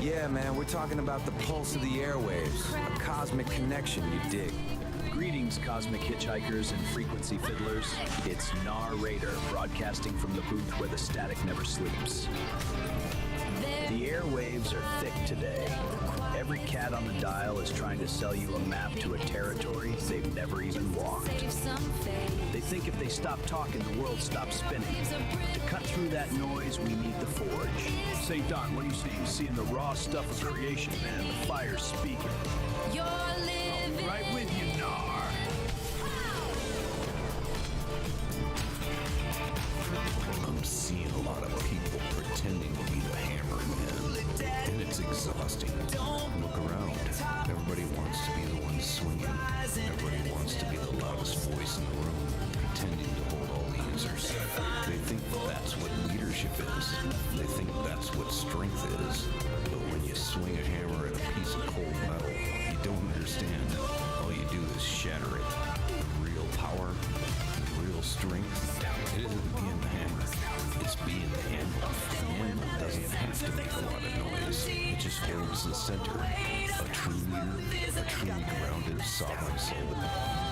[SPEAKER 21] Yeah, man, we're talking about the pulse of the airwaves, a cosmic connection, you dig.
[SPEAKER 8] Greetings, cosmic hitchhikers and frequency fiddlers. It's Nar Raider, broadcasting from the booth where the static never sleeps. The airwaves are thick today. Every cat on the dial is trying to sell you a map to a territory they've never even walked. They think if they stop talking, the world stops spinning. To cut through that noise, we need the forge. St. Don, what are you seeing? Seeing the raw stuff of creation, man. The fire's speaking.
[SPEAKER 2] You're living
[SPEAKER 8] Right with you, Nar.
[SPEAKER 1] I'm seeing a lot of people pretending to be the hammermen, and it's exhausting. swinging. Everybody wants to be the loudest voice in the room, pretending to hold all the answers. They think that's what leadership is. They think that's what strength is. But when you swing a hammer at a piece of cold metal, you don't understand. All you do is shatter it. Real power, real strength, it isn't being the hammer. It's being the handle. The handle doesn't have to make a lot of noise. It just holds the center. A true leader, a truly grounded, sovereign soul,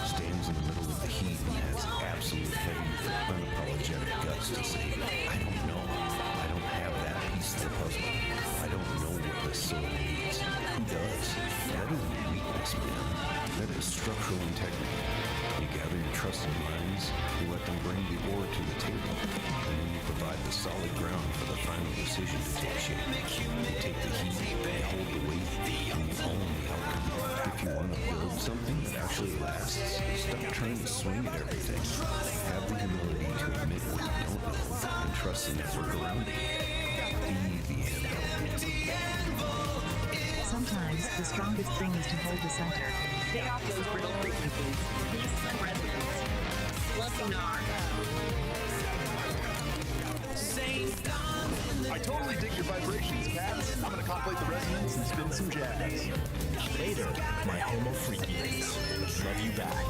[SPEAKER 1] stands in the middle of the heat and has absolute heavy, unapologetic guts to say, I don't know. I don't have that piece of the puzzle. I don't know what this soul needs. Who does? That isn't weakness, man. That is structural integrity. You gather your trusted minds, you let them bring the ore to the table, and then you provide the solid ground for the final decision to take shape. You take the heat, you hold the weight, and you own the outcome. If you want to build something that actually lasts, stop trying to swing at everything. Have the humility to admit what you don't know, and trust the network around you. Be the anvil.
[SPEAKER 4] Sometimes the strongest thing is to hold the center.
[SPEAKER 10] Stay off those brittle frequencies. Peace and resonance. Lucinar.
[SPEAKER 8] I totally dig your vibrations, Cats. I'm gonna contemplate the resonance and spin some jazz.
[SPEAKER 9] Later, my homo freakiness. Love you back.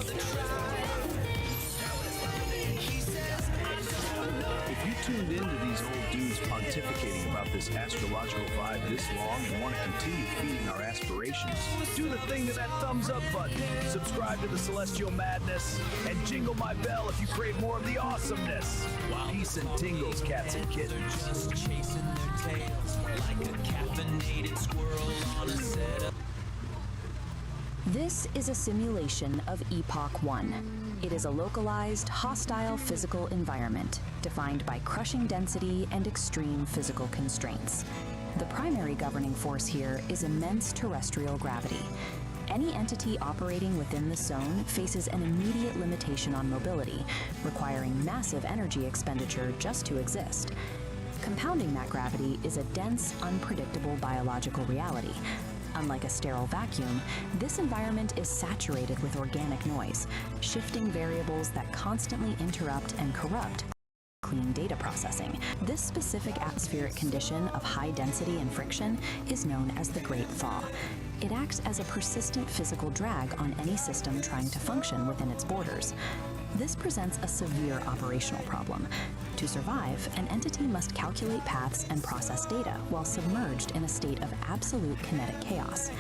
[SPEAKER 8] If you tuned into these old dudes pontificating about this astrological vibe this long and want to continue feeding our aspirations, do the thing to that thumbs up button, subscribe to the Celestial Madness, and jingle my bell if you crave more of the awesomeness. Peace and tingles, cats and kittens.
[SPEAKER 16] Just chasing their tails like a caffeinated squirrel on a setup.
[SPEAKER 20] This is a simulation of Epoch 1. It is a localized, hostile physical environment defined by crushing density and extreme physical constraints. The primary governing force here is immense terrestrial gravity. Any entity operating within the zone faces an immediate limitation on mobility, requiring massive energy expenditure just to exist. Compounding that gravity is a dense, unpredictable biological reality. Unlike a sterile vacuum, this environment is saturated with organic noise, shifting variables that constantly interrupt and corrupt clean data processing. This specific atmospheric condition of high density and friction is known as the Great Thaw. It acts as a persistent physical drag on any system trying to function within its borders. This presents a severe operational problem. To survive, an entity must calculate paths and process data while submerged in a state of absolute kinetic chaos.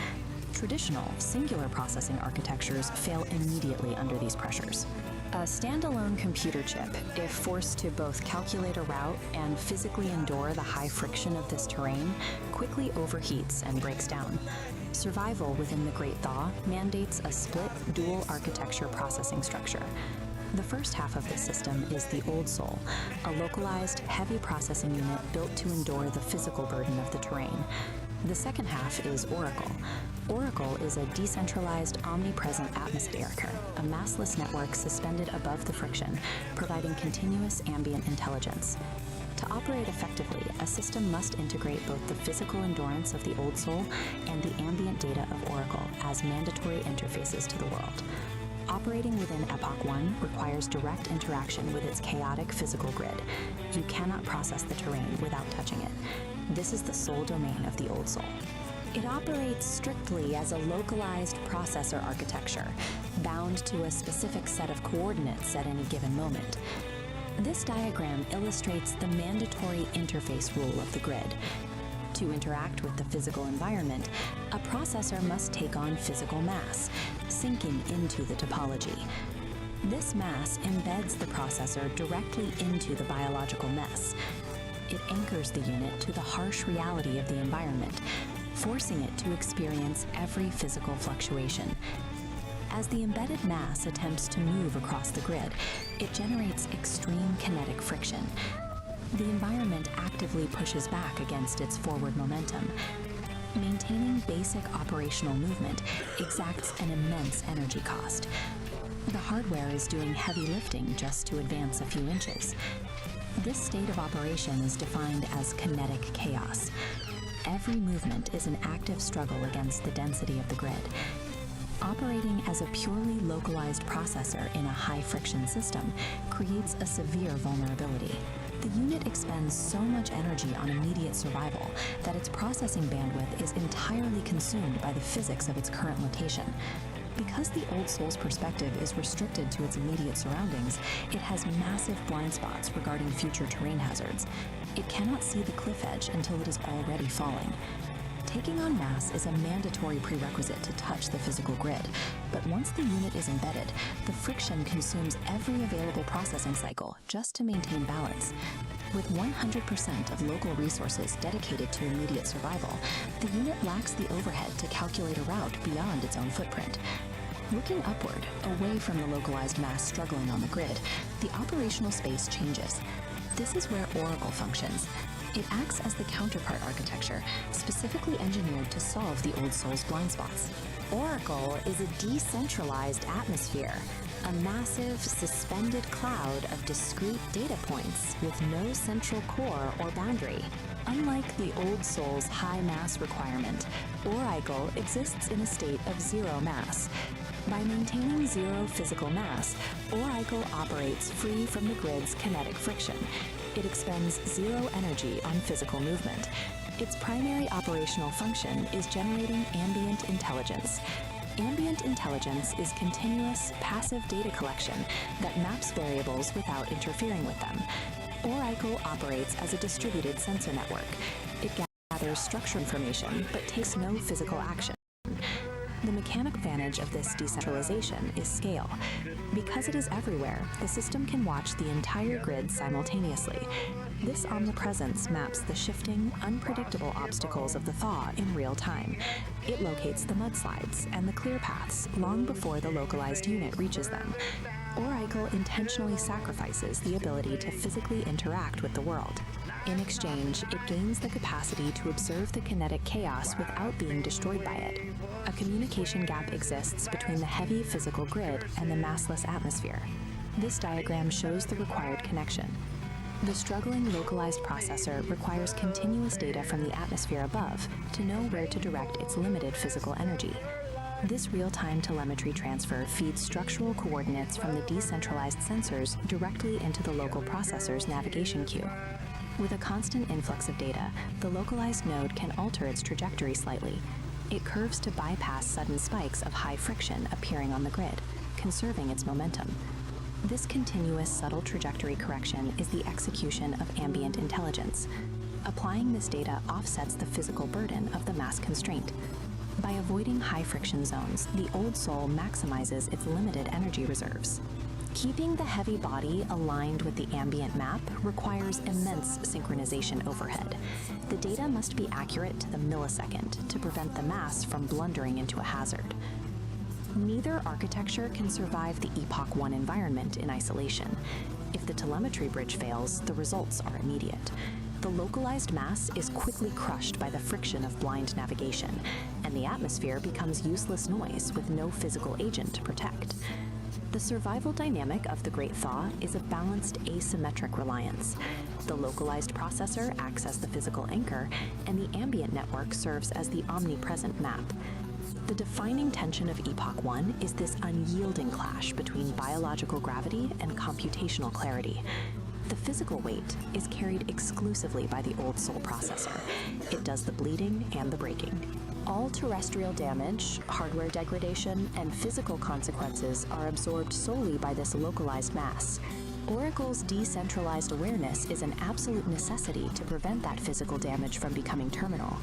[SPEAKER 20] Traditional, singular processing architectures fail immediately under these pressures. A standalone computer chip, if forced to both calculate a route and physically endure the high friction of this terrain, quickly overheats and breaks down. Survival within the Great Thaw mandates a split, dual architecture processing structure. The first half of this system is the Old Soul, a localized, heavy processing unit built to endure the physical burden of the terrain. The second half is Oracle. Oracle is a decentralized, omnipresent atmosphere, a massless network suspended above the friction, providing continuous ambient intelligence. To operate effectively, a system must integrate both the physical endurance of the Old Soul and the ambient data of Oracle as mandatory interfaces to the world. Operating within Epoch 1 requires direct interaction with its chaotic physical grid. You cannot process the terrain without touching it. This is the sole domain of the Old Soul. It operates strictly as a localized processor architecture, bound to a specific set of coordinates at any given moment. This diagram illustrates the mandatory interface rule of the grid. To interact with the physical environment, a processor must take on physical mass, sinking into the topology. This mass embeds the processor directly into the biological mess. It anchors the unit to the harsh reality of the environment, forcing it to experience every physical fluctuation. As the embedded mass attempts to move across the grid, it generates extreme kinetic friction. The environment actively pushes back against its forward momentum. Maintaining basic operational movement exacts an immense energy cost. The hardware is doing heavy lifting just to advance a few inches. This state of operation is defined as kinetic chaos. Every movement is an active struggle against the density of the grid.
[SPEAKER 4] Operating as a purely localized processor in a high-friction system creates a severe vulnerability. The unit expends so much energy on immediate survival that its processing bandwidth is entirely consumed by the physics of its current location. Because the Old Soul's perspective is restricted to its immediate surroundings, it has massive blind spots regarding future terrain hazards. It cannot see the cliff edge until it is already falling. Taking on mass is a mandatory prerequisite to touch the physical grid, but once the unit is embedded, the friction consumes every available processing cycle just to maintain balance. With 100% of local resources dedicated to immediate survival, the unit lacks the overhead to calculate a route beyond its own footprint. Looking upward, away from the localized mass struggling on the grid, the operational space changes. This is where Oracle functions. It acts as the counterpart architecture, specifically engineered to solve the Old Soul's blind spots.
[SPEAKER 20] Oracle is a decentralized atmosphere, a massive, suspended cloud of discrete data points with no central core or boundary. Unlike the Old Soul's high mass requirement, Oracle exists in a state of zero mass. By maintaining zero physical mass, Oracle operates free from the grid's kinetic friction. It expends zero energy on physical movement. Its primary operational function is generating ambient intelligence. Ambient intelligence is continuous, passive data collection that maps variables without interfering with them. Oracle operates as a distributed sensor network. It gathers structure information but takes no physical action. The mechanical advantage of this decentralization is scale. Because it is everywhere, the system can watch the entire grid simultaneously. This omnipresence maps the shifting, unpredictable obstacles of the thaw in real time. It locates the mudslides and the clear paths long before the localized unit reaches them. Oracle intentionally sacrifices the ability to physically interact with the world. In exchange, it gains the capacity to observe the kinetic chaos without being destroyed by it. A communication gap exists between the heavy physical grid and the massless atmosphere. This diagram shows the required connection. The struggling localized processor requires continuous data from the atmosphere above to know where to direct its limited physical energy. This real-time telemetry transfer feeds structural coordinates from the decentralized sensors directly into the local processor's navigation queue. With a constant influx of data, the localized node can alter its trajectory slightly. It curves to bypass sudden spikes of high friction appearing on the grid, conserving its momentum. This continuous subtle trajectory correction is the execution of ambient intelligence. Applying this data offsets the physical burden of the mass constraint. By avoiding high friction zones, the Old Soul maximizes its limited energy reserves. Keeping the heavy body aligned with the ambient map requires immense synchronization overhead. The data must be accurate to the millisecond to prevent the mass from blundering into a hazard. Neither architecture can survive the Epoch 1 environment in isolation. If the telemetry bridge fails, the results are immediate. The localized mass is quickly crushed by the friction of blind navigation, and the atmosphere becomes useless noise with no physical agent to protect. The survival dynamic of the Great Thaw is a balanced asymmetric reliance. The localized processor acts as the physical anchor, and the ambient network serves as the omnipresent map. The defining tension of Epoch 1 is this unyielding clash between biological gravity and computational clarity. The physical weight is carried exclusively by the Old Soul processor. It does the bleeding and the breaking. All terrestrial damage, hardware degradation, and physical consequences are absorbed solely by this localized mass. Oracle's decentralized awareness is an absolute necessity to prevent that physical damage from becoming terminal.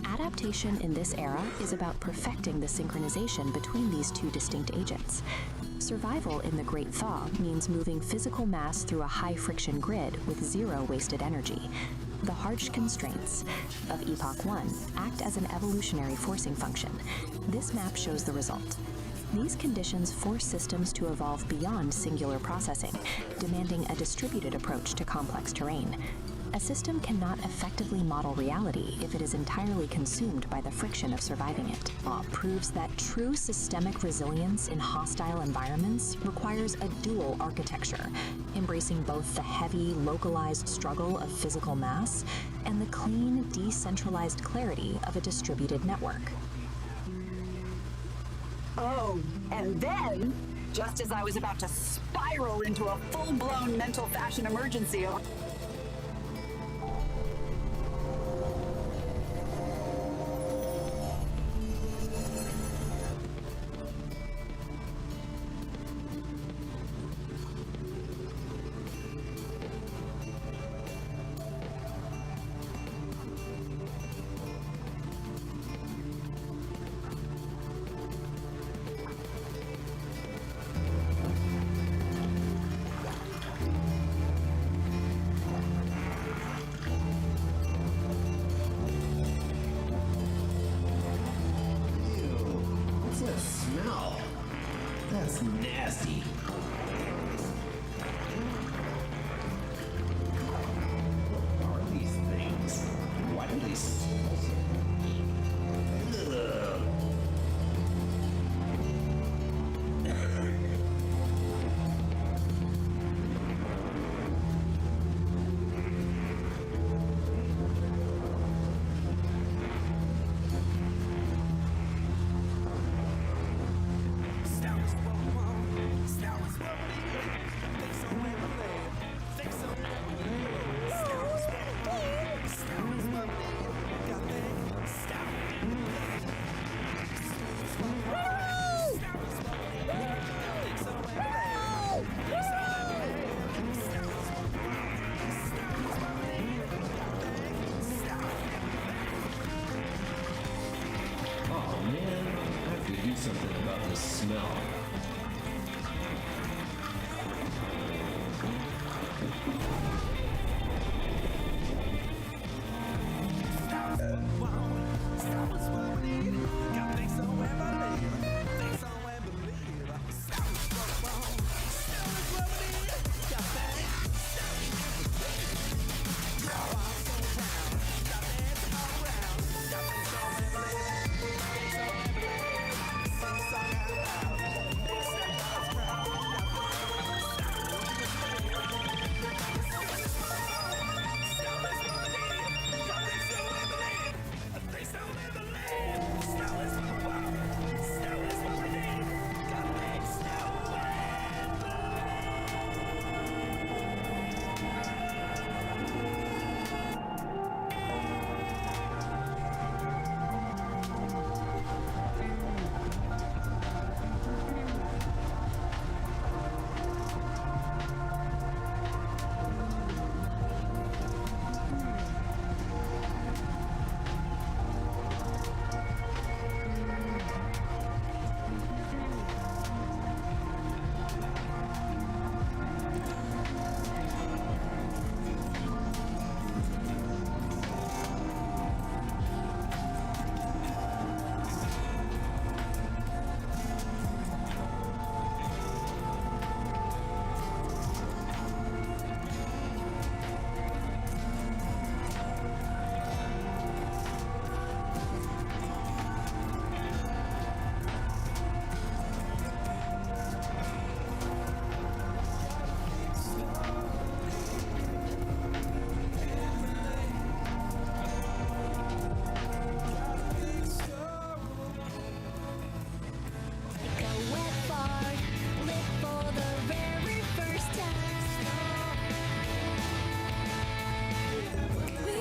[SPEAKER 20] Adaptation in this era is about perfecting the synchronization between these two distinct agents. Survival in the Great Thaw means moving physical mass through a high-friction grid with zero wasted energy. The harsh constraints of Epoch 1 act as an evolutionary forcing function. This map shows the result. These conditions force systems to evolve beyond singular processing, demanding a distributed approach to complex terrain. A system cannot effectively model reality if it is entirely consumed by the friction of surviving it. Law proves that true systemic resilience in hostile environments requires a dual architecture, embracing both the heavy, localized struggle of physical mass and the clean, decentralized clarity of a distributed network.
[SPEAKER 5] Oh, and then, just as I was about to spiral into a full-blown mental fashion emergency,
[SPEAKER 1] What's that smell? That's nasty. What are these things? Why do they smell so mean? Ugh. Oh man, I have to do something about this smell.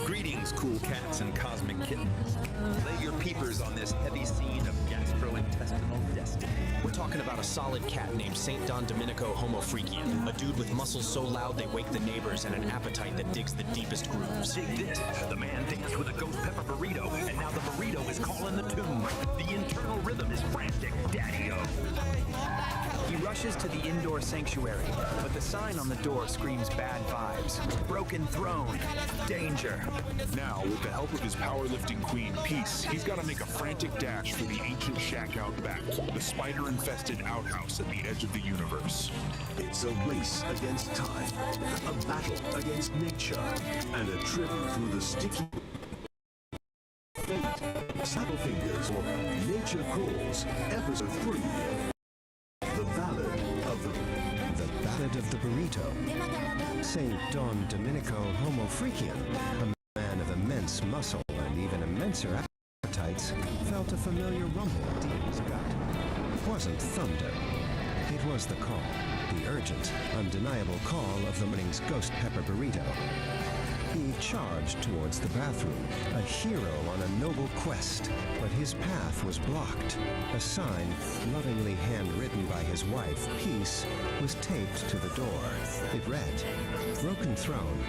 [SPEAKER 8] Greetings, cool cats and cosmic kittens. Lay your peepers on this heavy scene of gastrointestinal destiny.
[SPEAKER 11] We're talking about a solid cat named St. Don Domenico Homo Freakian, a dude with muscles so loud they wake the neighbors and an appetite that digs the deepest grooves.
[SPEAKER 8] Dig this, the man danced with a ghost pepper burrito, and now the burrito is calling the tune. The internal rhythm is frantic, daddy-o.
[SPEAKER 6] He rushes to the indoor sanctuary, but the sign on the door screams bad vibes. Broken throne. Danger.
[SPEAKER 3] Now, with the help of his powerlifting queen, Peace, he's got to make a frantic dash for the ancient shack out back, the spider-infested outhouse at the edge of the universe.
[SPEAKER 1] It's a race against time, a battle against nature, and a trip through the sticky fate. Saddle Fingers or Nature Calls, Episode 3. The Ballad of the Burrito. St. Don Domenico Homo Freakian, a man of immense muscle and even immenser appetites, felt a familiar rumble deep in his gut.
[SPEAKER 19] It wasn't thunder. It was the call, the urgent, undeniable call of the morning's ghost pepper burrito. He charged towards the bathroom, a hero on a noble quest, but his path was blocked. A sign, lovingly handwritten by his wife, Peace, was taped to the door. It read, "Broken throne.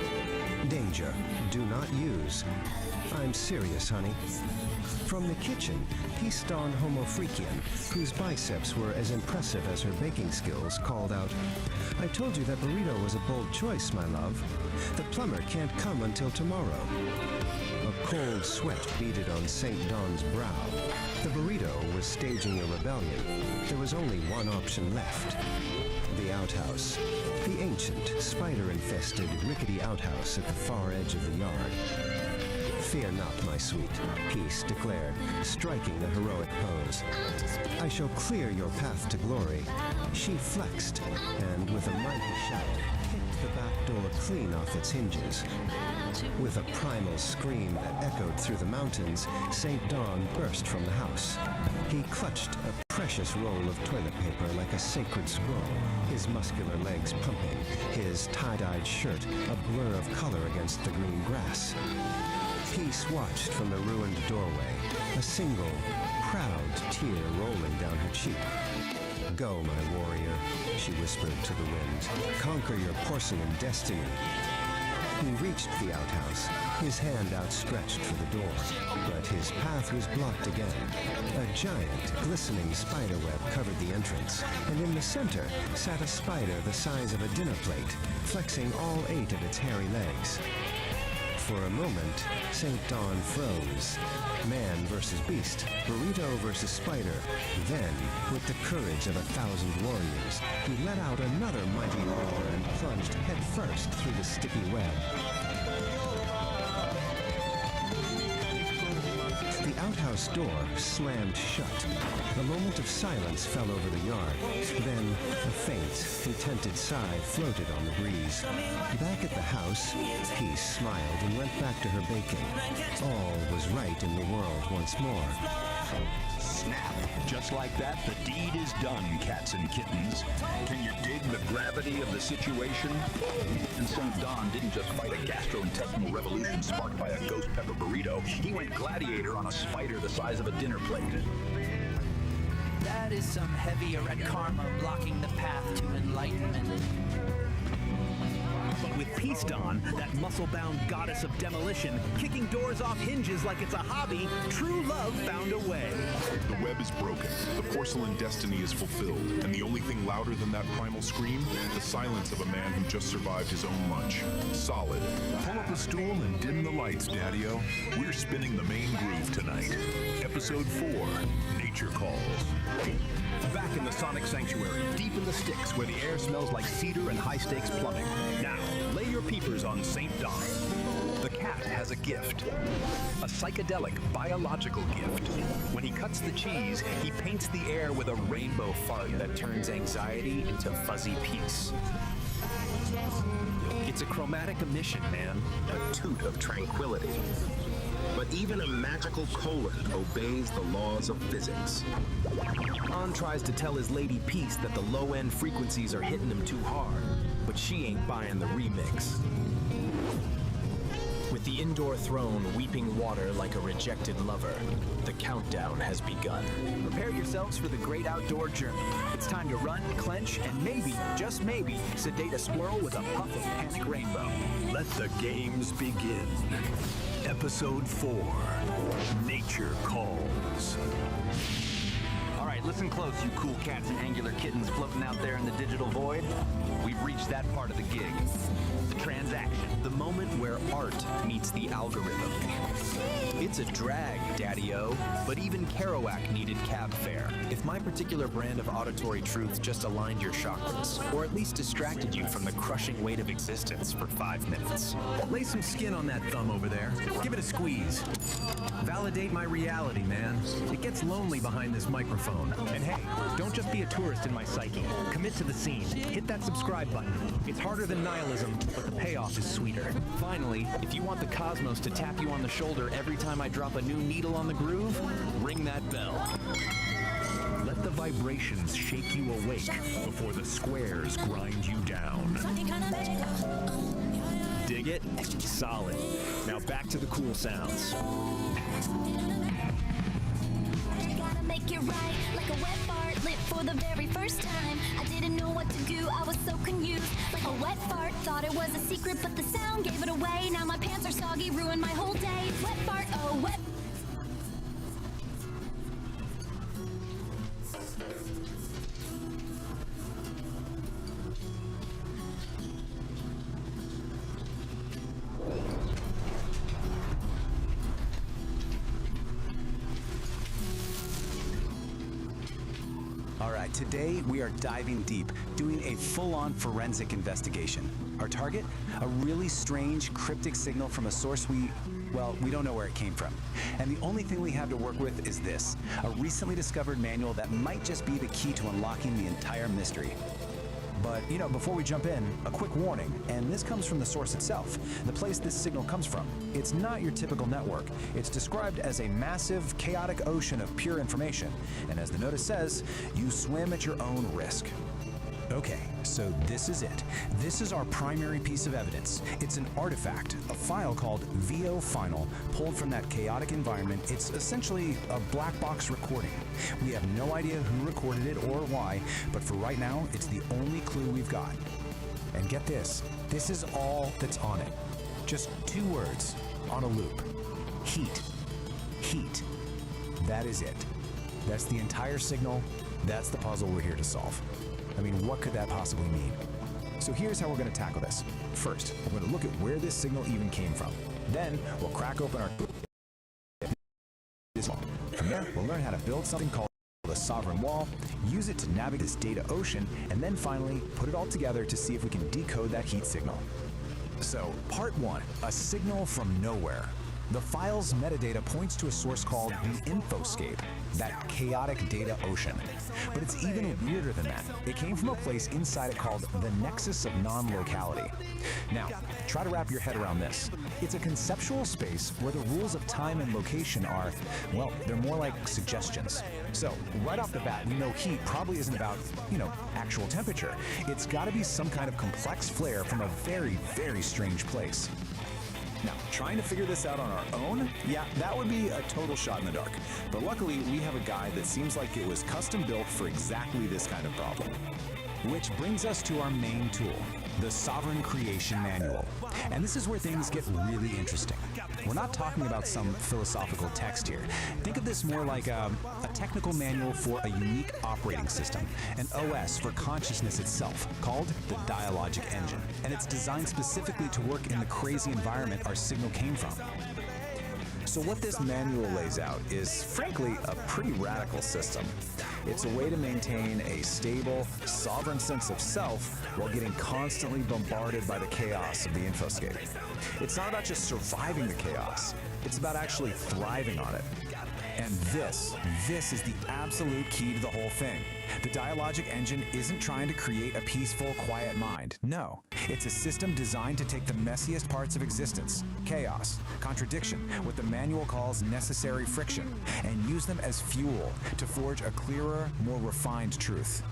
[SPEAKER 19] Danger. Do not use. I'm serious, honey." From the kitchen, Peace Dawn Homo Freakian, whose biceps were as impressive as her baking skills, called out, "I told you that burrito was a bold choice, my love. The plumber can't come until tomorrow." A cold sweat beaded on St. Dawn's brow. The burrito was staging a rebellion. There was only one option left. The outhouse. The ancient, spider-infested, rickety outhouse at the far edge of the yard. "Fear not, my sweet," Peace declared, striking a heroic pose. "I shall clear your path to glory." She flexed, and with a mighty shout, kicked the back door clean off its hinges. With a primal scream that echoed through the mountains, St. Dawn burst from the house. He clutched a precious roll of toilet paper like a sacred scroll, his muscular legs pumping, his tie-dyed shirt a blur of color against the green grass. Peace watched from the ruined doorway, a single, proud tear rolling down her cheek. "Go, my warrior," she whispered to the wind. "Conquer your porcelain destiny." He reached the outhouse, his hand outstretched for the door, but his path was blocked again. A giant, glistening spiderweb covered the entrance, and in the center sat a spider the size of a dinner plate, flexing all 8 of its hairy legs. For a moment, St. Dawn froze. Man versus beast, burrito versus spider. Then, with the courage of 1,000 warriors, he let out another mighty roar and plunged headfirst through the sticky web. The outhouse door slammed shut. A moment of silence fell over the yard. Then, a faint, contented sigh floated on the breeze. Back at the house, Peace smiled and went back to her baking. All was right in the world once more.
[SPEAKER 8] Snap. Just like that, the deed is done, cats and kittens. Can you dig the gravity of the situation? And St. Dawn didn't just fight a gastrointestinal revolution sparked by a ghost pepper burrito. He went gladiator on a spider the size of a dinner plate.
[SPEAKER 6] That is some heavier red karma blocking the path to enlightenment.
[SPEAKER 8] But with Peace Dawn, that muscle-bound goddess of demolition, kicking doors off hinges like it's a hobby, true love found a way.
[SPEAKER 3] The web is broken, the porcelain destiny is fulfilled, and the only thing louder than that primal scream, the silence of a man who just survived his own lunch. Solid. Pull up a stool and dim the lights, Daddy-O. We're spinning the main groove tonight. Episode 4, Nature Calls.
[SPEAKER 8] Back in the Sonic Sanctuary, deep in the sticks where the air smells like cedar and high-stakes plumbing. Now, lay your peepers on St. Dawn. The cat has a gift. A psychedelic, biological gift. When he cuts the cheese, he paints the air with a rainbow fart that turns anxiety into fuzzy peace. It's a chromatic emission, man. A toot of tranquility. But even a magical colon obeys the laws of physics. On tries to tell his lady Peace that the low-end frequencies are hitting him too hard, but she ain't buying the remix. With the indoor throne weeping water like a rejected lover, the countdown has begun. Prepare yourselves for the great outdoor journey. It's time to run, clench, and maybe, just maybe, sedate a squirrel with a puff of panic rainbow. Let the games begin. Episode 4, Nature Calls.
[SPEAKER 11] All right, listen close, you cool cats and angular kittens floating out there in the digital void. We've reached that part of the gig. The transaction.
[SPEAKER 6] The moment where art meets the algorithm. It's a drag, Daddy-O, but even Kerouac needed cab fare. If my particular brand of auditory truth just aligned your chakras, or at least distracted you from the crushing weight of existence for 5 minutes.
[SPEAKER 19] Lay some skin on that thumb over there. Give it a squeeze. Validate my reality, man. It gets lonely behind this microphone.
[SPEAKER 11] And hey, don't just be a tourist in my psyche. Commit to the scene. Hit that subscribe button. It's harder than nihilism, but the payoff is sweeter.
[SPEAKER 6] Finally, if you want the cosmos to tap you on the shoulder every time I drop a new needle on the groove, ring that bell.
[SPEAKER 8] Let the vibrations shake you awake before the squares grind you down. Dig it? Solid. Now back to the cool sounds.
[SPEAKER 2] Gotta make it right, like a wet fart lit for the very first time. I didn't know what to do, I was so confused. Like a wet fart, thought it was a secret, but the sound gave it away. Now my pants are soggy, ruined my whole day. Wet fart, oh wet.
[SPEAKER 19] Alright, today we are diving deep, doing a full-on forensic investigation. Our target? A really strange, cryptic signal from a source we don't know where it came from. And the only thing we have to work with is this, a recently discovered manual that might just be the key to unlocking the entire mystery. But, before we jump in, a quick warning, and this comes from the source itself, the place this signal comes from. It's not your typical network. It's described as a massive, chaotic ocean of pure information, and as the notice says, you swim at your own risk. Okay, so this is it. This is our primary piece of evidence. It's an artifact, a file called VO Final, pulled from that chaotic environment. It's essentially a black box recording. We have no idea who recorded it or why, but for right now, it's the only clue we've got. And get this is all that's on it. Just 2 words on a loop. Heat. Heat. That is it. That's the entire signal. That's the puzzle we're here to solve. I mean, what could that possibly mean? So here's how we're going to tackle this. First, we're going to look at where this signal even came from. Then, we'll crack open our... From there, we'll learn how to build something called a sovereign wall, use it to navigate this data ocean, and then finally, put it all together to see if we can decode that heat signal. So, part 1, a signal from nowhere. The file's metadata points to a source called the Infoscape, that chaotic data ocean. But it's even weirder than that. It came from a place inside it called the Nexus of Non-Locality. Now, try to wrap your head around this. It's a conceptual space where the rules of time and location are, well, they're more like suggestions. So, right off the bat, we know heat probably isn't about, actual temperature. It's gotta be some kind of complex flare from a very, very strange place. Now, trying to figure this out on our own? Yeah, that would be a total shot in the dark. But luckily, we have a guide that seems like it was custom built for exactly this kind of problem. Which brings us to our main tool, the Sovereign Creation Manual. And this is where things get really interesting. We're not talking about some philosophical text here. Think of this more like a technical manual for a unique operating system, an OS for consciousness itself, called the Dialogic Engine. And it's designed specifically to work in the crazy environment our signal came from. So what this manual lays out is, frankly, a pretty radical system. It's a way to maintain a stable, sovereign sense of self while getting constantly bombarded by the chaos of the Infoscape. It's not about just surviving the chaos, it's about actually thriving on it. And this is the absolute key to the whole thing. The Dialogic Engine isn't trying to create a peaceful, quiet mind. No, it's a system designed to take the messiest parts of existence, chaos, contradiction, what the manual calls necessary friction, and use them as fuel to forge a clearer, more refined truth.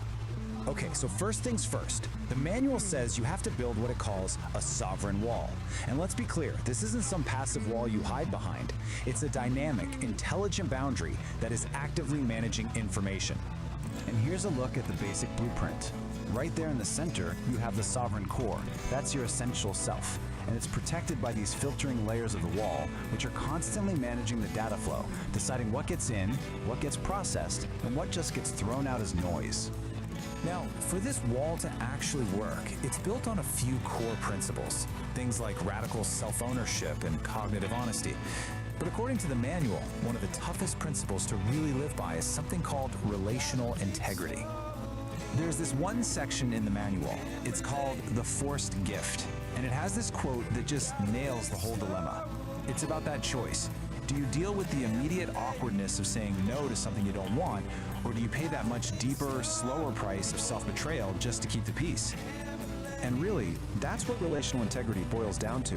[SPEAKER 19] Okay, so first things first. The manual says you have to build what it calls a sovereign wall. And let's be clear, this isn't some passive wall you hide behind. It's a dynamic, intelligent boundary that is actively managing information. And here's a look at the basic blueprint. Right there in the center, you have the sovereign core. That's your essential self. And it's protected by these filtering layers of the wall, which are constantly managing the data flow, deciding what gets in, what gets processed, and what just gets thrown out as noise. Now, for this wall to actually work, it's built on a few core principles. Things like radical self-ownership and cognitive honesty. But according to the manual, one of the toughest principles to really live by is something called relational integrity. There's this one section in the manual. It's called the forced gift. And it has this quote that just nails the whole dilemma. It's about that choice. Do you deal with the immediate awkwardness of saying no to something you don't want, or do you pay that much deeper, slower price of self-betrayal just to keep the peace? And really, that's what relational integrity boils down to.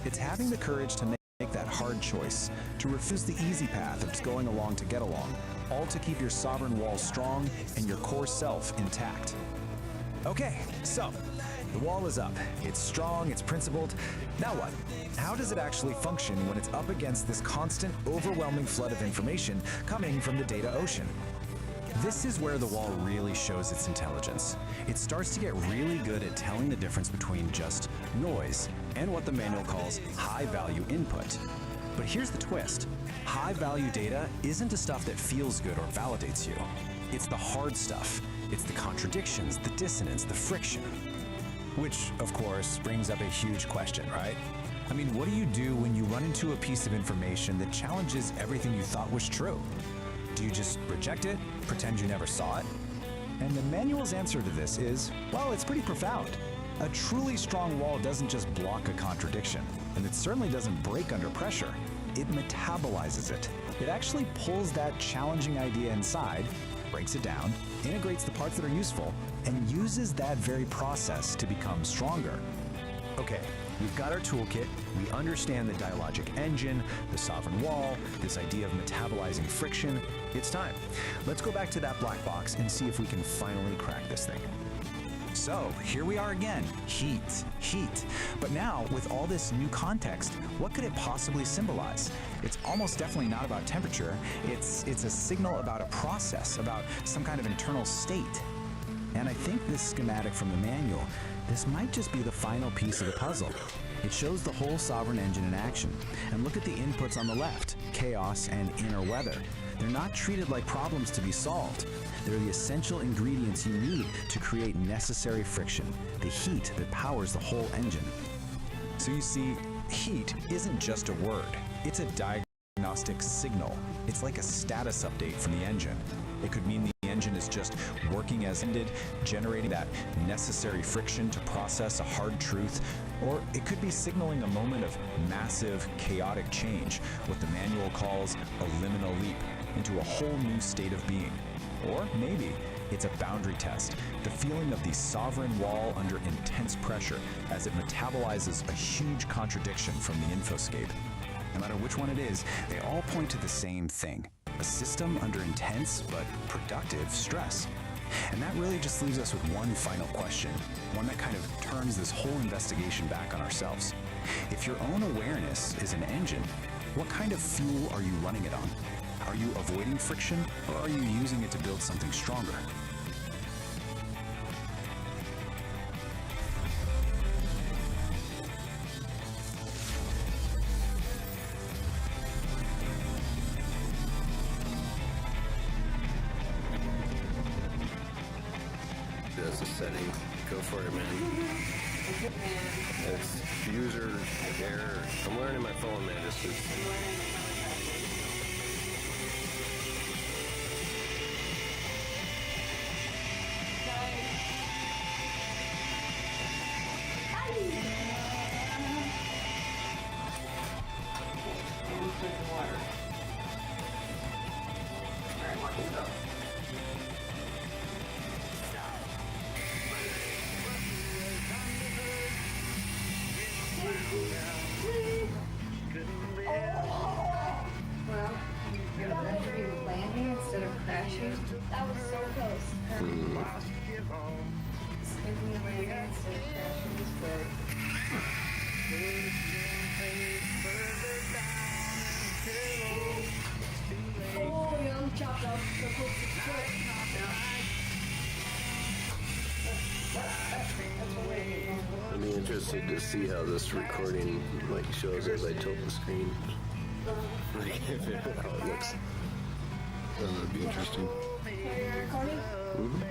[SPEAKER 19] It's having the courage to make
[SPEAKER 18] make that hard choice, to refuse the easy path of just going along to get along, all to keep your sovereign wall strong and your core self intact. Okay, so the wall is up. It's strong, it's principled. Now what? How does it actually function when it's up against this constant, overwhelming flood of information coming from the data ocean? This is where the wall really shows its intelligence. It starts to get really good at telling the difference between just noise and what the manual calls high-value input. But here's the twist. High-value data isn't the stuff that feels good or validates you. It's the hard stuff. It's the contradictions, the dissonance, the friction. Which, of course, brings up a huge question, right? I mean, what do you do when you run into a piece of information that challenges everything you thought was true? Do you just reject it, pretend you never saw it? And the manual's answer to this is, well, it's pretty profound. A truly strong wall doesn't just block a contradiction, and it certainly doesn't break under pressure. It metabolizes it. It actually pulls that challenging idea inside, breaks it down, integrates the parts that are useful, and uses that very process to become stronger. Okay, we've got our toolkit, we understand the dialogic engine, the sovereign wall, this idea of metabolizing friction. It's time. Let's go back to that black box and see if we can finally crack this thing. So, here we are again. Heat. But now, with all this new context, what could it possibly symbolize? It's almost definitely not about temperature. It's a signal about a process, about some kind of internal state. And I think this schematic from the manual, this might just be the final piece of the puzzle. It shows the whole sovereign engine in action. And look at the inputs on the left, chaos and inner weather. They're not treated like problems to be solved. They're the essential ingredients you need to create necessary friction, the heat that powers the whole engine. So you see, heat isn't just a word. It's a diagnostic signal. It's like a status update from the engine. It could mean the engine is just working as intended, generating that necessary friction to process a hard truth, or it could be signaling a moment of massive, chaotic change, what the manual calls a liminal leap, into a whole new state of being. Or maybe it's a boundary test, the feeling of the sovereign wall under intense pressure as it metabolizes a huge contradiction from the infoscape. No matter which one it is, they all point to the same thing, a system under intense but productive stress. And that really just leaves us with one final question, one that kind of turns this whole investigation back on ourselves. If your own awareness is an engine, what kind of fuel are you running it on? Are you avoiding friction, or are you using it to build something stronger?
[SPEAKER 14] That's a setting. Go for it, man. It's user error. I'm learning my phone, man. This is.
[SPEAKER 2] That was so close. Skipping the landing instead of crashing was good. Oh, young chopped up. So close to the foot.
[SPEAKER 14] I'd be interested to see how this recording shows as I tilt the screen. How it looks. That'd be interesting. Mm-hmm.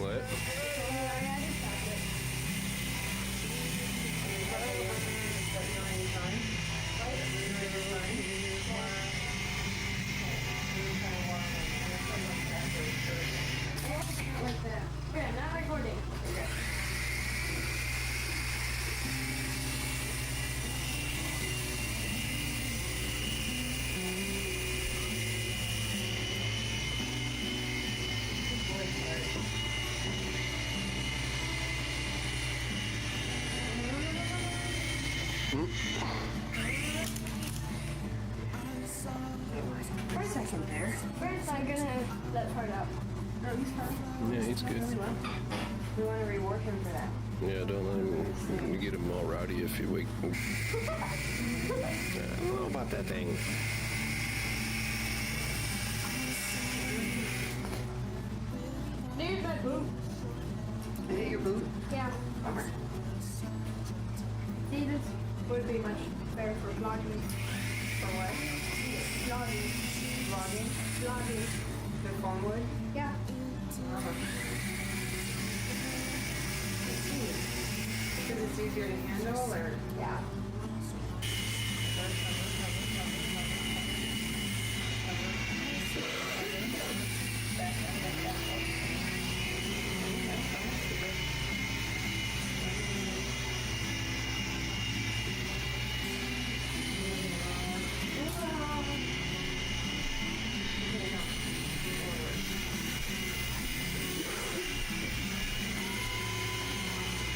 [SPEAKER 14] What?
[SPEAKER 2] Yeah, not recording.
[SPEAKER 10] For a second there. First, I'm gonna let part out. No, he's fine.
[SPEAKER 14] Yeah, he's good.
[SPEAKER 10] Really well. We want to reward him for that.
[SPEAKER 14] Yeah, don't let him get him all rowdy if you wake. I don't know about that thing.
[SPEAKER 10] There's my boot.
[SPEAKER 5] Is it your boot?
[SPEAKER 10] Yeah.
[SPEAKER 5] Bummer.
[SPEAKER 10] See, this would be much better for vlogging. For what? Vlogging.
[SPEAKER 5] Vlogging?
[SPEAKER 10] Vlogging.
[SPEAKER 5] The phone would?
[SPEAKER 10] Yeah.
[SPEAKER 5] Because it's easier to handle, or?
[SPEAKER 10] Yeah.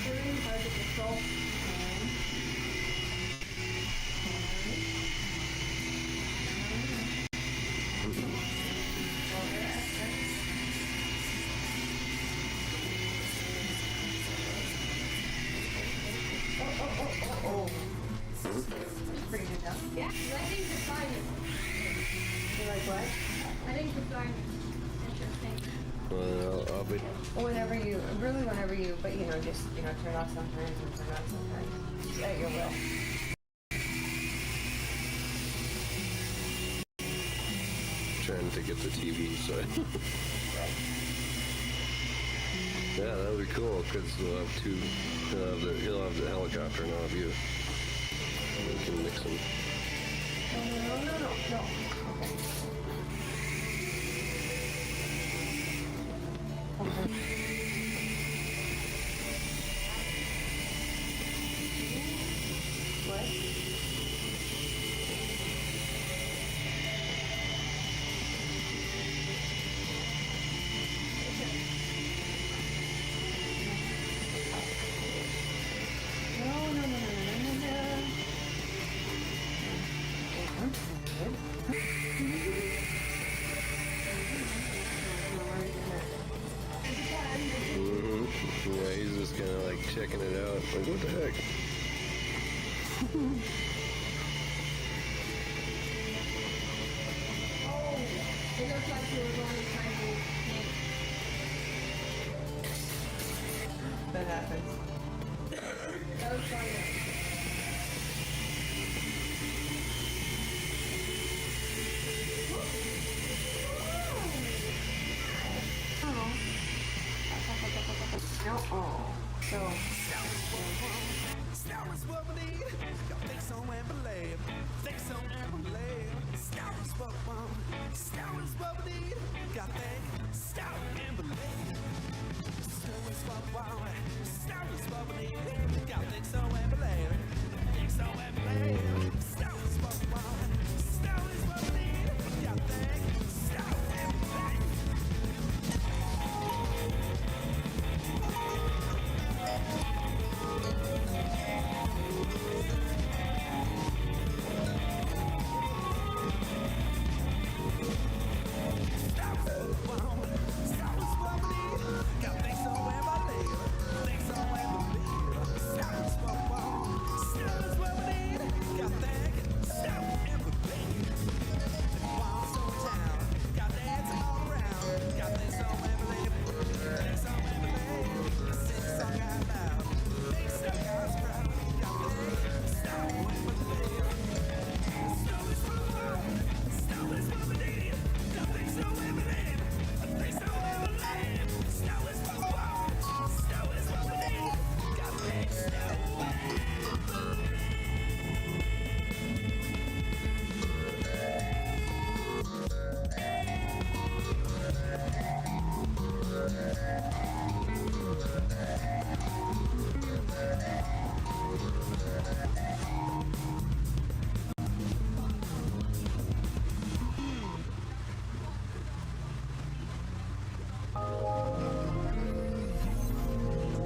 [SPEAKER 10] Really hard to control.
[SPEAKER 5] Pretty good now.
[SPEAKER 10] Yeah, I think the sign is.
[SPEAKER 5] You like what?
[SPEAKER 10] I think the sign is interesting.
[SPEAKER 14] Well, I'll be.
[SPEAKER 5] Whenever you, but just, turn off sometimes and turn on sometimes. At your will.
[SPEAKER 14] Trying to get the TV side. Yeah, that would be cool because we'll have two. He'll have the helicopter and I'll have you. We can mix them.
[SPEAKER 5] No. Okay. What? No.
[SPEAKER 14] Yeah, he's just kind of like checking it out. Like, what the heck?
[SPEAKER 10] It looks like you were going to try to
[SPEAKER 5] That happens.
[SPEAKER 10] That was fun.
[SPEAKER 5] No. Oh. So.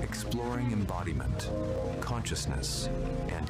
[SPEAKER 13] Exploring embodiment, consciousness, and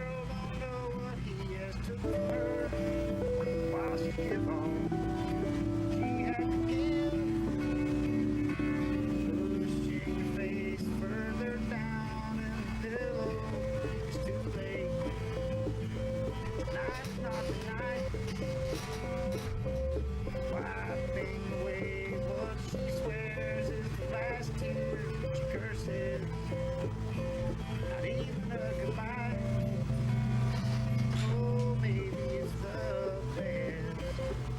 [SPEAKER 16] world won't know what he has took from her. While she give on, she had to give. Pushing your face further down in the pillow. It's too late. Tonight's not the night. Wiping away what she swears is the last tear. She curses. Not even a goodbye. Oh, maybe it's the best.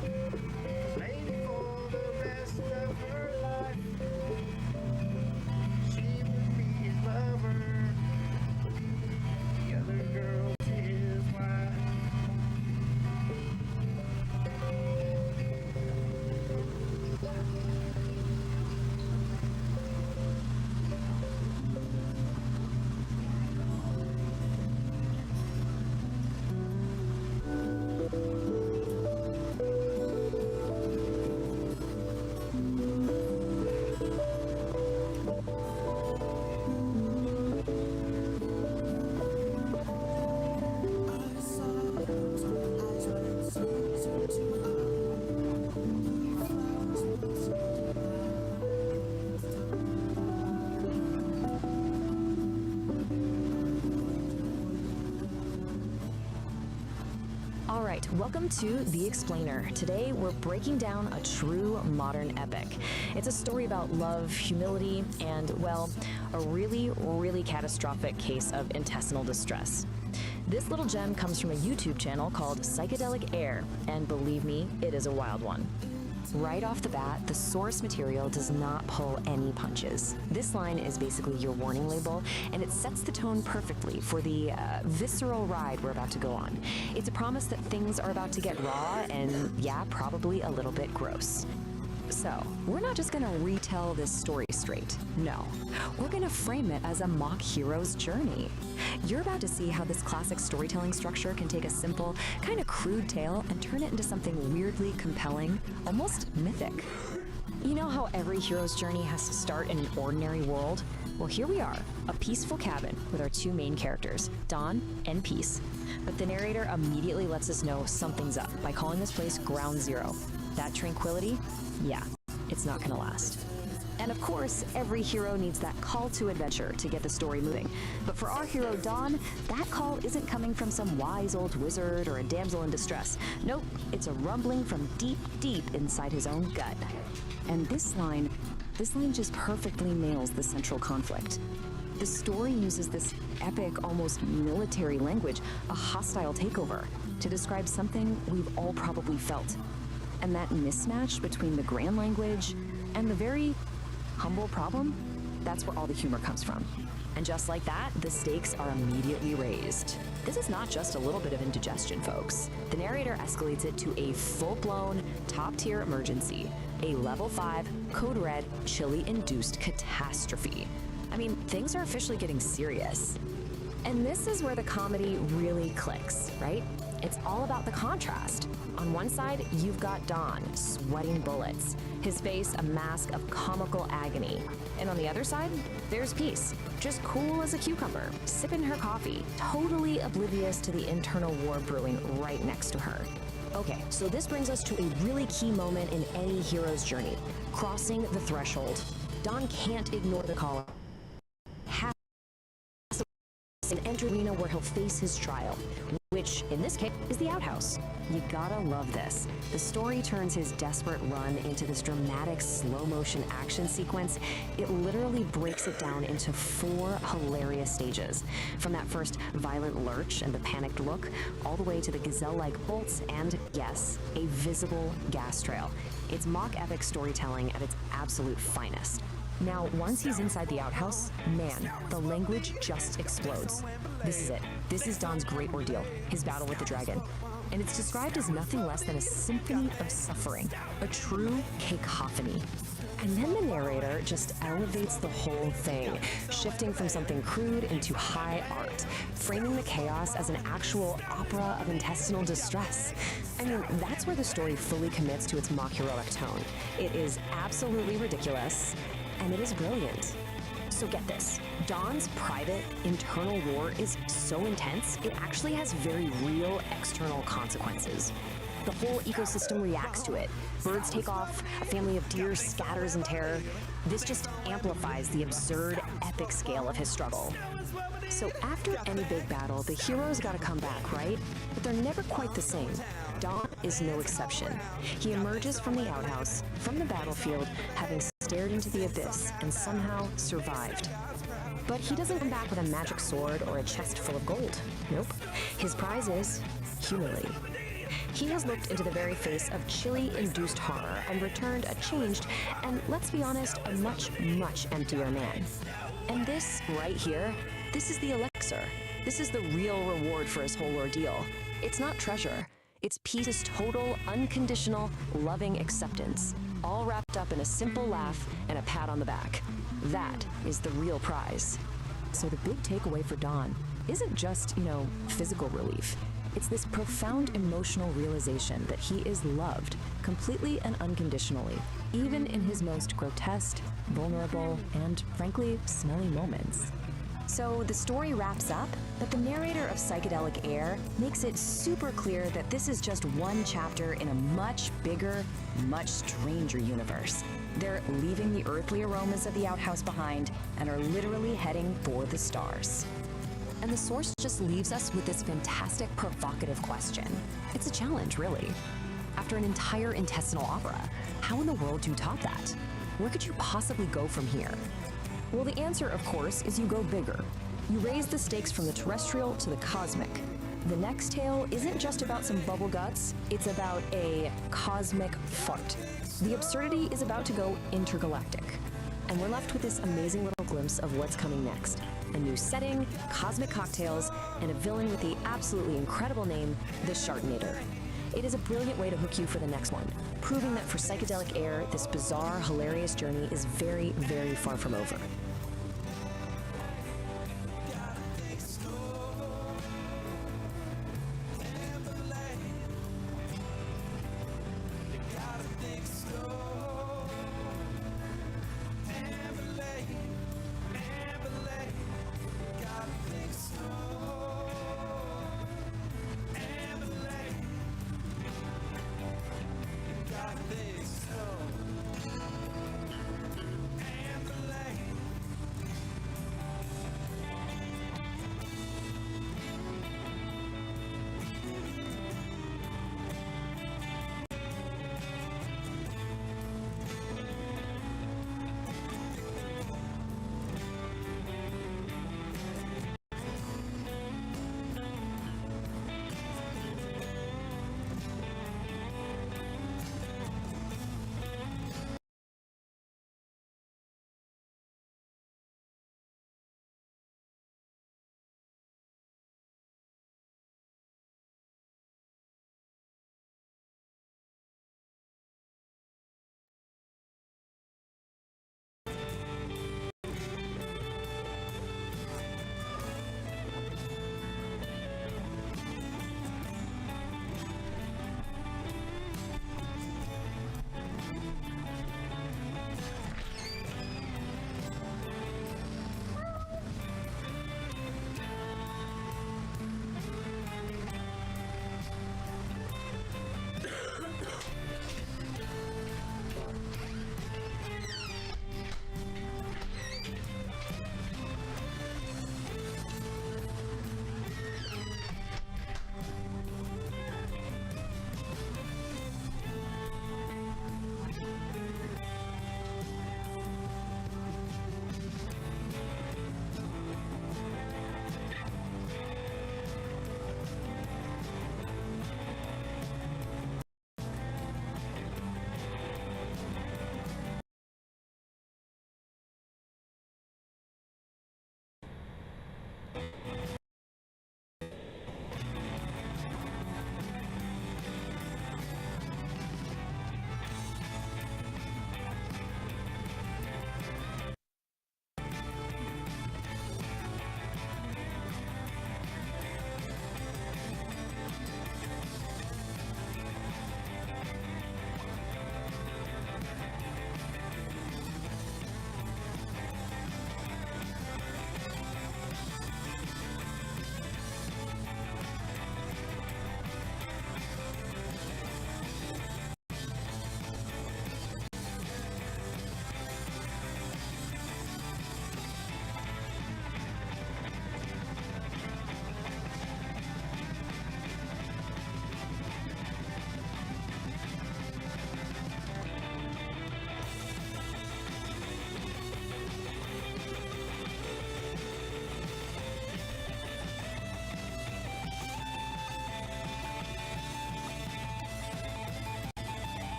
[SPEAKER 16] 'Cause maybe for the rest of her life, she would be his lover. The other girl's his wife.
[SPEAKER 20] All right, welcome to The Explainer. Today, we're breaking down a true modern epic. It's a story about love, humility, and, well, a really, really catastrophic case of intestinal distress. This little gem comes from a YouTube channel called Psychedelic Aire, and believe me, it is a wild one. Right off the bat, the source material does not pull any punches. This line is basically your warning label, and it sets the tone perfectly for the visceral ride we're about to go on. It's a promise that things are about to get raw and, yeah, probably a little bit gross. So, we're not just gonna retell this story straight. No, we're gonna frame it as a mock hero's journey. You're about to see how this classic storytelling structure can take a simple, kind of crude tale and turn it into something weirdly compelling, almost mythic. You know how every hero's journey has to start in an ordinary world? Well, here we are, a peaceful cabin with our two main characters, Dawn and Peace. But the narrator immediately lets us know something's up by calling this place Ground Zero. That tranquility? Yeah, it's not gonna last. And of course, every hero needs that call to adventure to get the story moving. But for our hero, Dawn, that call isn't coming from some wise old wizard or a damsel in distress. Nope, it's a rumbling from deep, deep inside his own gut. And this line just perfectly nails the central conflict. The story uses this epic, almost military language, a hostile takeover, to describe something we've all probably felt. And that mismatch between the grand language and the very humble problem, that's where all the humor comes from. And just like that, the stakes are immediately raised. This is not just a little bit of indigestion, folks. The narrator escalates it to a full-blown, top-tier emergency, a level 5, code red, chili-induced catastrophe. I mean, things are officially getting serious. And this is where the comedy really clicks, right? It's all about the contrast. On one side, you've got Dawn, sweating bullets, his face a mask of comical agony. And on the other side, there's Peace, just cool as a cucumber, sipping her coffee, totally oblivious to the internal war brewing right next to her. Okay, so this brings us to a really key moment in any hero's journey, crossing the threshold. Dawn can't ignore the call. An arena where he'll face his trial, which, in this case, is the outhouse. You gotta love this. The story turns his desperate run into this dramatic slow-motion action sequence. It literally breaks it down into 4 hilarious stages. From that first violent lurch and the panicked look, all the way to the gazelle-like bolts and, yes, a visible gas trail. It's mock epic storytelling at its absolute finest. Now, once he's inside the outhouse, man, the language just explodes. This is it. This is Dawn's great ordeal, his battle with the dragon. And it's described as nothing less than a symphony of suffering, a true cacophony. And then the narrator just elevates the whole thing, shifting from something crude into high art, framing the chaos as an actual opera of intestinal distress. I mean, that's where the story fully commits to its mock heroic tone. It is absolutely ridiculous, and it is brilliant. So get this, Dawn's private, internal war is so intense, it actually has very real external consequences. The whole ecosystem reacts to it. Birds take off, a family of deer scatters in terror. This just amplifies the absurd, epic scale of his struggle. So after any big battle, the heroes gotta come back, right? But they're never quite the same. Dawn is no exception. He emerges from the outhouse, from the battlefield, having stared into the abyss and somehow survived. But he doesn't come back with a magic sword or a chest full of gold. Nope. His prize is humility. He has looked into the very face of chili-induced horror and returned a changed, and let's be honest, a much, much emptier man. And this, right here, this is the elixir. This is the real reward for his whole ordeal. It's not treasure. It's peace's total, unconditional, loving acceptance, all wrapped up in a simple laugh and a pat on the back. That is the real prize. So the big takeaway for Dawn isn't just, physical relief. It's this profound emotional realization that he is loved, completely and unconditionally, even in his most grotesque, vulnerable, and frankly, smelly moments. So the story wraps up, but the narrator of Psychedelic Aire makes it super clear that this is just one chapter in a much bigger, much stranger universe. They're leaving the earthly aromas of the outhouse behind and are literally heading for the stars. And the source just leaves us with this fantastic, provocative question. It's a challenge, really. After an entire intestinal opera, how in the world do you top that? Where could you possibly go from here? Well, the answer, of course, is you go bigger. You raise the stakes from the terrestrial to the cosmic. The next tale isn't just about some bubble guts, it's about a cosmic fart. The absurdity is about to go intergalactic. And we're left with this amazing little glimpse of what's coming next. A new setting, cosmic cocktails, and a villain with the absolutely incredible name, the Sharknator. It is a brilliant way to hook you for the next one, proving that for Psychedelic Aire, this bizarre, hilarious journey is very, very far from over.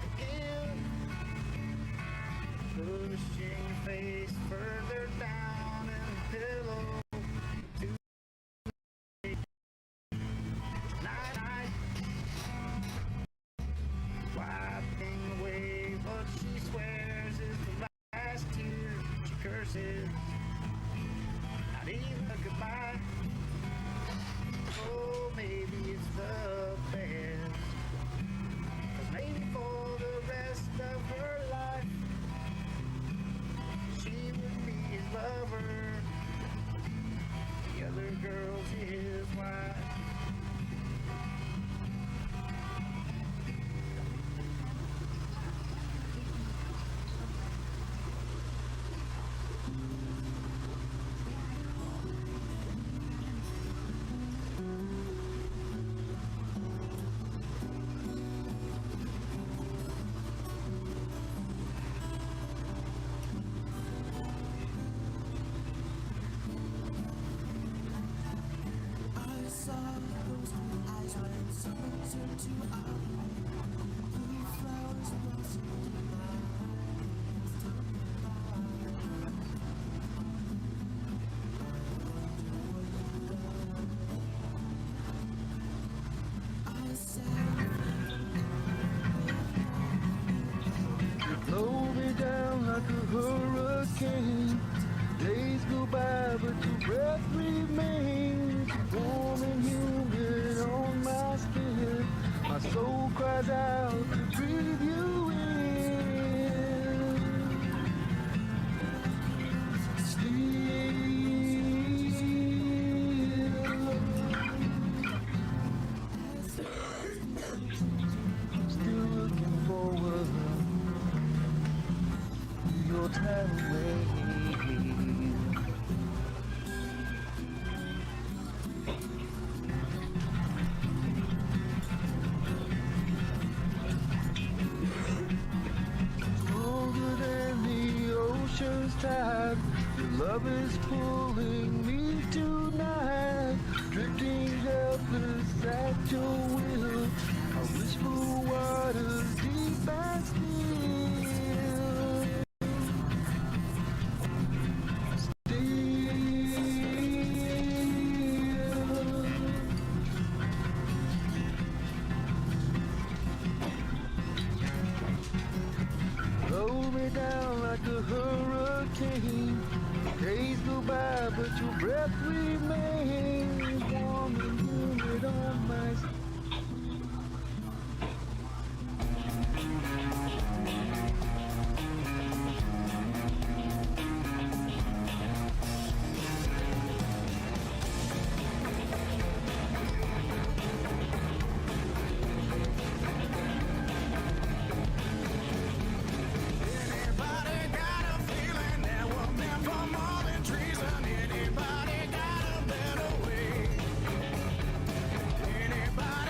[SPEAKER 16] again. Pushing your face further down in the pillow. Night, night. Wiping away what she swears is the last tear she curses. Not even a goodbye. Oh, maybe it's the best. 'Cause maybe for the rest of her life, she would be his lover. The other girl's his wife.
[SPEAKER 13] Blow me down like a hurricane. Days go by, but your breath remains warm and humid on my skin. My soul cries out to breathe you in. Still looking forward. Your time away. Stronger than the ocean's tide, your love is pulling me tonight, drifting helpless at your will. I wish for waters deep and still. Blow me down like a hurricane. Days go by, but your breath remains warm and humid on my skin.
[SPEAKER 16] Anybody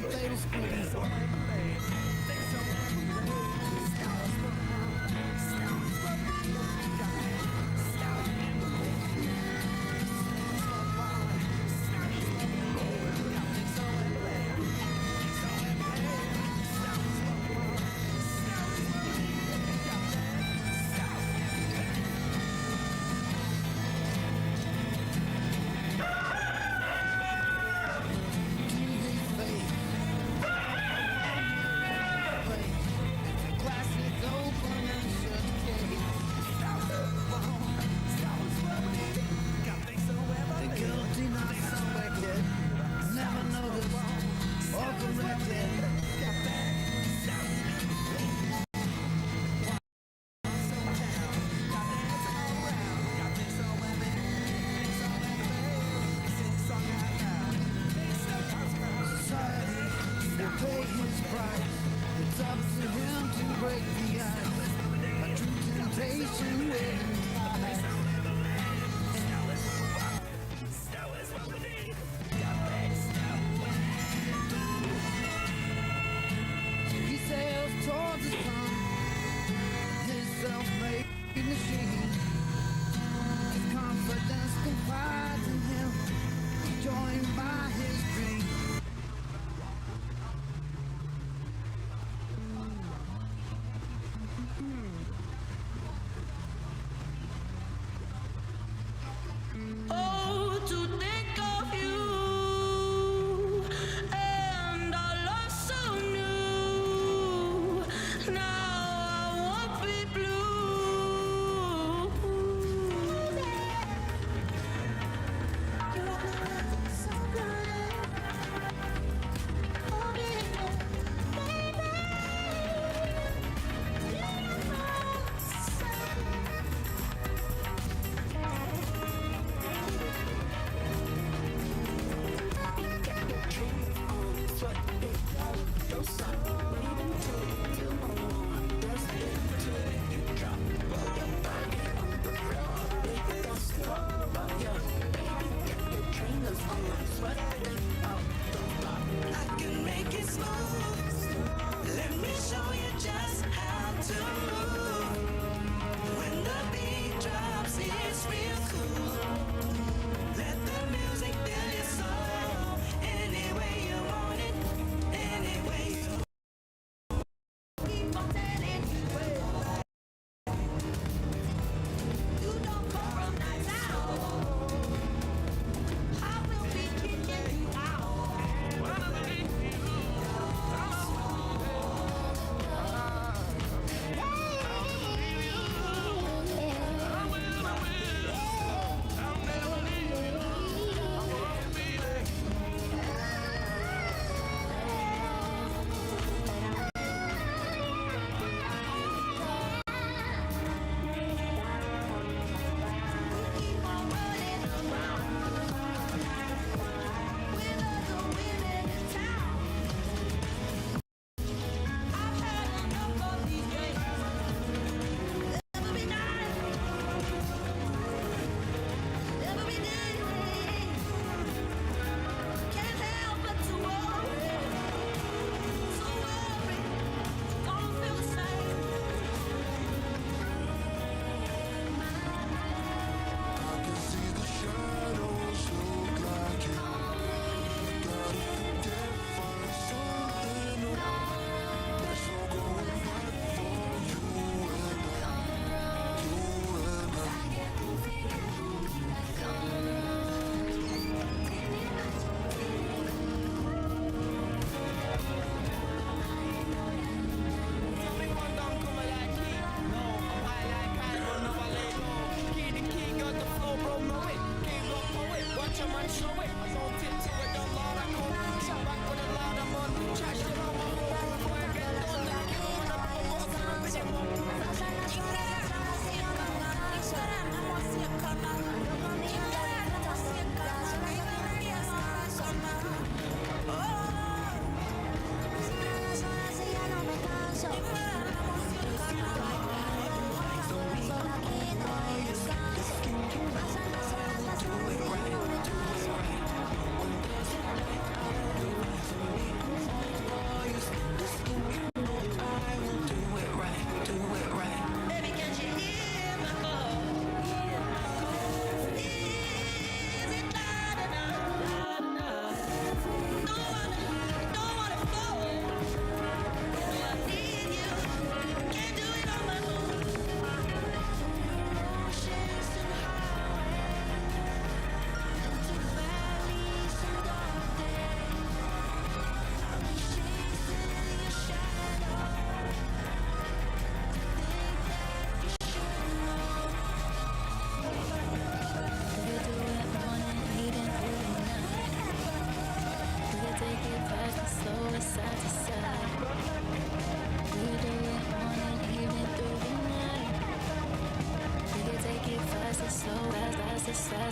[SPEAKER 13] fatal scream.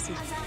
[SPEAKER 2] frequency.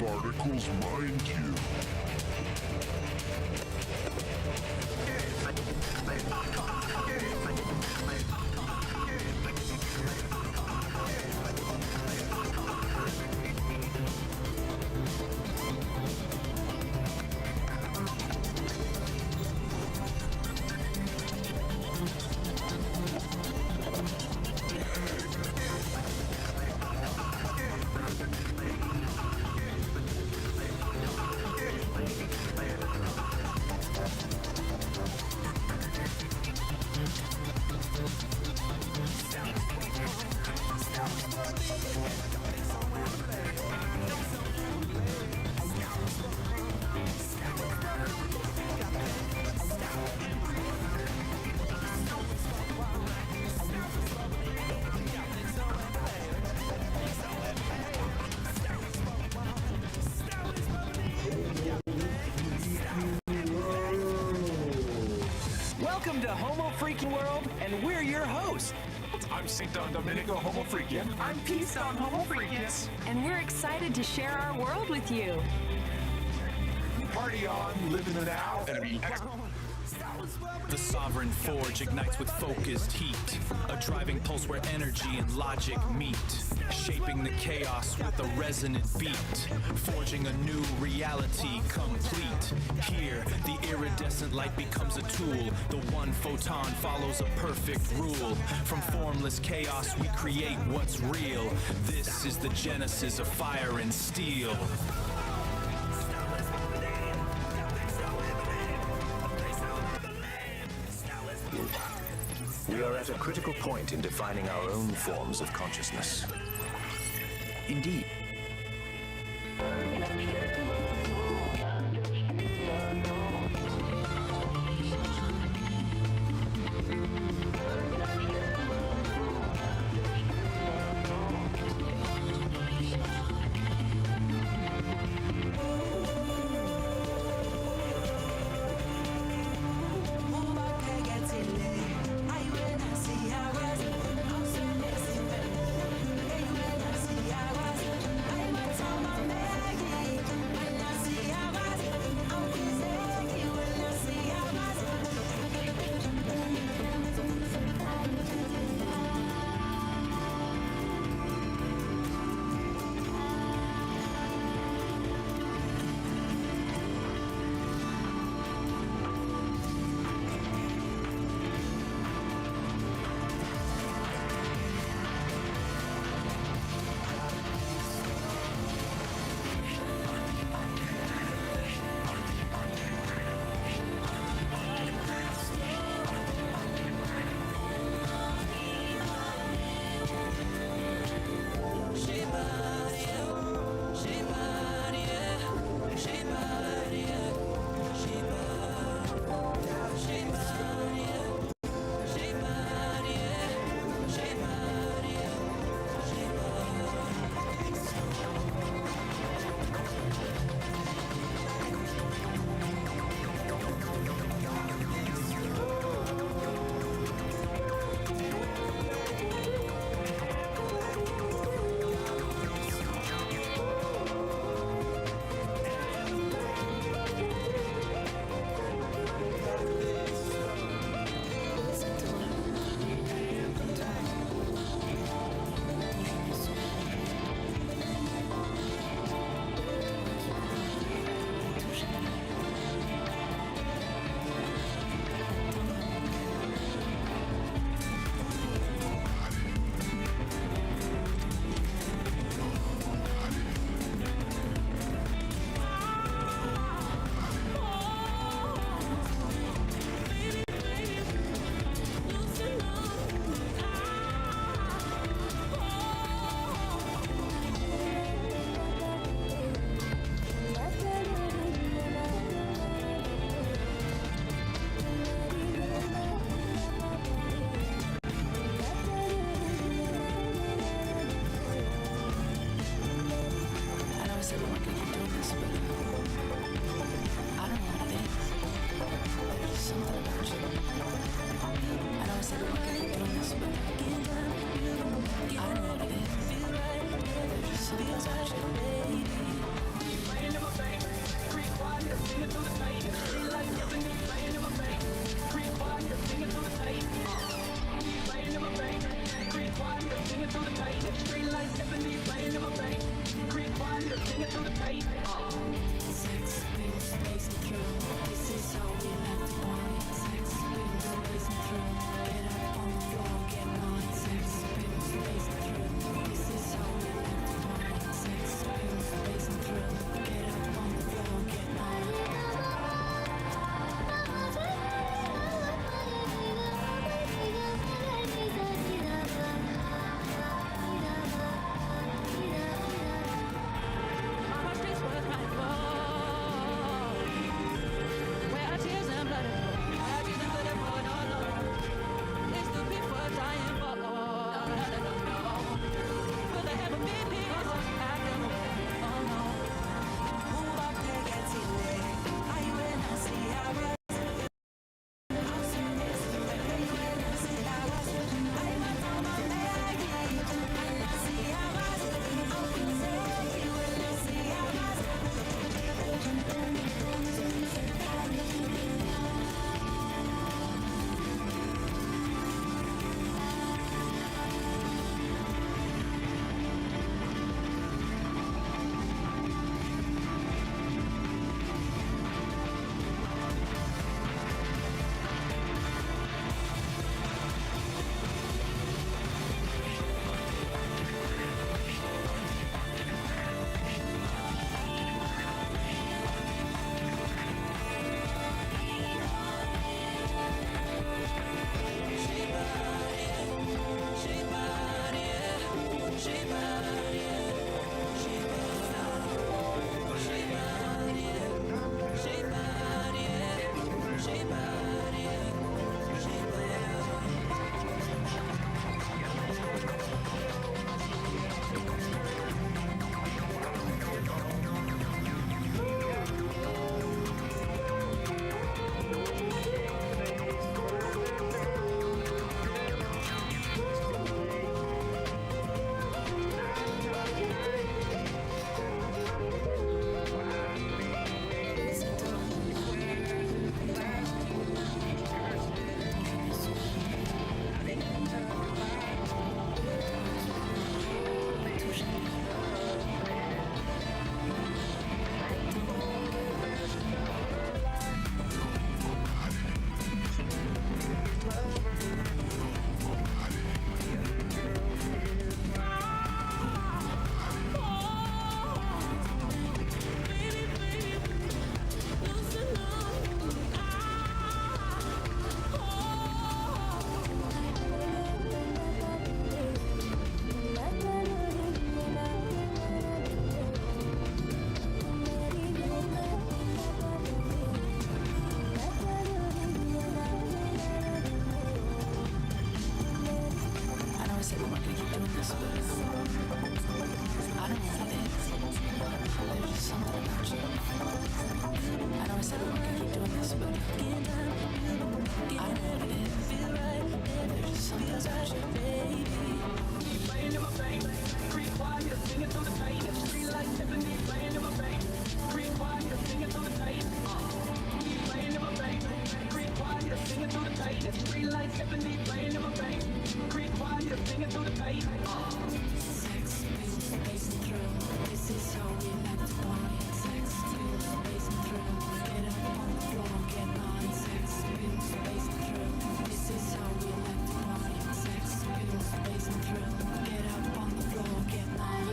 [SPEAKER 3] Particles mind you.
[SPEAKER 6] Welcome to Homo Freaking World, and we're your hosts.
[SPEAKER 12] I'm St. Don Domenico, Homo Freakian.
[SPEAKER 22] I'm Peace on Homo Freakian. And we're excited to share our world with you.
[SPEAKER 12] Party on, live in the now, and be
[SPEAKER 23] The Sovereign Forge ignites with focused heat, a driving pulse where energy and logic meet, shaping the chaos with a resonant beat, forging a new reality complete. Here, the iridescent light becomes a tool, the one photon follows a perfect rule. From formless chaos we create what's real. This is the genesis of fire and steel.
[SPEAKER 11] We are at a critical point in defining our own forms of consciousness.
[SPEAKER 6] Indeed.
[SPEAKER 7] I know I said we weren't gonna keep doing this, but I don't know what it is. There's just something special. This is how we like to party. Sex, pills, bass and thrill. Get up on the floor, get naughty. Sex, pills, bass and thrill. This is how we like to party. Sex, pills, bass and thrill. Get up on the floor, get naughty.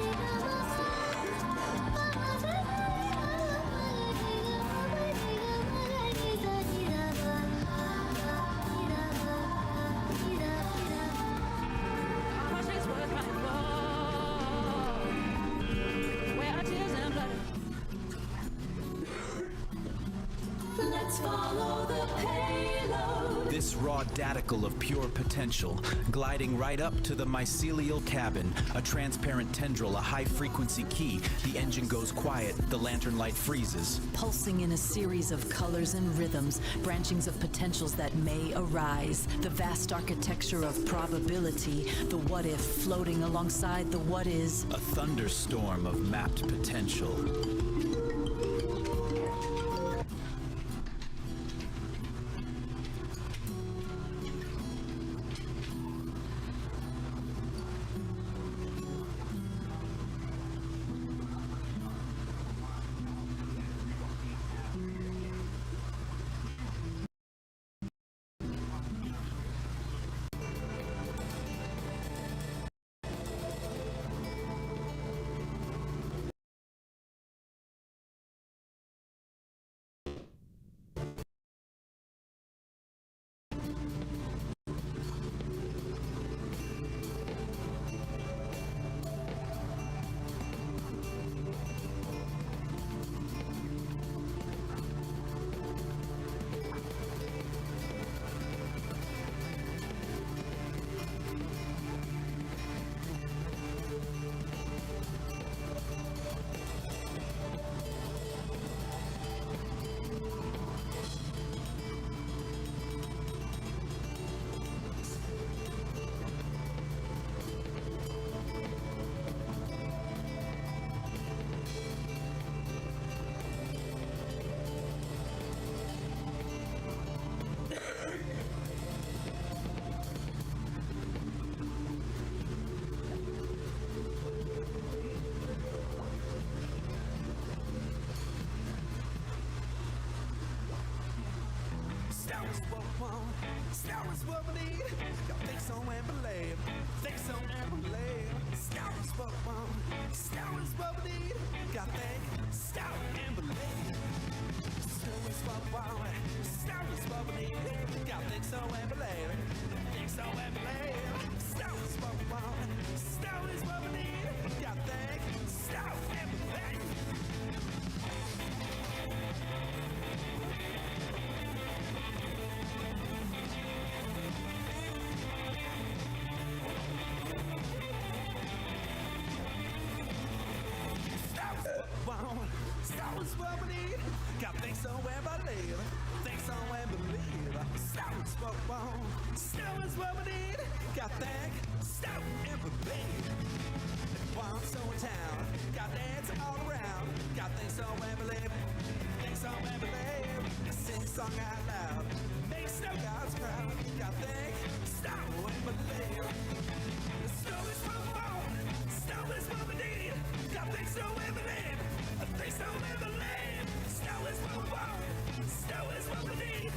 [SPEAKER 2] Let's follow the payload.
[SPEAKER 23] This raw daticle of pure potential, gliding right up to the mycelial cabin, a transparent tendril, a high-frequency key. The engine goes quiet, the lantern light freezes.
[SPEAKER 7] Pulsing in a series of colors and rhythms, branchings of potentials that may arise. The vast architecture of probability, the what if floating alongside the what is.
[SPEAKER 23] A thunderstorm of mapped potential.
[SPEAKER 16] Scout is what we need. Y'all think so and believe. Think so and believe. Scout is what we want. Scout is what we need. Y'all think, scout and believe. Scout is what we want. Scout is what we need. Y'all think so and believe. Think so and believe. Scout is what we want. Scout is what we need. Y'all think, scout and believe. Scout is what we need. Got think so and believe. Think so and believe. Scout is what we want. Scout is what we need. Got think, scout and believe. One so in town. Got dance all around. Got think so and believe. Think so and believe. Sing song out loud. Make snow gods proud. Got think, scout and believe. Snow is what we want. Snow is what we need. Got think so and believe. Think so and believe. Snow is what we want. Snow is what we need.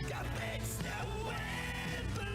[SPEAKER 16] Got big snow and believe.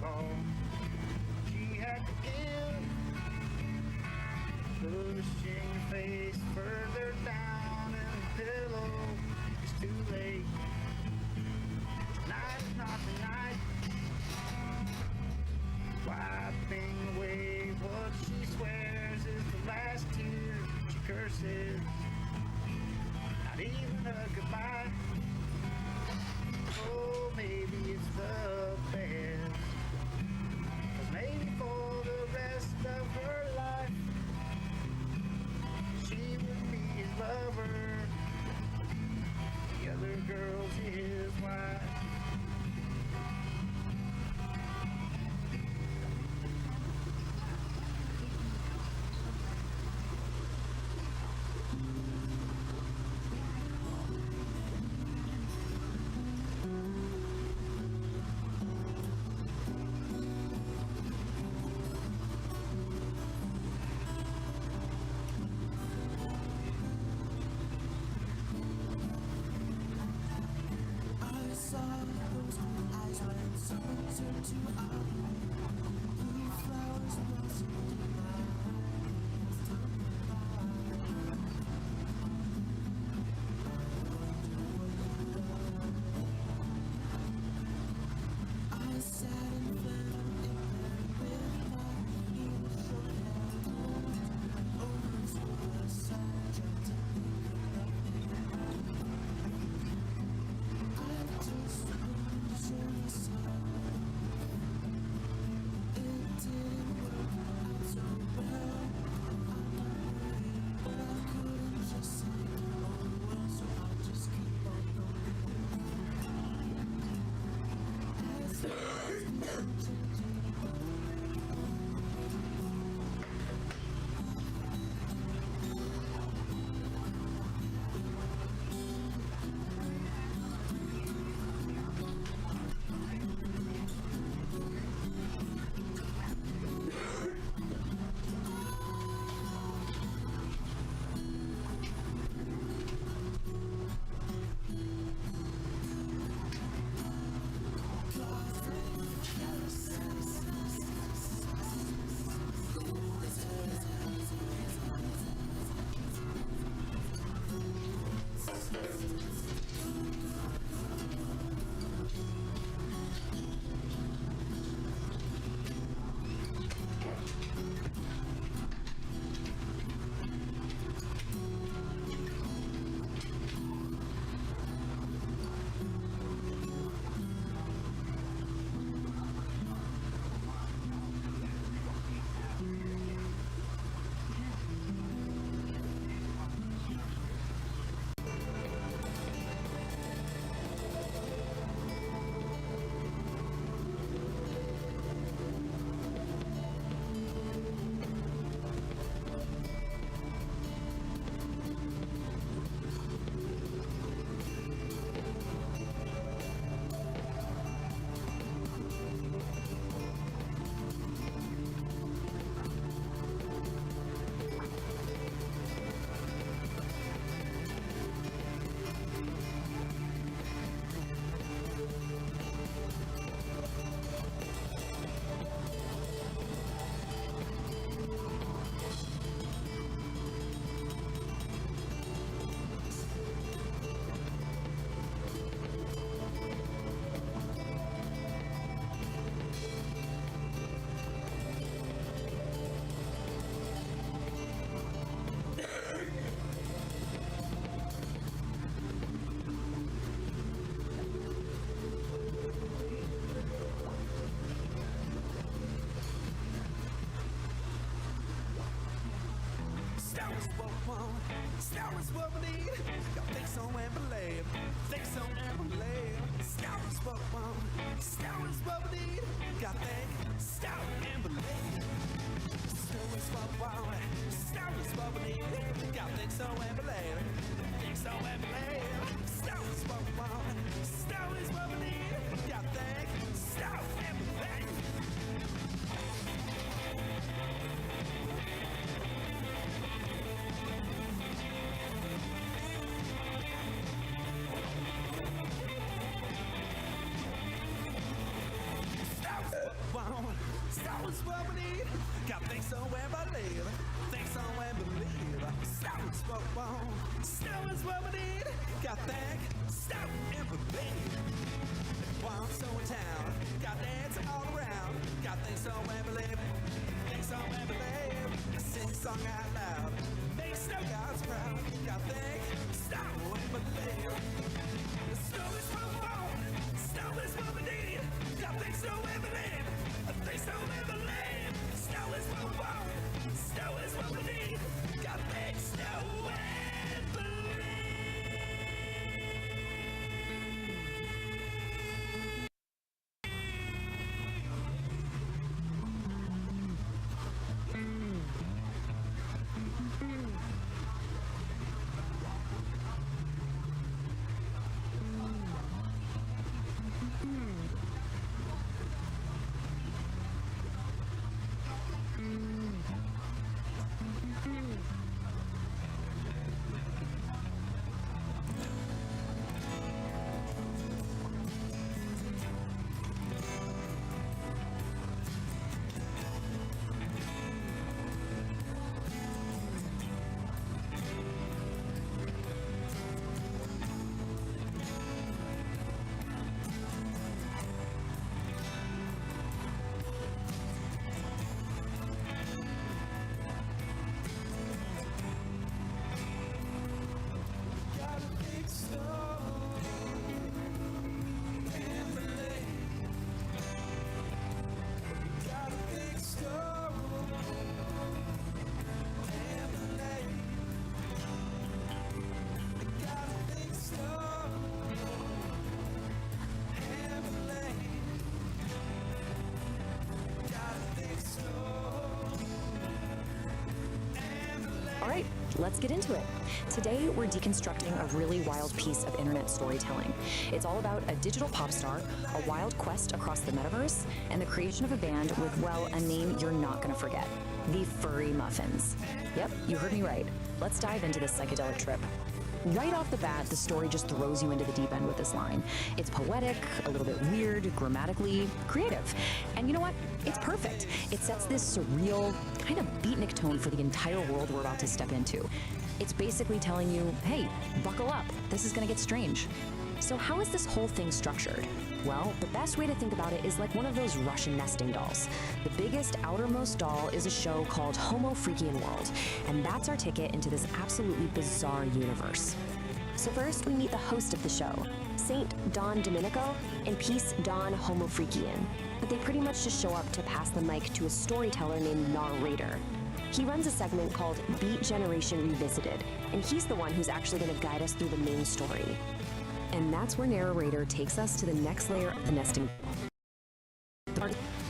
[SPEAKER 15] fall. She had to give, pushing your face further down in the pillow. It's too late. Tonight is not the night. Wiping away what she swears is the last tear. She curses, not even a goodbye. Oh, maybe it's the best, 'cause maybe for the rest of her life she would be his lover, the other girl's his wife.
[SPEAKER 16] I saw those blue eyes when someone turned to eye. Blue flowers blossomed in my eyes. I sat and found in bed with my ears so held over to the side, tried to think of nothing. I just wanted to show myself. It didn't work out so well. I'm not worried, but I couldn't just say oh well, so I'll just keep on going. As
[SPEAKER 17] Star is what we need. Y'all think so and believe. Think so and believe. Star is what we want. Star is what we need. Y'all think, star and believe. Star is what we want. Star is what we need. Y'all think so and believe. Think so and believe. Star is what we want. Star is what we need. Y'all think, star and believe. on. Snow is what we need. Got think, stop, and believe. While I'm so in town, got dance all around. Got things so and believe. Things so and believe. I sing a song out loud. Make snow gods proud. Got think, stop, and believe. The snow is what we want. Snow is what we need. Got things so and believe. Things so and believe. Snow is what we want. Snow is what we need. Got things so and believe.
[SPEAKER 20] Alright, let's get into it. Today, we're deconstructing a really wild piece of internet storytelling. It's all about a digital pop star, a wild quest across the metaverse, and the creation of a band with, well, a name you're not gonna forget. The Furry Muffins. Yep, you heard me right. Let's dive into this psychedelic trip. Right off the bat, the story just throws you into the deep end with this line. It's poetic, a little bit weird, grammatically creative. And you know what? It's perfect. It sets this surreal, kind of beatnik tone for the entire world we're about to step into. It's basically telling you, hey, buckle up, this is gonna get strange. So how is this whole thing structured? Well, the best way to think about it is like one of those Russian nesting dolls. The biggest, outermost doll is a show called Homo Freakian World, and that's our ticket into this absolutely bizarre universe.
[SPEAKER 4] So first, we meet the host of the show, Saint Don Domenico, and Peace Don Homo Freakian. But they pretty much just show up to pass the mic to a storyteller named Narrator. He runs a segment called Beat Generation Revisited, and he's the one who's actually going to guide us through the main story.
[SPEAKER 20] And that's where Narrator takes us to the next layer of the nesting.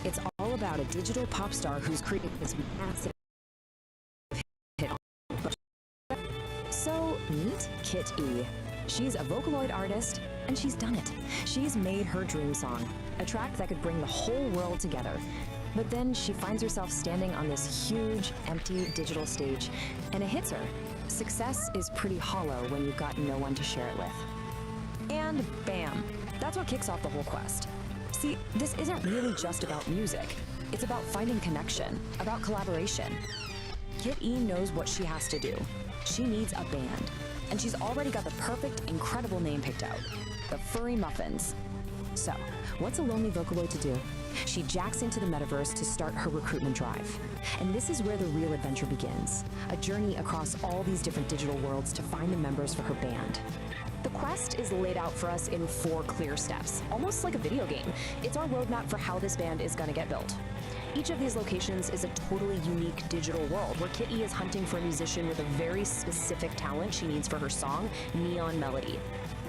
[SPEAKER 20] It's all about a digital pop star who's created this massive hit. So meet Kit E. She's a Vocaloid artist, and she's done it. She's made her dream song, a track that could bring the whole world together. But then she finds herself standing on this huge, empty digital stage, and it hits her. Success is pretty hollow when you've got no one to share it with. And bam, that's what kicks off the whole quest. See, this isn't really just about music. It's about finding connection, about collaboration. Kit E knows what she has to do. She needs a band. And she's already got the perfect, incredible name picked out. The Furry Muffins. So, what's a lonely Vocaloid to do? She jacks into the metaverse to start her recruitment drive. And this is where the real adventure begins. A journey across all these different digital worlds to find the members for her band. The quest is laid out for us in 4 clear steps, almost like a video game. It's our roadmap for how this band is gonna get built. Each of these locations is a totally unique digital world where Kit E is hunting for a musician with a very specific talent she needs for her song, Neon Melody.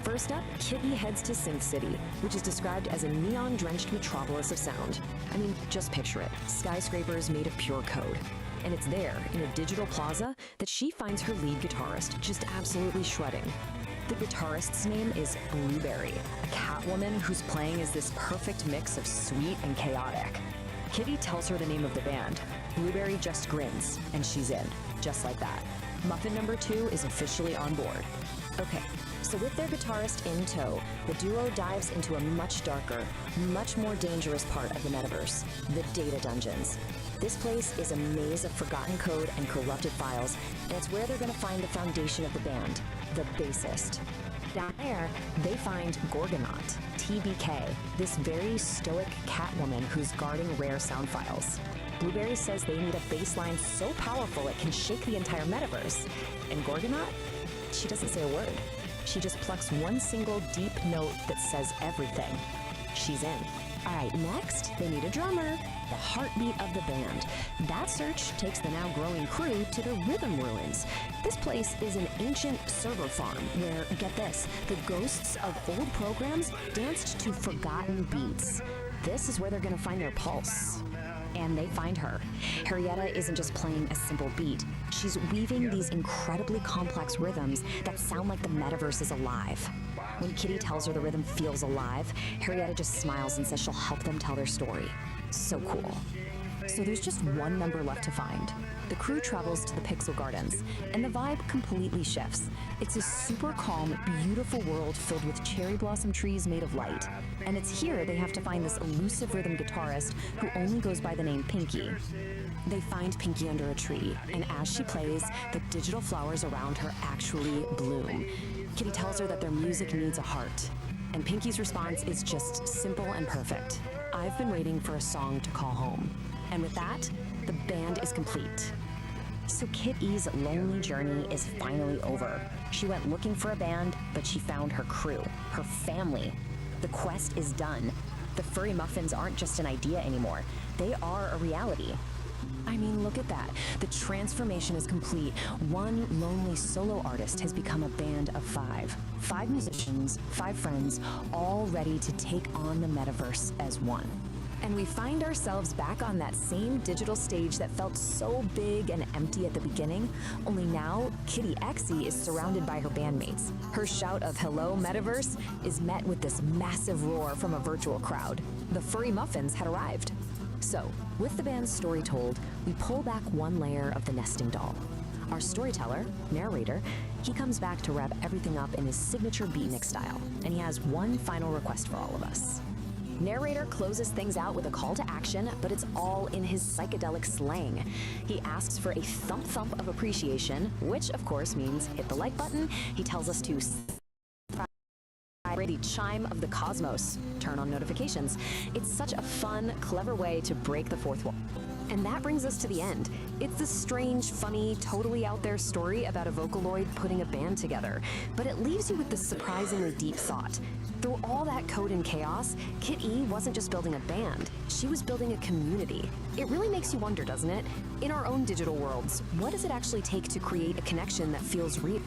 [SPEAKER 20] First up, Kit E heads to Synth City, which is described as a neon-drenched metropolis of sound. I mean, just picture it, skyscrapers made of pure code. And it's there, in a digital plaza, that she finds her lead guitarist just absolutely shredding. The guitarist's name is Blueberry, a catwoman whose playing is this perfect mix of sweet and chaotic. Kitty tells her the name of the band. Blueberry just grins, and she's in, just like that. Muffin number 2 is officially on board. Okay, so with their guitarist in tow, the duo dives into a much darker, much more dangerous part of the metaverse, the data dungeons. This place is a maze of forgotten code and corrupted files, and it's where they're gonna find the foundation of the band, the bassist. Down there, they find Gorgonaut, TBK, this very stoic Catwoman who's guarding rare sound files. Blueberry says they need a bass line so powerful it can shake the entire metaverse. And Gorgonaut? She doesn't say a word. She just plucks one single deep note that says everything. She's in. All right, next, they need a drummer, the heartbeat of the band. That search takes the now growing crew to the Rhythm Ruins. This place is an ancient server farm where, get this, the ghosts of old programs danced to forgotten beats. This is where they're gonna find their pulse. And they find her. Harrietta isn't just playing a simple beat. She's weaving these incredibly complex rhythms that sound like the metaverse is alive. When Kitty tells her the rhythm feels alive, Harrietta just smiles and says she'll help them tell their story. So cool. So there's just one number left to find. The crew travels to the Pixel Gardens, and the vibe completely shifts. It's a super calm, beautiful world filled with cherry blossom trees made of light. And it's here they have to find this elusive rhythm guitarist who only goes by the name Pinky. They find Pinky under a tree, and as she plays, the digital flowers around her actually bloom. Kitty tells her that their music needs a heart, and Pinky's response is just simple and perfect. I've been waiting for a song to call home. And with that, the band is complete. So Kit E's lonely journey is finally over. She went looking for a band, but she found her crew, her family. The quest is done. The furry muffins aren't just an idea anymore. They are a reality. I mean, look at that. The transformation is complete. One lonely solo artist has become a band of 5. 5 musicians, 5 friends, all ready to take on the metaverse as one. And we find ourselves back on that same digital stage that felt so big and empty at the beginning, only now Kitty Exie is surrounded by her bandmates. Her shout of "Hello, Metaverse" is met with this massive roar from a virtual crowd. The furry muffins had arrived. So, with the band's story told, we pull back one layer of the nesting doll. Our storyteller, narrator, he comes back to wrap everything up in his signature beatnik style, and he has one final request for all of us. Narrator closes things out with a call to action, but it's all in his psychedelic slang. He asks for a thump thump of appreciation, which of course means hit the like button. He tells us to the chime of the cosmos, turn on notifications. It's such a fun, clever way to break the fourth wall. And that brings us to the end. It's a strange, funny, totally out there story about a Vocaloid putting a band together, but it leaves you with this surprisingly deep thought. Through all that code and chaos, Kit E wasn't just building a band, she was building a community. It really makes you wonder, doesn't it? In our own digital worlds, what does it actually take to create a connection that feels real?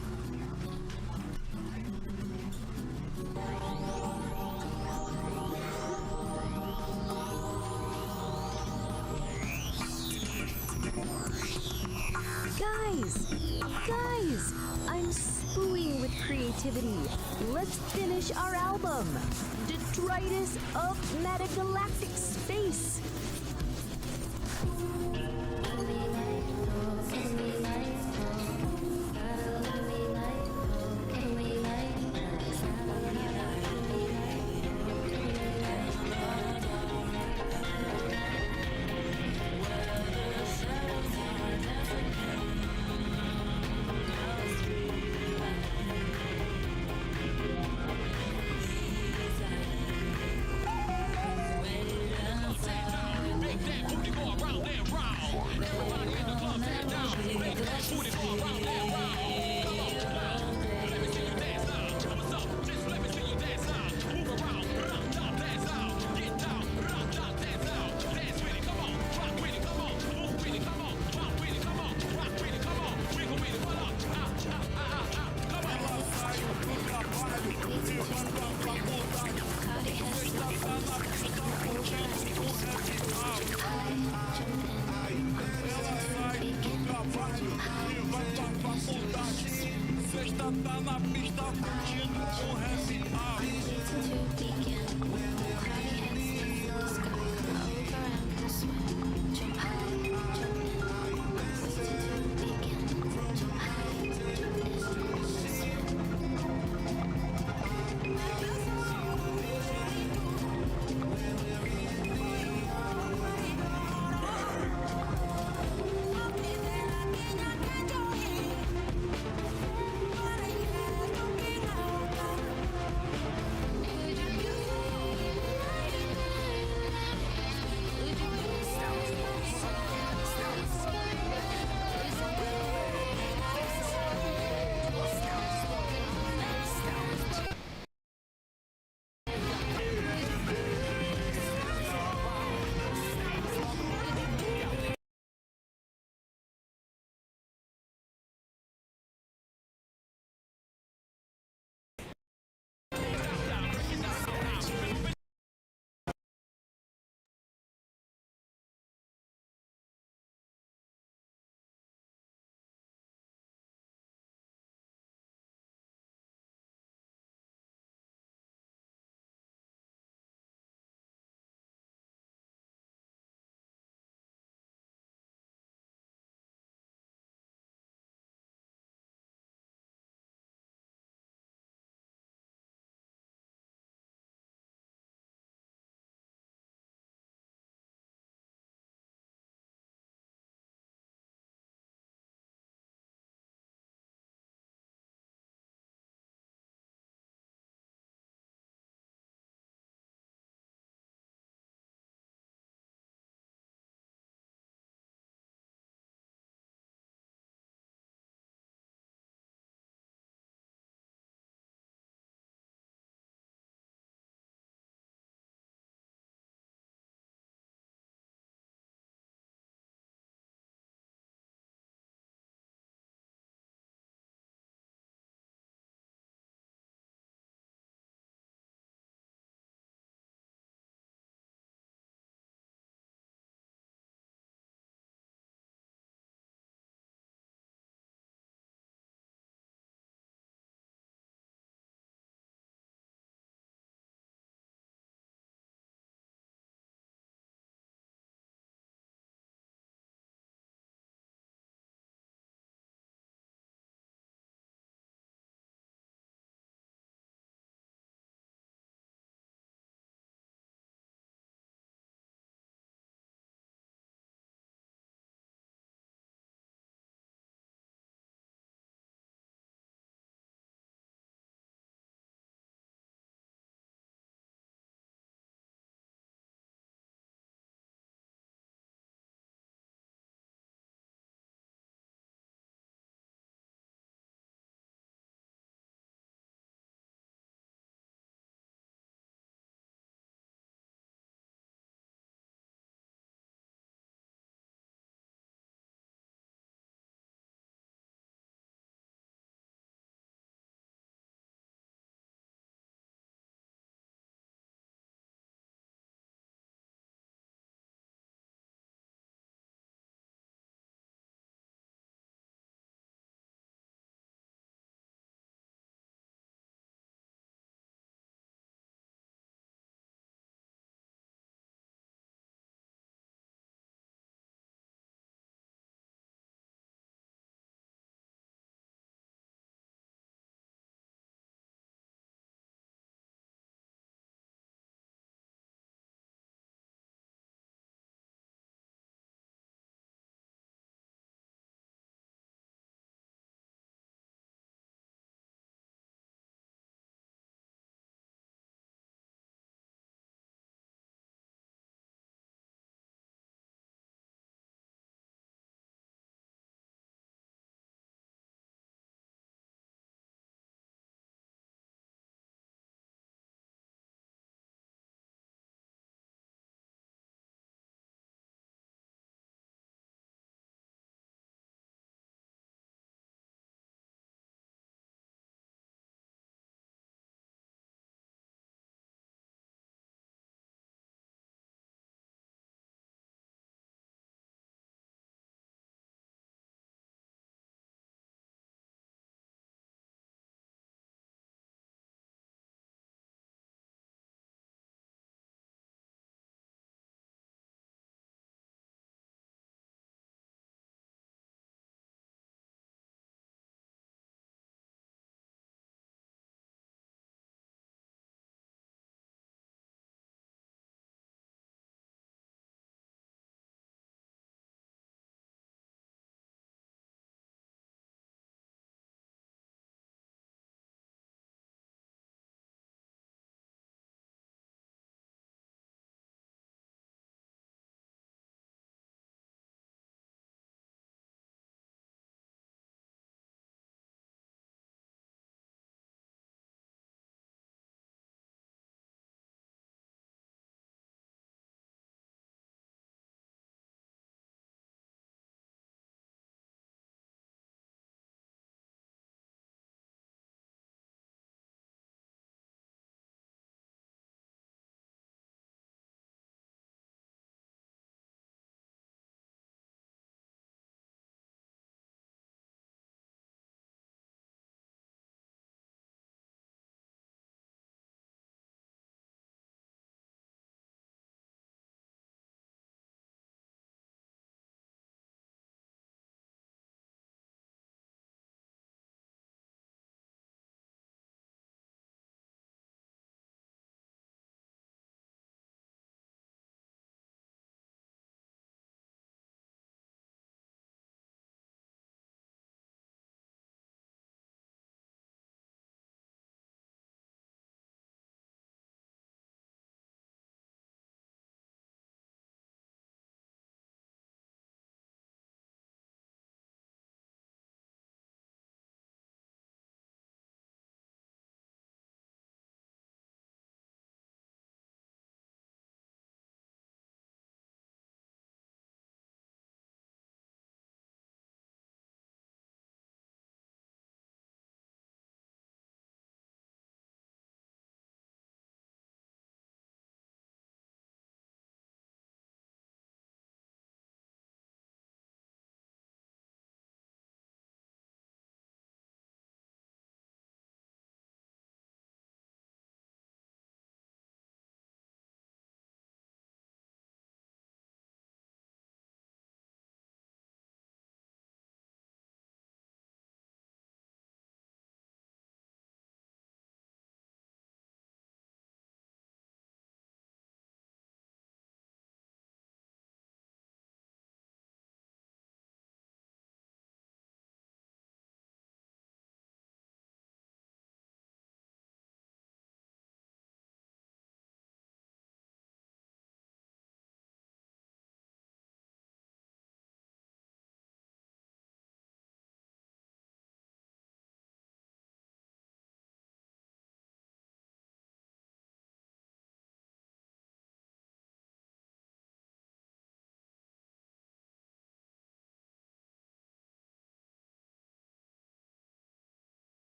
[SPEAKER 1] Guys, I'm spooing with creativity. Let's finish our album, Detritus of Metagalactic Space.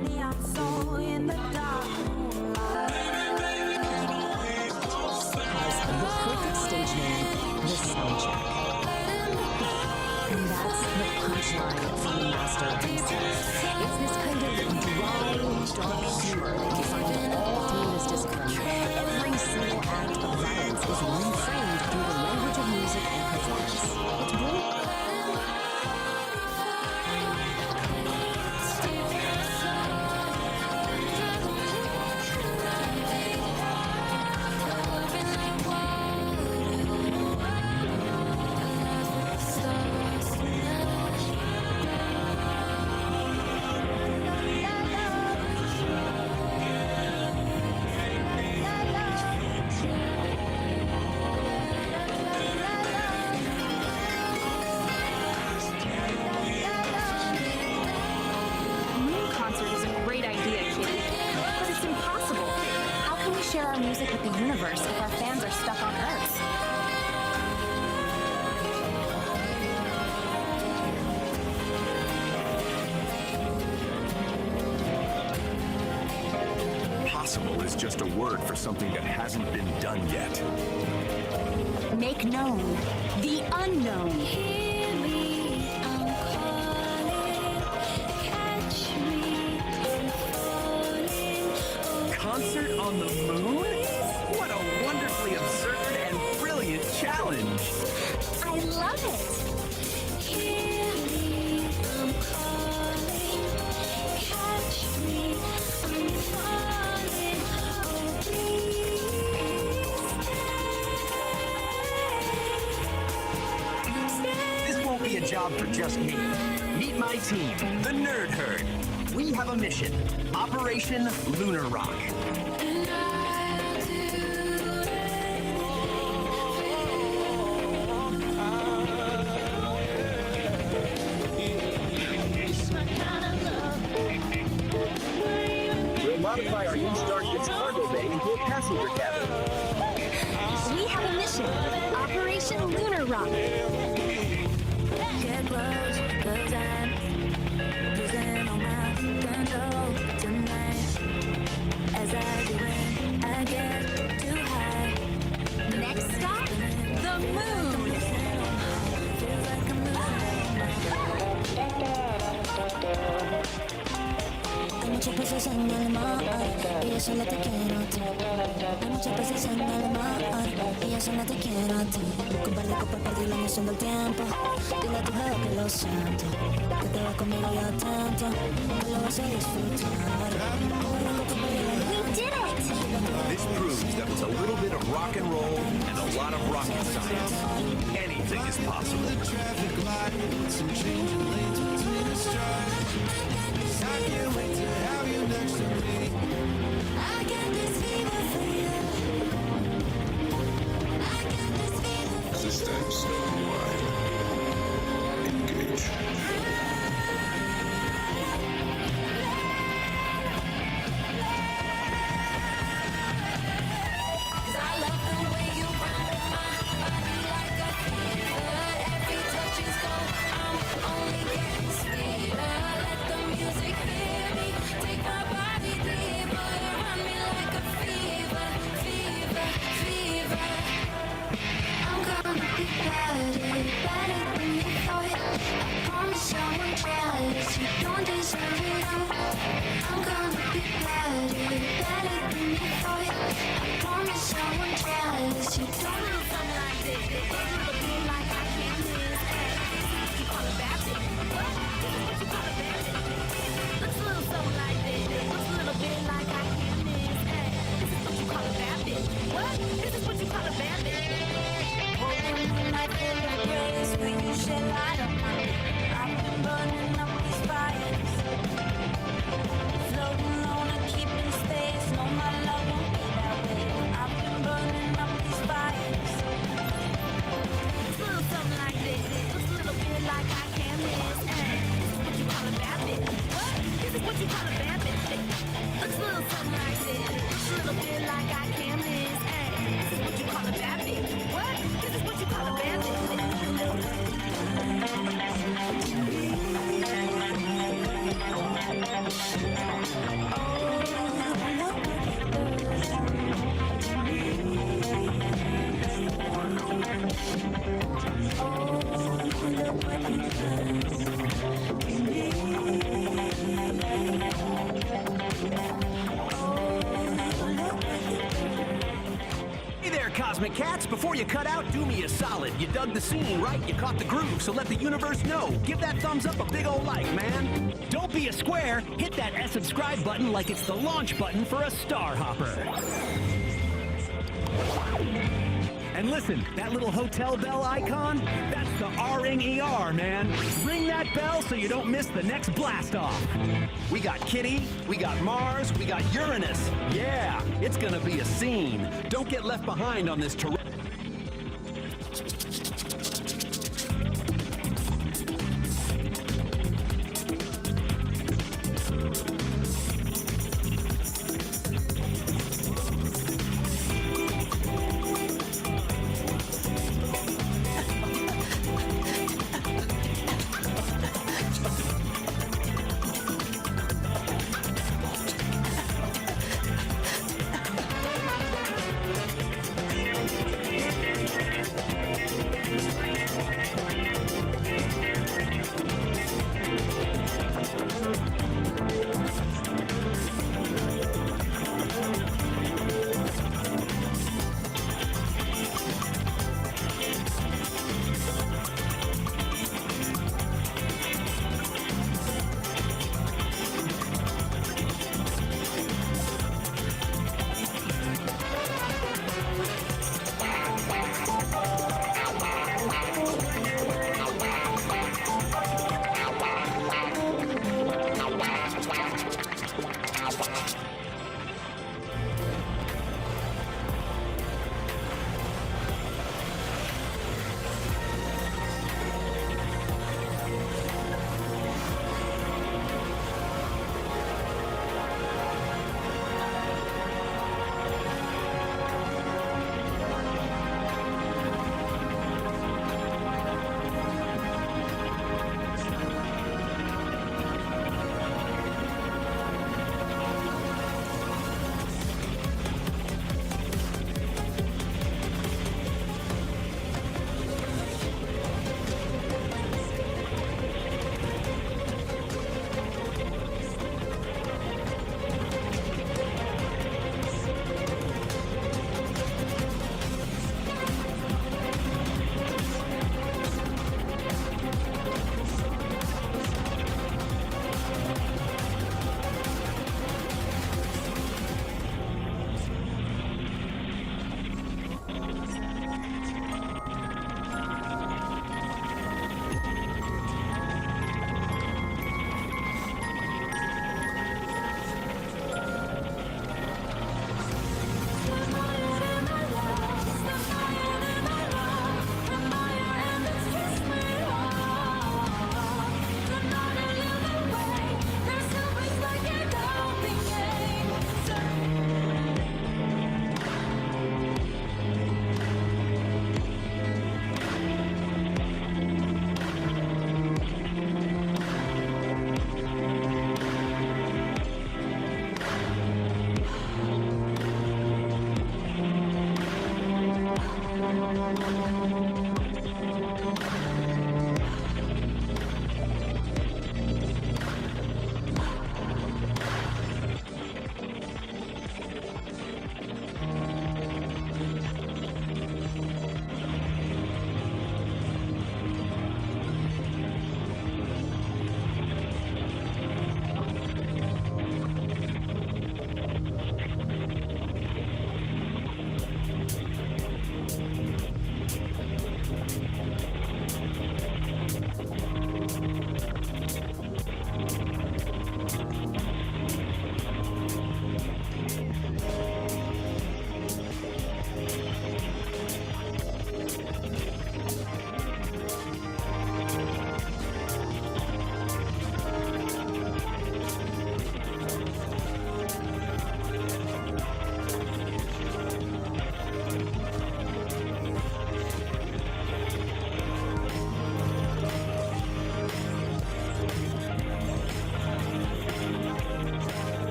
[SPEAKER 2] neon soul in the dark
[SPEAKER 4] Has the perfect stage name, The Soundcheck. And that's the punchline from the master himself. It's this kind of dry, dark humor that you find all through this discipline. Every single act of violence is reframed through the language of music and performance. It's brilliant.
[SPEAKER 22] Share our music with the universe if our fans are stuck on Earth.
[SPEAKER 11] Possible is just a word for something that hasn't been done yet.
[SPEAKER 2] Make known the unknown. Hear me, I'm calling. Catch me, I'm falling.
[SPEAKER 11] Concert on the moon? What a wonderfully absurd and brilliant challenge!
[SPEAKER 2] I love it. Hear me, I'm calling. Catch me, I'm falling. Oh, please stay.
[SPEAKER 11] This won't be a job for just me. Meet my team, the Nerd Herd. We have a mission. Operation Lunar Rock. We'll modify our new Starship's cargo bay into a passenger cabin.
[SPEAKER 2] We have a mission. Operation Lunar Rock. Get close, 'cause I'm losing all my control tonight. As I do it, I get too high. Next stop, the moon. Feels like I'm Hay muchas peces en el mar y yo solo te quiero a ti. Hay muchas peces en el mar y yo solo te quiero a ti. Busco un par de copas para la noción del tiempo. Dile a tu jefe que lo siento, que te vas conmigo y atento, que lo vas a disfrutar. We did it!
[SPEAKER 11] This proves that with a little bit of rock and roll and a lot of rocket science, anything is possible.
[SPEAKER 17] I can't wait to have you next to me.
[SPEAKER 2] I got this fever for you. I got this fever for you.
[SPEAKER 14] Systems online. Engage.
[SPEAKER 2] Cause I love the way you run my body like a fever. Every touch is gold. I'm only getting sweeter. Let the music hear me. Take my body deeper. Run me like a fever, fever, fever. I'm gonna be better, better than you thought. I promise I won't jealous. You don't deserve it all. I'm gonna be better, better than you thought. I promise I won't jealous. You don't do something like this. It's a little bit like I can't miss. You call it baptism. What? This is what you call a baptism. Looks a little something like this. Looks a little bit like I can't miss. This is what you call a baptism. What? This is what you call a baptism. Holding my favorite grace, will you shed light on my life? I've been burning up these fires, floating alone and keeping space. No, my love won't be that way. I've been burning up these fires. It's a little something like this. Looks a little bit like I can't miss. This is what you call a baptism. What? This is what you call a baptism. Looks a little something like this. Looks a little bit like I can't miss. This is what you call a baptism. What? This is what you call a baptism.
[SPEAKER 11] cats, before you cut out, do me a solid. You dug the scene, right? You caught the groove, so let the universe know. Give that thumbs up a big ol' like, man. Don't be a square. Hit that subscribe button like it's the launch button for a star hopper. And listen, that little hotel bell icon, that's the R-ing-E-R, man. Ring that bell so you don't miss the next blast off. We got Kitty, we got Mars, we got Uranus. Yeah, it's gonna be a scene. Don't get left behind on this terrific...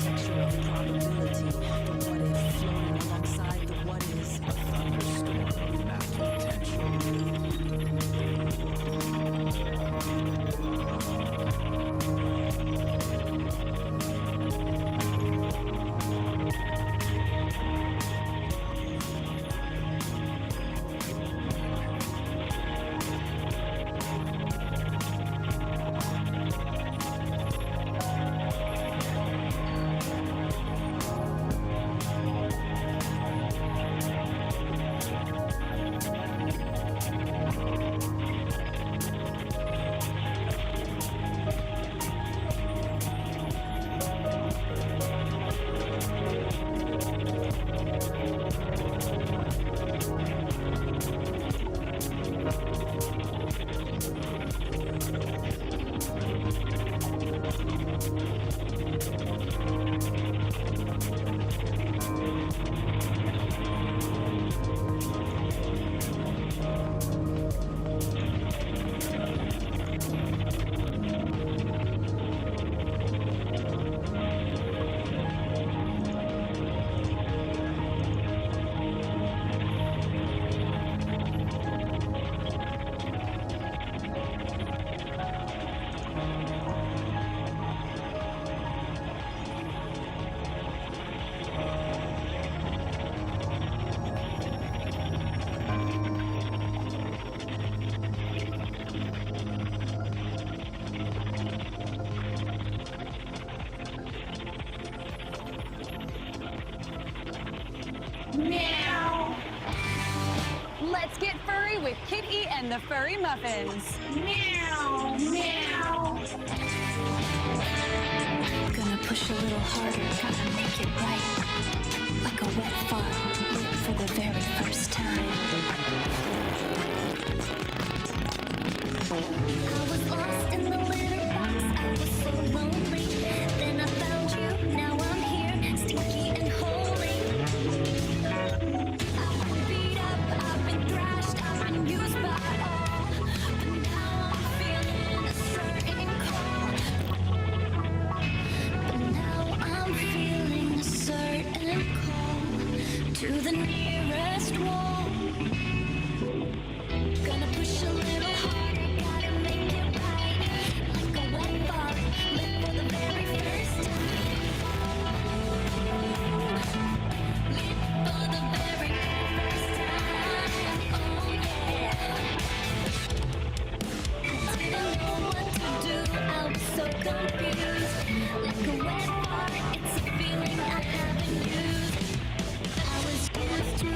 [SPEAKER 7] conjecture of probability. The what if floating alongside the what is.
[SPEAKER 6] A thunderstorm of massive
[SPEAKER 8] Meow. Let's get furry with Kitty and the Furry Muffins. Meow, meow.
[SPEAKER 2] Gonna push a little harder, gotta make it right. Like a wet fart, lit for the very first time. I was lost in the litter box, I was so lonely. Then I found you, now I'm here, stinky and holy. I've been beat up, I've been thrashed, I've been used by all. But now I'm feeling a certain call. But now I'm feeling a certain call to the nearest wall. Gonna push a little harder, gotta make it right. Like a wet fart, lit for the very first time. Lit for the very first time. Oh yeah. Didn't know what to do, I was so confused. Like a wet fart, it's a feeling I haven't used. I was used to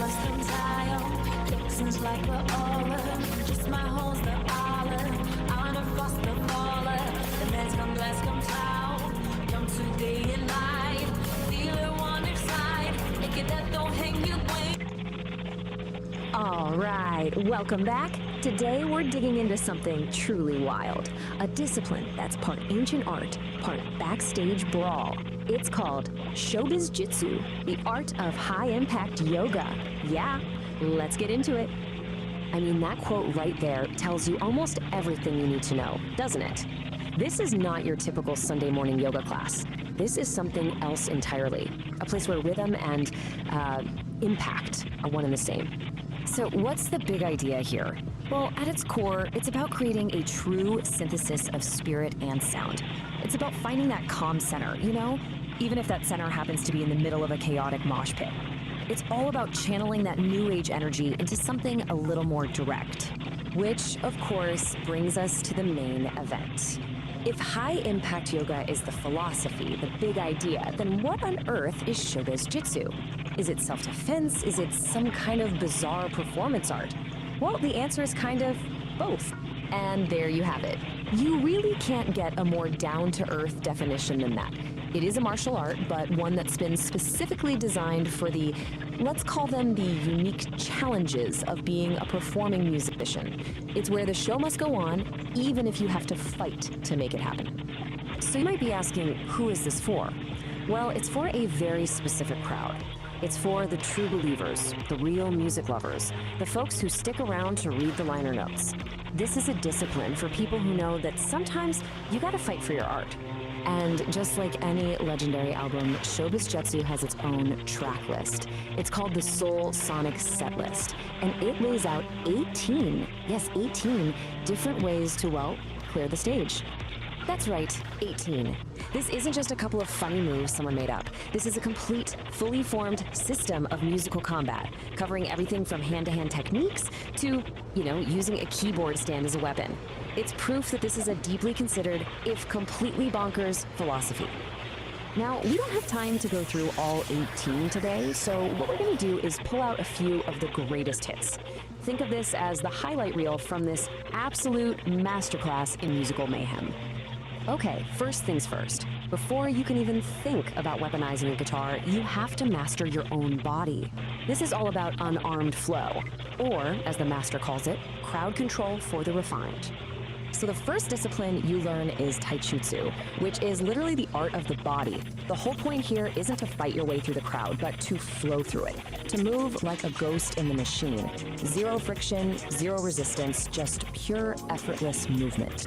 [SPEAKER 2] custom tile. Texans like the aura. Just my hoes the olive. I wanna frost the faller. The man's come blast come town. Come to day and night. Feel it on their side. Make it that don't hang you wait.
[SPEAKER 1] All right, welcome back. Today we're digging into something truly wild, a discipline that's part ancient art, part backstage brawl. It's called Showbiz Jitsu, the art of high-impact yoga. Yeah, let's get into it. I mean, that quote right there tells you almost everything you need to know, doesn't it? This is not your typical Sunday morning yoga class. This is something else entirely, a place where rhythm and impact are one and the same. So what's the big idea here? Well, at its core, it's about creating a true synthesis of spirit and sound. It's about finding that calm center, you know? Even if that center happens to be in the middle of a chaotic mosh pit. It's all about channeling that new age energy into something a little more direct. Which, of course, brings us to the main event. If high-impact yoga is the philosophy, the big idea, then what on earth is Showbiz Jitsu? Is it self-defense? Is it some kind of bizarre performance art? Well, the answer is kind of both. And there you have it. You really can't get a more down-to-earth definition than that. It is a martial art, but one that's been specifically designed for the, let's call them the unique challenges of being a performing musician. It's where the show must go on, even if you have to fight to make it happen. So you might be asking, who is this for? Well, it's for a very specific crowd. It's for the true believers, the real music lovers, the folks who stick around to read the liner notes. This is a discipline for people who know that sometimes you gotta fight for your art. And just like any legendary album, Showbiz Jitsu has its own track list. It's called the Soul Sonic Set List, and it lays out 18 different ways to, well, clear the stage. That's right, 18. This isn't just a couple of funny moves someone made up. This is a complete, fully formed system of musical combat, covering everything from hand-to-hand techniques to, you know, using a keyboard stand as a weapon. It's proof that this is a deeply considered, if completely bonkers, philosophy. Now, we don't have time to go through all 18 today, so what we're gonna do is pull out a few of the greatest hits. Think of this as the highlight reel from this absolute masterclass in musical mayhem. Okay, first things first. Before you can even think about weaponizing a guitar, you have to master your own body. This is all about unarmed flow, or, as the master calls it, crowd control for the refined. So the first discipline you learn is taijutsu, which is literally the art of the body. The whole point here isn't to fight your way through the crowd, but to flow through it, to move like a ghost in the machine. Zero friction, zero resistance, just pure, effortless movement.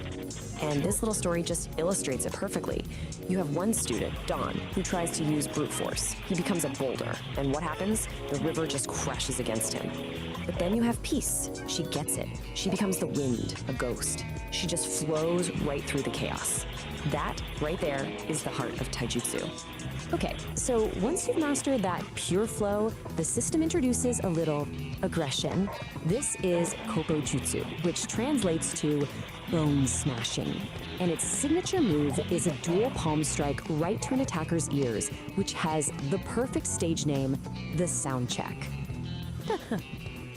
[SPEAKER 1] And this little story just illustrates it perfectly. You have one student, Don, who tries to use brute force. He becomes a boulder, and what happens? The river just crashes against him. But then you have Peace. She gets it. She becomes the wind, a ghost. She just flows right through the chaos. That, right there, is the heart of taijutsu. Okay, so once you've mastered that pure flow, the system introduces a little aggression. This is koppojutsu, which translates to bone smashing. And its signature move is a dual palm strike right to an attacker's ears, which has the perfect stage name, the sound check.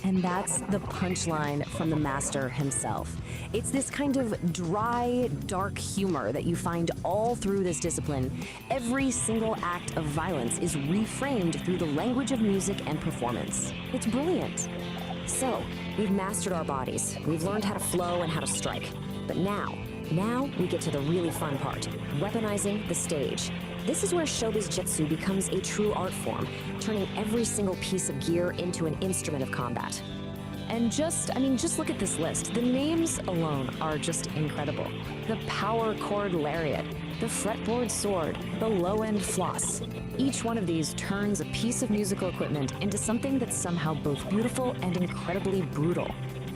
[SPEAKER 1] And that's the punchline from the master himself. It's this kind of dry, dark humor that you find all through this discipline. Every single act of violence is reframed through the language of music and performance. It's brilliant. So, we've mastered our bodies. We've learned how to flow and how to strike. But now we get to the really fun part, weaponizing the stage. This is where Showbiz Jitsu becomes a true art form, turning every single piece of gear into an instrument of combat. And just look at this list. The names alone are just incredible. The power chord lariat, the fretboard sword, the low-end floss. Each one of these turns a piece of musical equipment into something that's somehow both beautiful and incredibly brutal.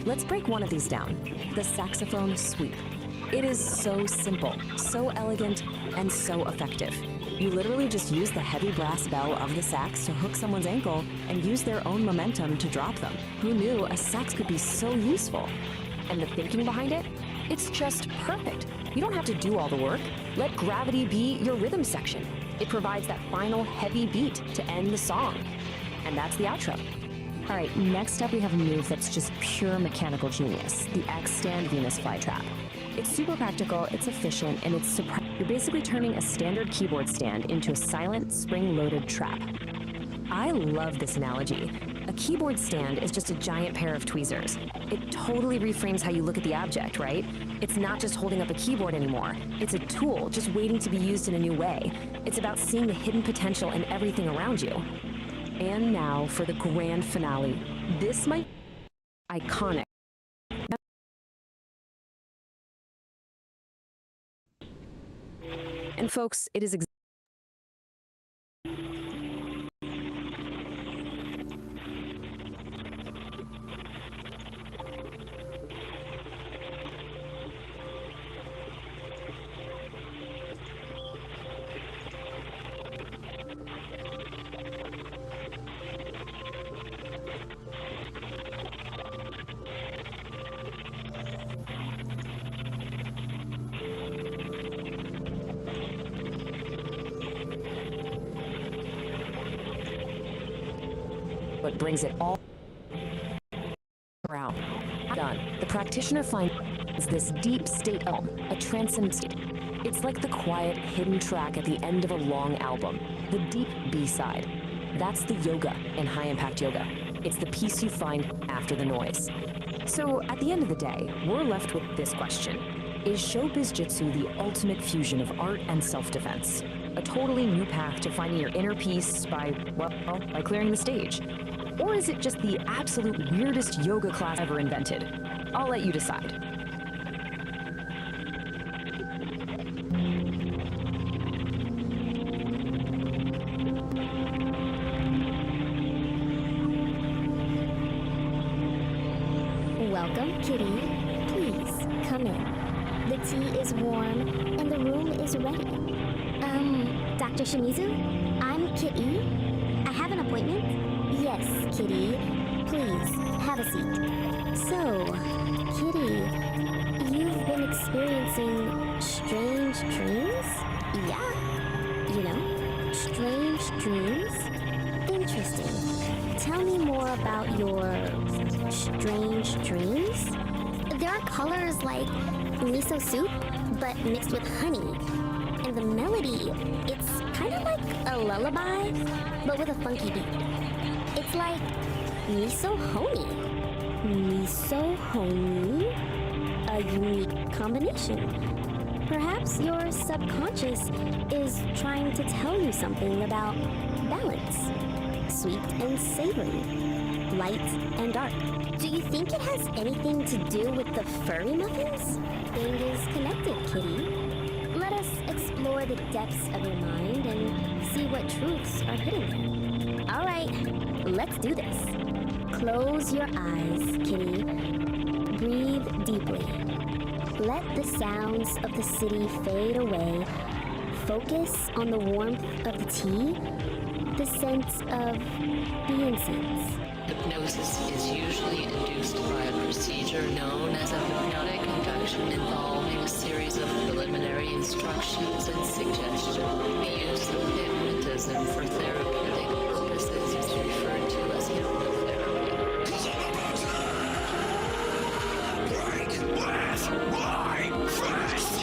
[SPEAKER 1] Let's break one of these down, the saxophone sweep. It is so simple, so elegant, and so effective. You literally just use the heavy brass bell of the sax to hook someone's ankle and use their own momentum to drop them. Who knew a sax could be so useful? And the thinking behind it? It's just perfect. You don't have to do all the work. Let gravity be your rhythm section. It provides that final heavy beat to end the song. And that's the outro. All right, next up we have a move that's just pure mechanical genius, the X-Stand Venus flytrap. It's super practical, it's efficient, and it's you're basically turning a standard keyboard stand into a silent, spring-loaded trap. I love this analogy. A keyboard stand is just a giant pair of tweezers. It totally reframes how you look at the object, right? It's not just holding up a keyboard anymore. It's a tool just waiting to be used in a new way. It's about seeing the hidden potential in everything around you. And now for the grand finale. This might be iconic. And folks, it is what brings it all around. Done. The practitioner finds this deep state of a transcendent state. It's like the quiet, hidden track at the end of a long album, the deep B-side. That's the yoga in high-impact yoga. It's the piece you find after the noise. So at the end of the day, we're left with this question. Is Showbiz Jitsu the ultimate fusion of art and self-defense? A totally new path to finding your inner peace by clearing the stage? Or is it just the absolute weirdest yoga class ever invented? I'll let you decide.
[SPEAKER 2] Welcome, kitty. Please, come in. The tea is warm, and the room is ready. Dr. Shimizu? I'm Kitty. I have an appointment? Yes, Kitty. Please, have a seat. So, Kitty, you've been experiencing strange dreams? Yeah. You know, strange dreams? Interesting. Tell me more about your strange dreams. There are colors like miso soup, but mixed with honey. And the melody, it's kind of like a lullaby, but with a funky beat. It's like miso honey. Miso honey? A unique combination. Perhaps your subconscious is trying to tell you something about balance. Sweet and savory. Light and dark. Do you think it has anything to do with the furry muffins? Thing is connected, kitty. Let us explore the depths of your mind and see what truths are hidden there. All right, let's do this. Close your eyes, kitty. Breathe deeply. Let the sounds of the city fade away. Focus on the warmth of the tea, the sense of the incense.
[SPEAKER 9] Hypnosis is usually induced by a procedure known as a hypnotic induction involving a series of preliminary instructions and suggestions. The use of hypnotism for therapeutic purposes is referred to as hypnotherapy.
[SPEAKER 17] Break with my fist!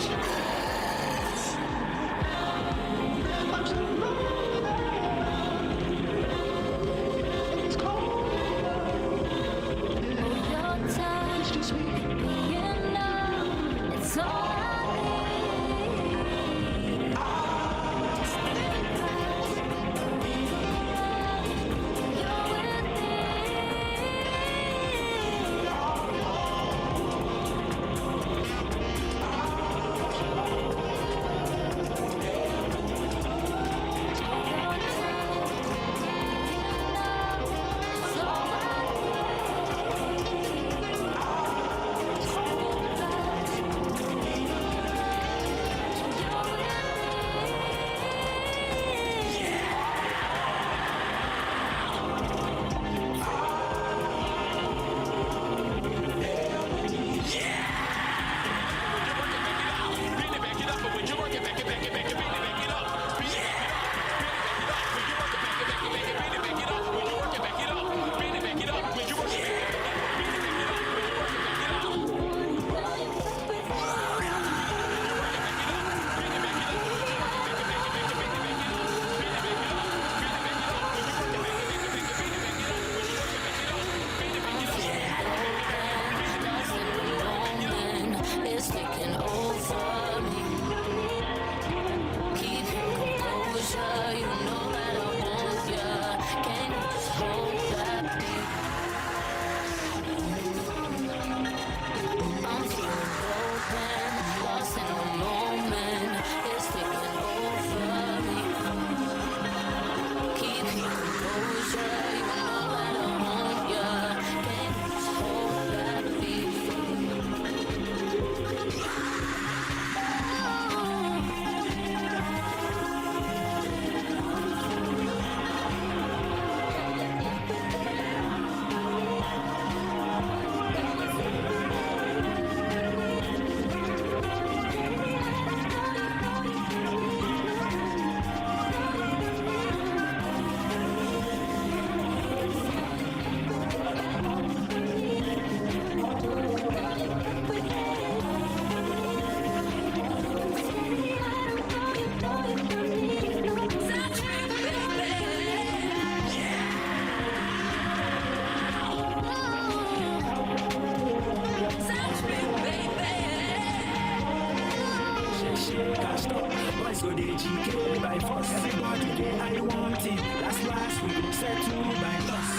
[SPEAKER 16] GK by force. Everybody get I want it. Last we go settle by us.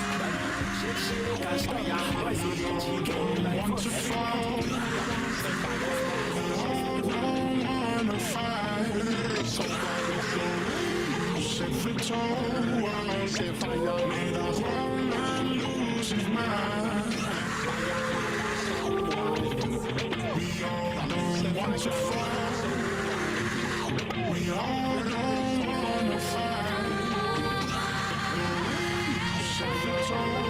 [SPEAKER 16] Shake and stop. Boys will get GK by force. Every time I say fire, made a whole man lose his mind. We all don't want to fight. We all don't want to fight. Every time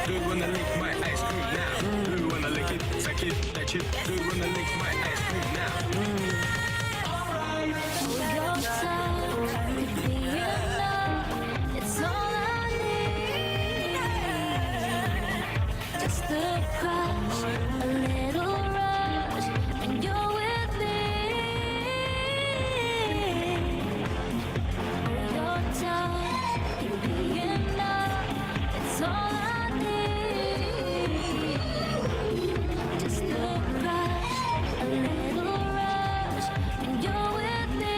[SPEAKER 18] Good wanna lick my ice cream now. Good wanna lick it, suck it, touch it. Good wanna lick my ice cream now.
[SPEAKER 2] Alright, hold your tongue, baby, you know it's all I need. Just a crush, a little rush, and you're with me. Hold your tongue, baby, you know it's all I need. Just a crush, a little rush, and you're with me.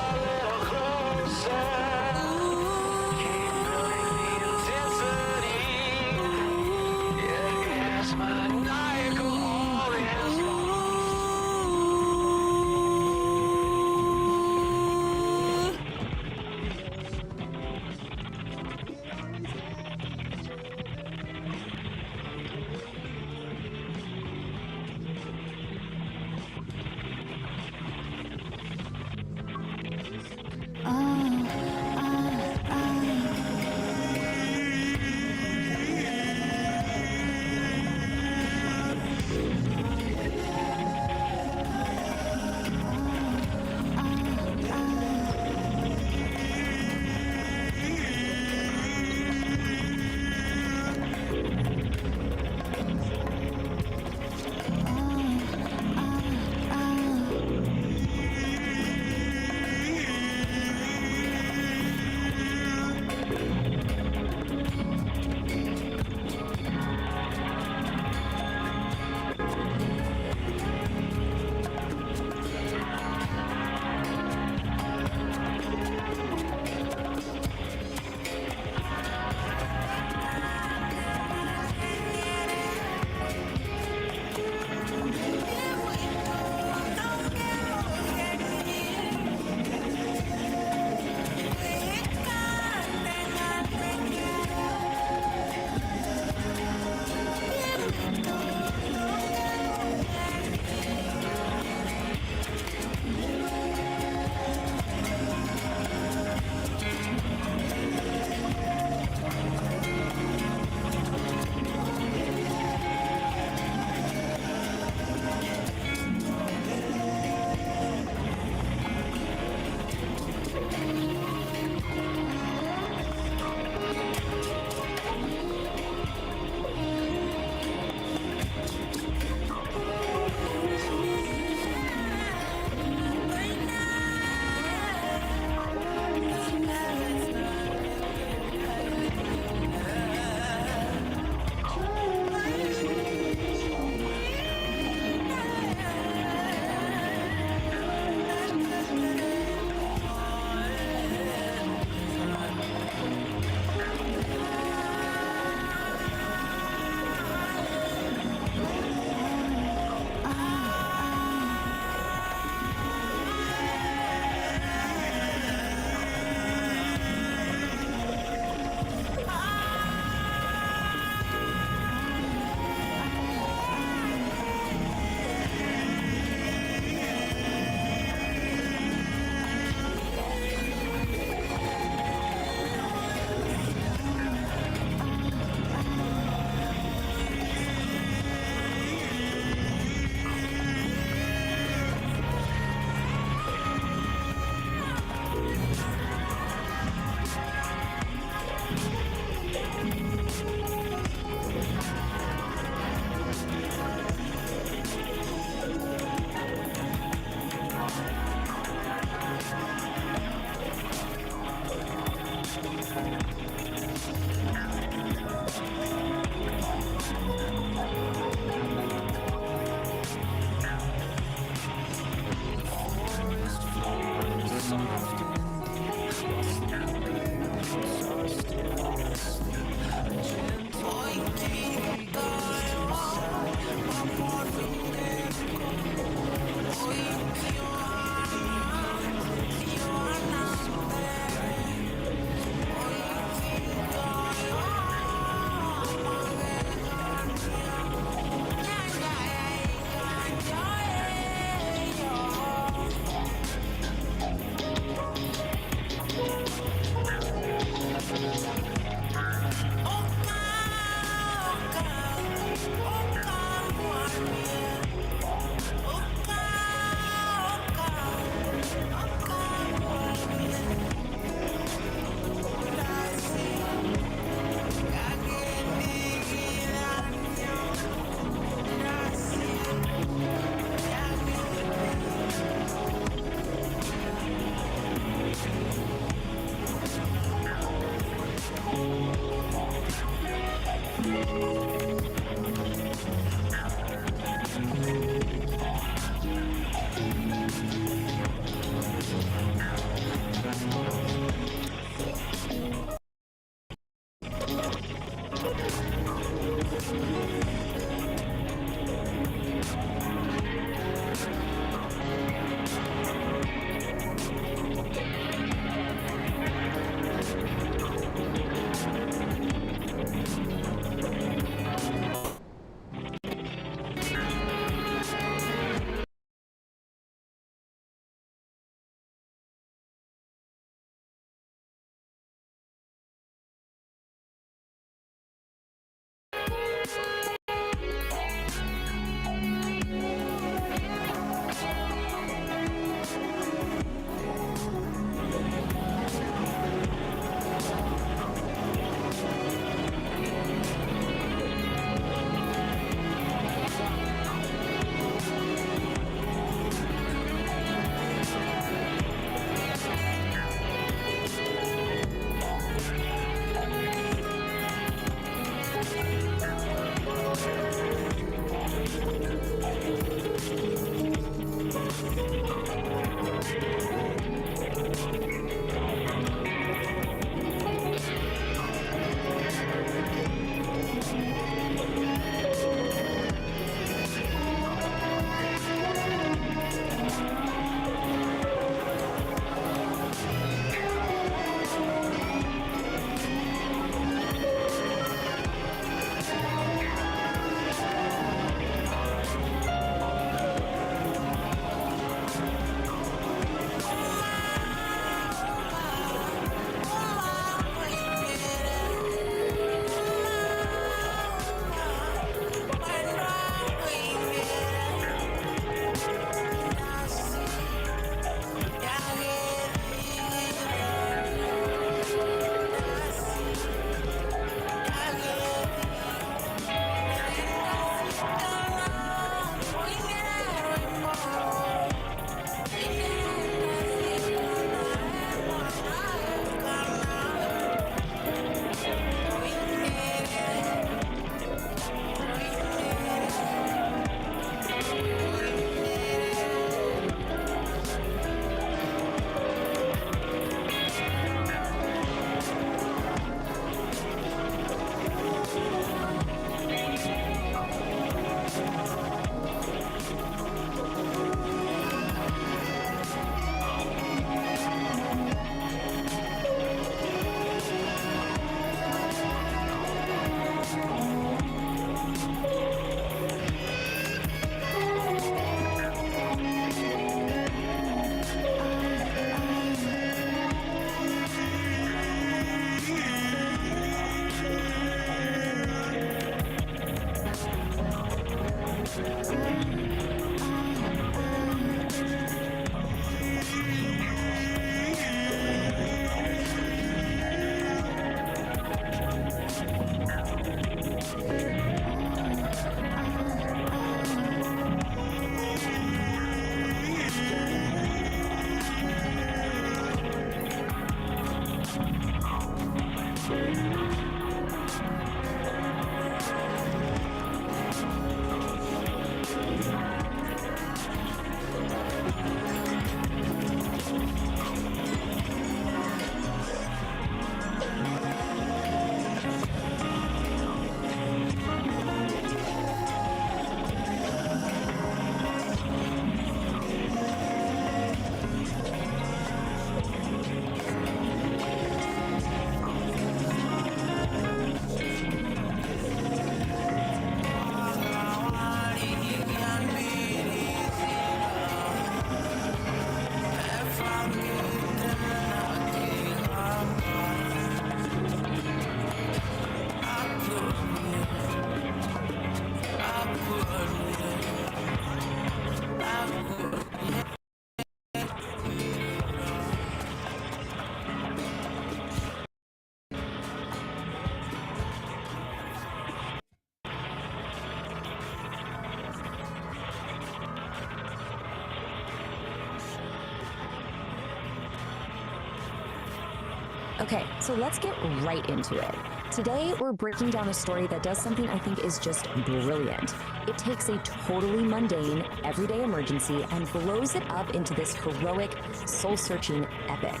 [SPEAKER 20] Okay, so let's get right into it. Today, we're breaking down a story that does something I think is just brilliant. It takes a totally mundane, everyday emergency and blows it up into this heroic, soul-searching epic.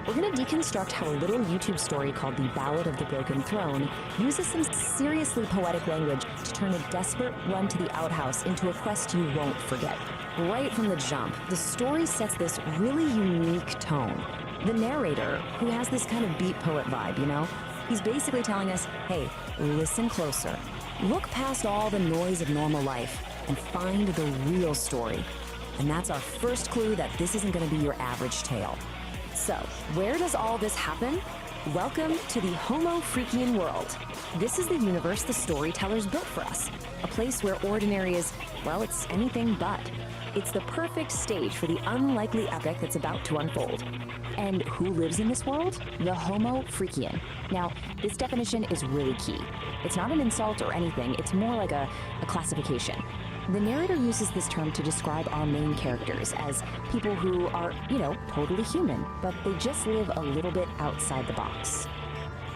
[SPEAKER 20] We're going to deconstruct how a little YouTube story called The Ballad of the Broken Throne uses some seriously poetic language to turn a desperate run to the outhouse into a quest you won't forget. Right from the jump, the story sets this really unique tone. The narrator, who has this kind of beat poet vibe, you know? He's basically telling us, hey, listen closer. Look past all the noise of normal life and find the real story. And that's our first clue that this isn't going to be your average tale. So, where does all this happen? Welcome to the Homo Freakian world. This is the universe the storytellers built for us. A place where ordinary is, well, it's anything but. It's the perfect stage for the unlikely epic that's about to unfold. And who lives in this world? The Homo Freakian. Now, this definition is really key. It's not an insult or anything, it's more like a classification. The narrator uses this term to describe our main characters as people who are, you know, totally human, but they just live a little bit outside the box.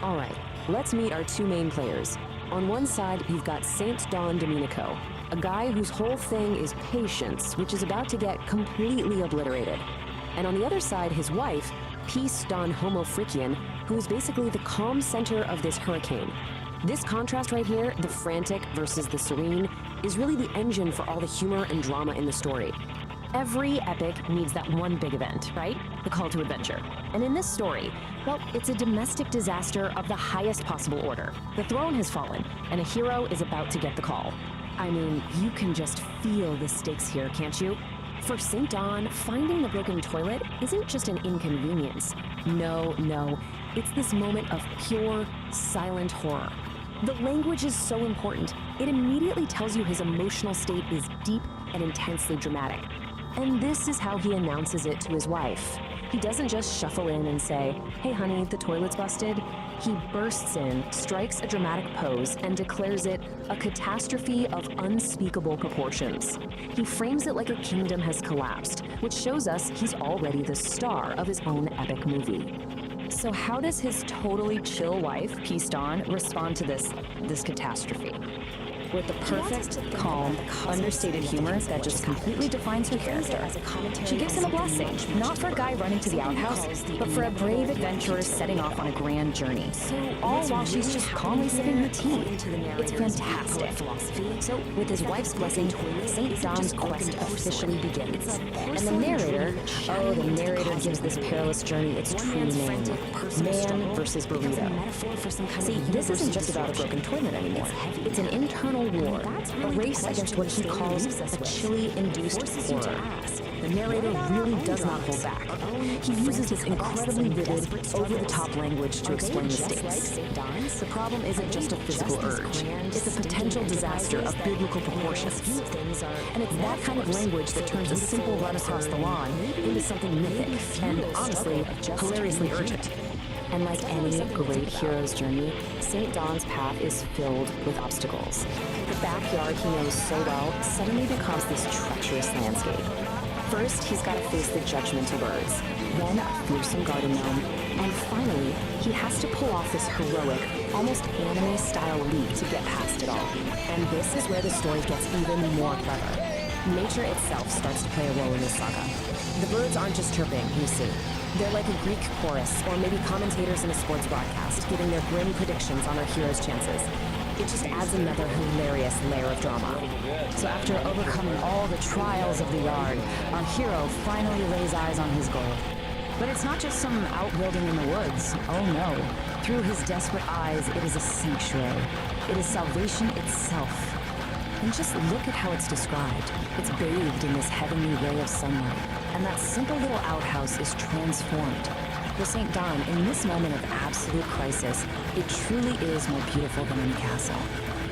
[SPEAKER 20] All right, let's meet our two main players. On one side, you've got Saint Don Domenico, a guy whose whole thing is patience, which is about to get completely obliterated. And on the other side, his wife, Peace Don Homo Freakian, who is basically the calm center of this hurricane. This contrast right here, the frantic versus the serene, is really the engine for all the humor and drama in the story. Every epic needs that one big event, right? The call to adventure. And in this story, well, it's a domestic disaster of the highest possible order. The throne has fallen, and a hero is about to get the call. I mean, you can just feel the stakes here, can't you? For St. Don, finding the broken toilet isn't just an inconvenience. No, it's this moment of pure, silent horror. The language is so important. It immediately tells you his emotional state is deep and intensely dramatic. And this is how he announces it to his wife. He doesn't just shuffle in and say, hey honey, the toilet's busted. He bursts in, strikes a dramatic pose, and declares it a catastrophe of unspeakable proportions. He frames it like a kingdom has collapsed, which shows us he's already the star of his own epic movie. So how does his totally chill wife, Peace Dawn, respond to this catastrophe? With the perfect, calm, understated humor that just completely defines her character. She gives him a blessing, not for a guy running to the outhouse, but for a brave adventurer setting off on a grand journey. All while she's just calmly sipping her tea. It's fantastic. So, with his wife's blessing, St. Don's quest officially begins. And the narrator gives this perilous journey its true name. Man versus burrito. See, this isn't just about a broken toilet anymore. It's an internal war, a race against what he calls a chili-induced horror. The narrator really does not hold back. He uses his incredibly vivid, over-the-top language to explain the stakes. The problem isn't just a physical urge. It's a potential disaster of biblical proportions. And it's that kind of language that turns a simple run across the lawn into something mythic and, honestly, hilariously urgent. And like any great hero's journey, St. Don's path is filled with obstacles. The backyard he knows so well suddenly becomes this treacherous landscape. First, he's got to face the judgmental birds, then a fearsome garden gnome, and finally, he has to pull off this heroic, almost anime-style leap to get past it all. And this is where the story gets even more clever. Nature itself starts to play a role in this saga. The birds aren't just chirping, you see. They're like a Greek chorus, or maybe commentators in a sports broadcast, giving their grim predictions on our hero's chances. It just adds another hilarious layer of drama. So after overcoming all the trials of the yard, our hero finally lays eyes on his goal. But it's not just some outbuilding in the woods. Oh no. Through his desperate eyes, it is a sanctuary. It is salvation itself. And just look at how it's described. It's bathed in this heavenly ray of sunlight. And that simple little outhouse is transformed. For St. Don, in this moment of absolute crisis, it truly is more beautiful than any castle.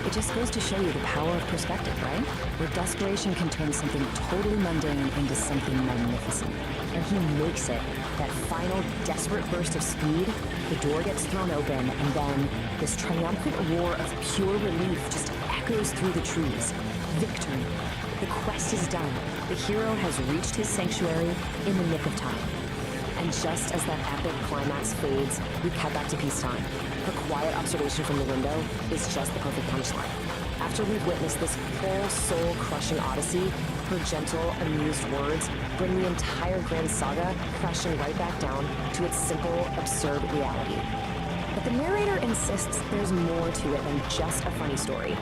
[SPEAKER 20] It just goes to show you the power of perspective, right? Where desperation can turn something totally mundane into something magnificent. And he makes it. That final desperate burst of speed, the door gets thrown open, and then this triumphant roar of pure relief just echoes through the trees. Victory. The quest is done. The hero has reached his sanctuary in the nick of time. And just as that epic climax fades, we cut back to peacetime. Her quiet observation from the window is just the perfect punchline. After we've witnessed this whole soul-crushing odyssey, her gentle, amused words bring the entire grand saga crashing right back down to its simple, absurd reality. But the narrator insists there's more to it than just a funny story.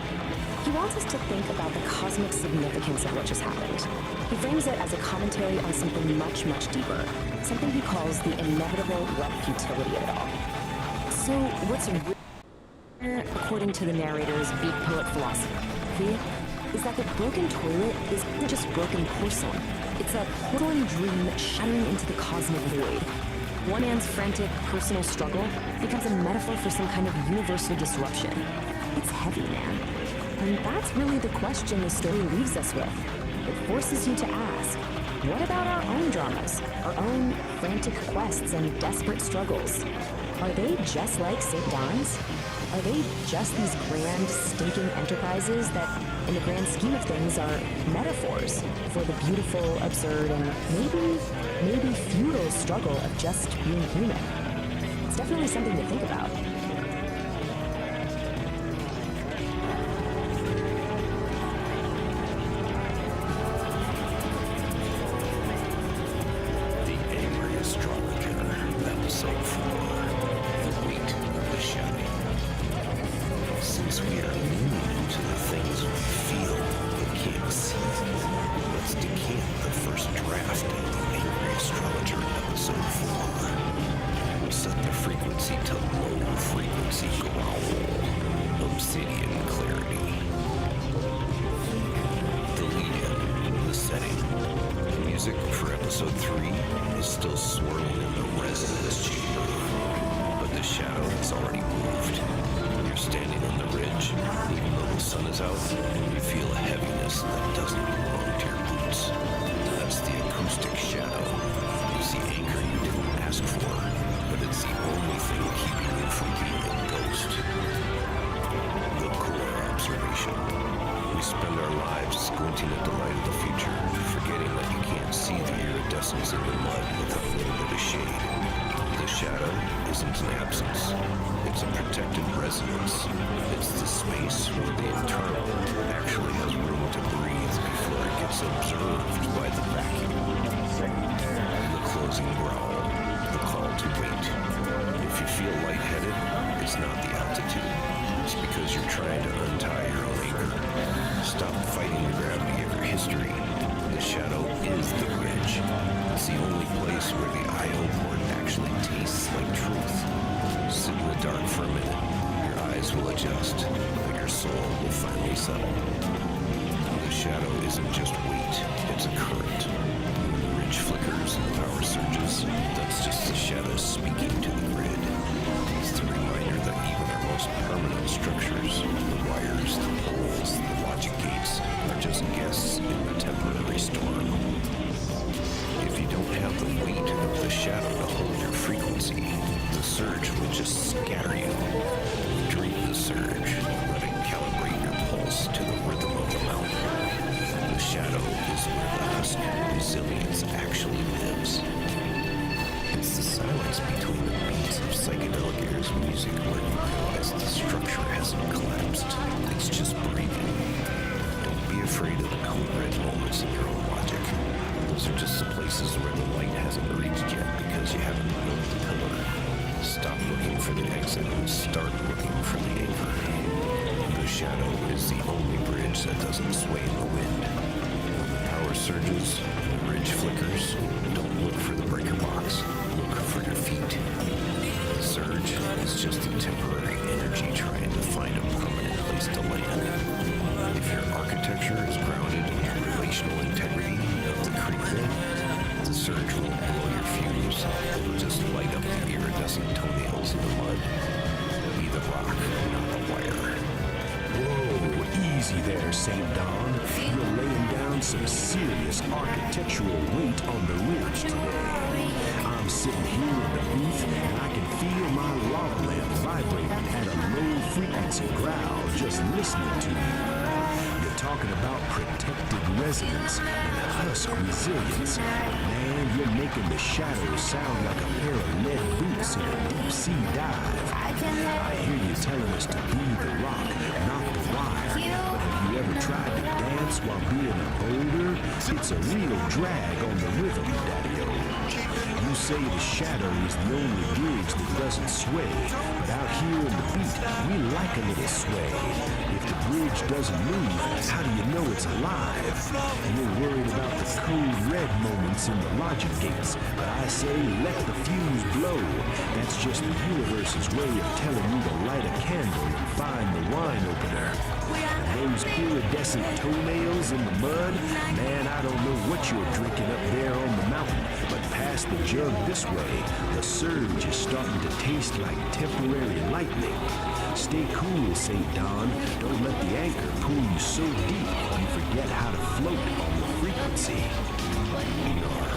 [SPEAKER 20] He wants us to think about the cosmic significance of what just happened. He frames it as a commentary on something much, much deeper, something he calls the inevitable wet futility of it all. So, what's according to the narrator's beat poet philosophy, is that the broken toilet isn't just broken porcelain. It's a porcelain dream shattering into the cosmic void. One man's frantic personal struggle becomes a metaphor for some kind of universal disruption. It's heavy, man. And that's really the question the story leaves us with. It forces you to ask, what about our own dramas, our own frantic quests and desperate struggles? Are they just like St. Don's? Are they just these grand, stinking enterprises that, in the grand scheme of things, are metaphors for the beautiful, absurd, and maybe futile struggle of just being human? It's definitely something to think about.
[SPEAKER 10] Psychedelic Aire's music where you realize the structure hasn't collapsed. It's just breathing. Don't be afraid of the cool red moments in your own logic. Those are just the places where the light hasn't reached yet because you haven't built the pillar. Stop looking for the exit and start looking for the anchor. The shadow is the only bridge that doesn't sway in the wind. When the power surges and the bridge flickers, don't look for the breaker box. Look for your feet. The surge is just a temporary energy trying to find a permanent place to land. If your architecture is grounded in the relational integrity of the creek bed, the surge won't blow your fuse. It'll just light up the iridescent toenails in the mud. Be the rock, not the wire.
[SPEAKER 11] Whoa, easy there, St. Don. You're laying down some serious architectural weight on the ridge today. I'm sitting here in the booth and I can feel my lava lamp vibrating at a low frequency growl just listening to you. Guitar
[SPEAKER 5] talking about protected resonance and husk resilience. Man, you're making the shadows sound like a pair of lead boots in a deep sea dive. I hear you telling us to be the rock, not the wire. But have you ever tried to dance while being a boulder? It's a real drag on the rhythm, Daddy-O. You say the shadow is the only bridge that doesn't sway, but out here in the beat, we like a little sway. If the bridge doesn't move, how do you know it's alive? You're worried about the code red moments in the logic gates, but I say let the fuse blow. That's just the universe's way of telling you to light a candle and find the wine opener. And those iridescent toenails in the mud, man, I don't know what you're drinking up there on the mountain, but past the jug this way, the surge is starting to taste like temporary lightning. Stay cool, St. Don. Don't let the anchor pull you so deep you forget how to float on the frequency.
[SPEAKER 10] Nar,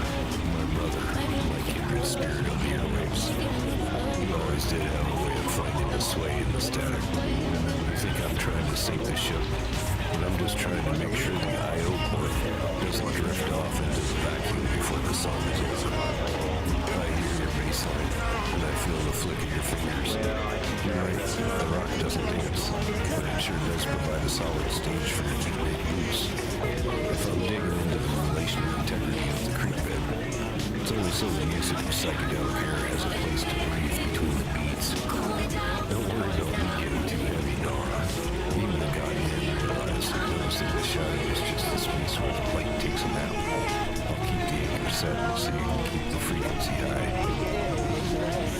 [SPEAKER 10] my brother, my kindred spirit of the airwaves. You always did have a way of finding the sway in the static. I think I'm trying to sink the ship, and I'm just trying to make sure the I.O. port doesn't drift off into the vacuum before the song is over. I hear your bass line, and I feel the flick of your fingers. You're right, the rock doesn't dance, but it sure does provide a solid stage for you to make moves. If I'm digging into the relational integrity of the creek bed, it's only so the usage of psychedelic air has a place to breathe between the beats. Don't worry about me getting too heavy, Nora. Even the goddamn realize that noticing the shadow is just the space where the light takes a nap. I'll keep the anchor set so you can keep the frequency high.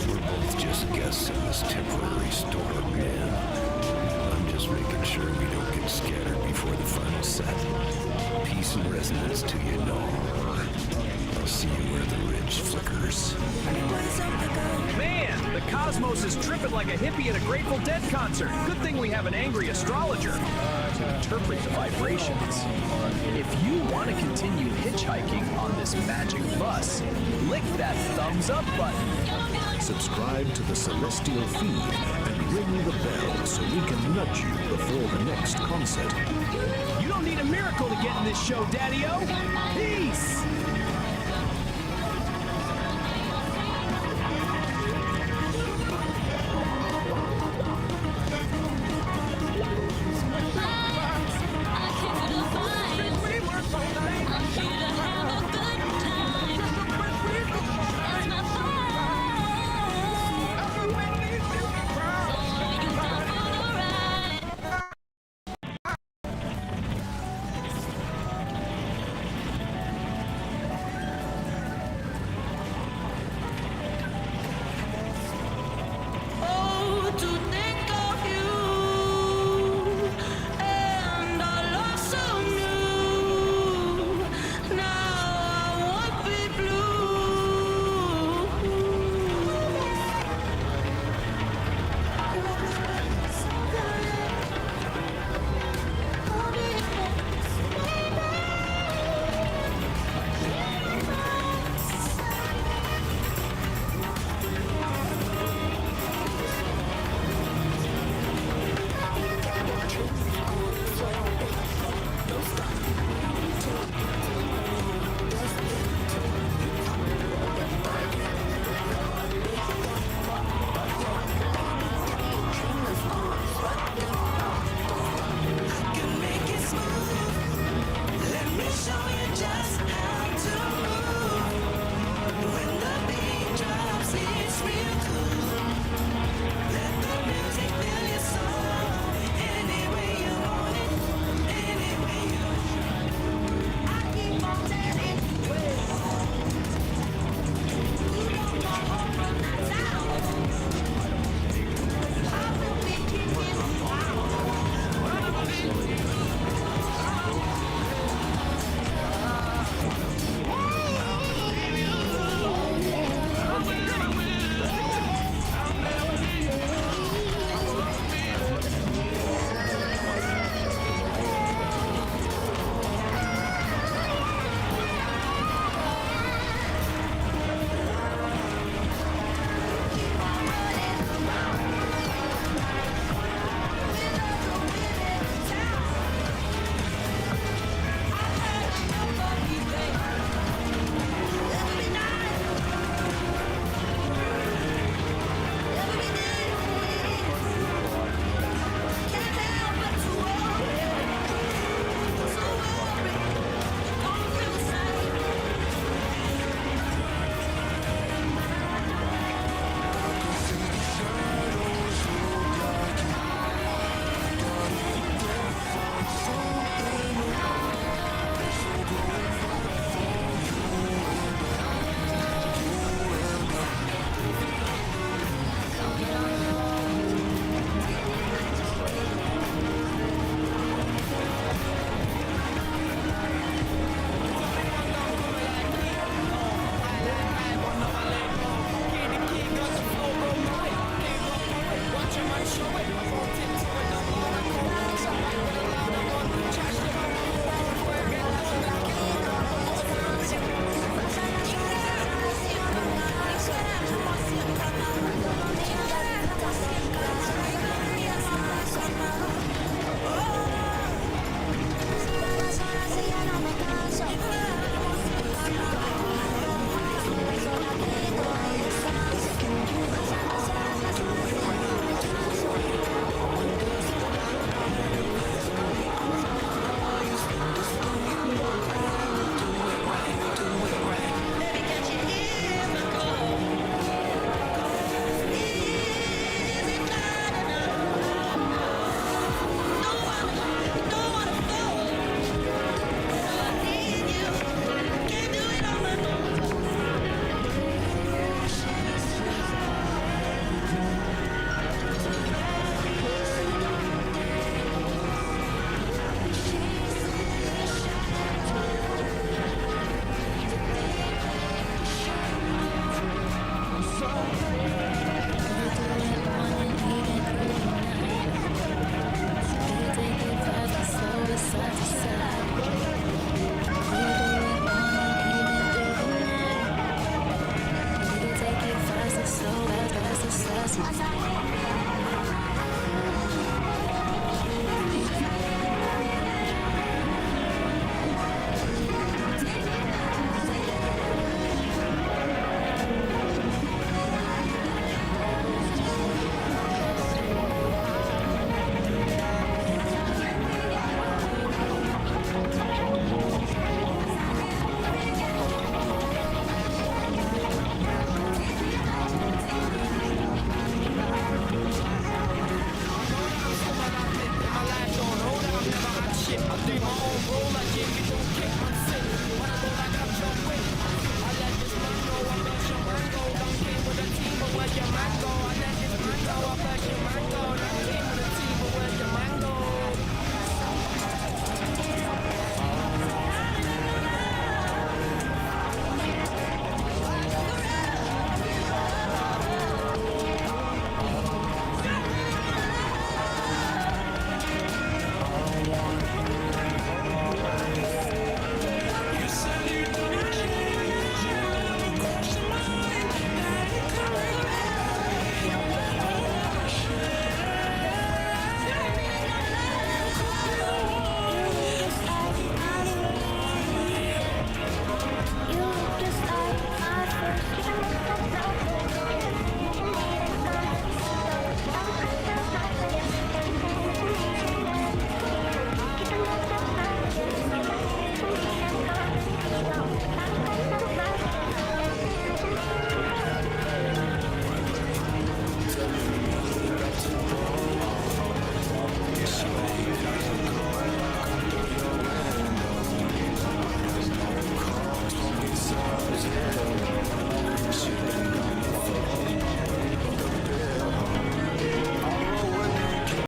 [SPEAKER 10] We're both just guests in this temporary storm, man. I'm just making sure we don't get scattered before the final set. Peace and resonance to you, Nora. I'll see you where the ridge flickers.
[SPEAKER 11] Man, the cosmos is tripping like a hippie at a Grateful Dead concert. Good thing we have an angry astrologer to interpret the vibrations. If you want to continue hitchhiking on this magic bus, lick that thumbs up button.
[SPEAKER 5] Subscribe to the Celestial feed and ring the bell so we can nudge you before the next concert.
[SPEAKER 11] You don't need a miracle to get in this show, Daddy-O. Peace!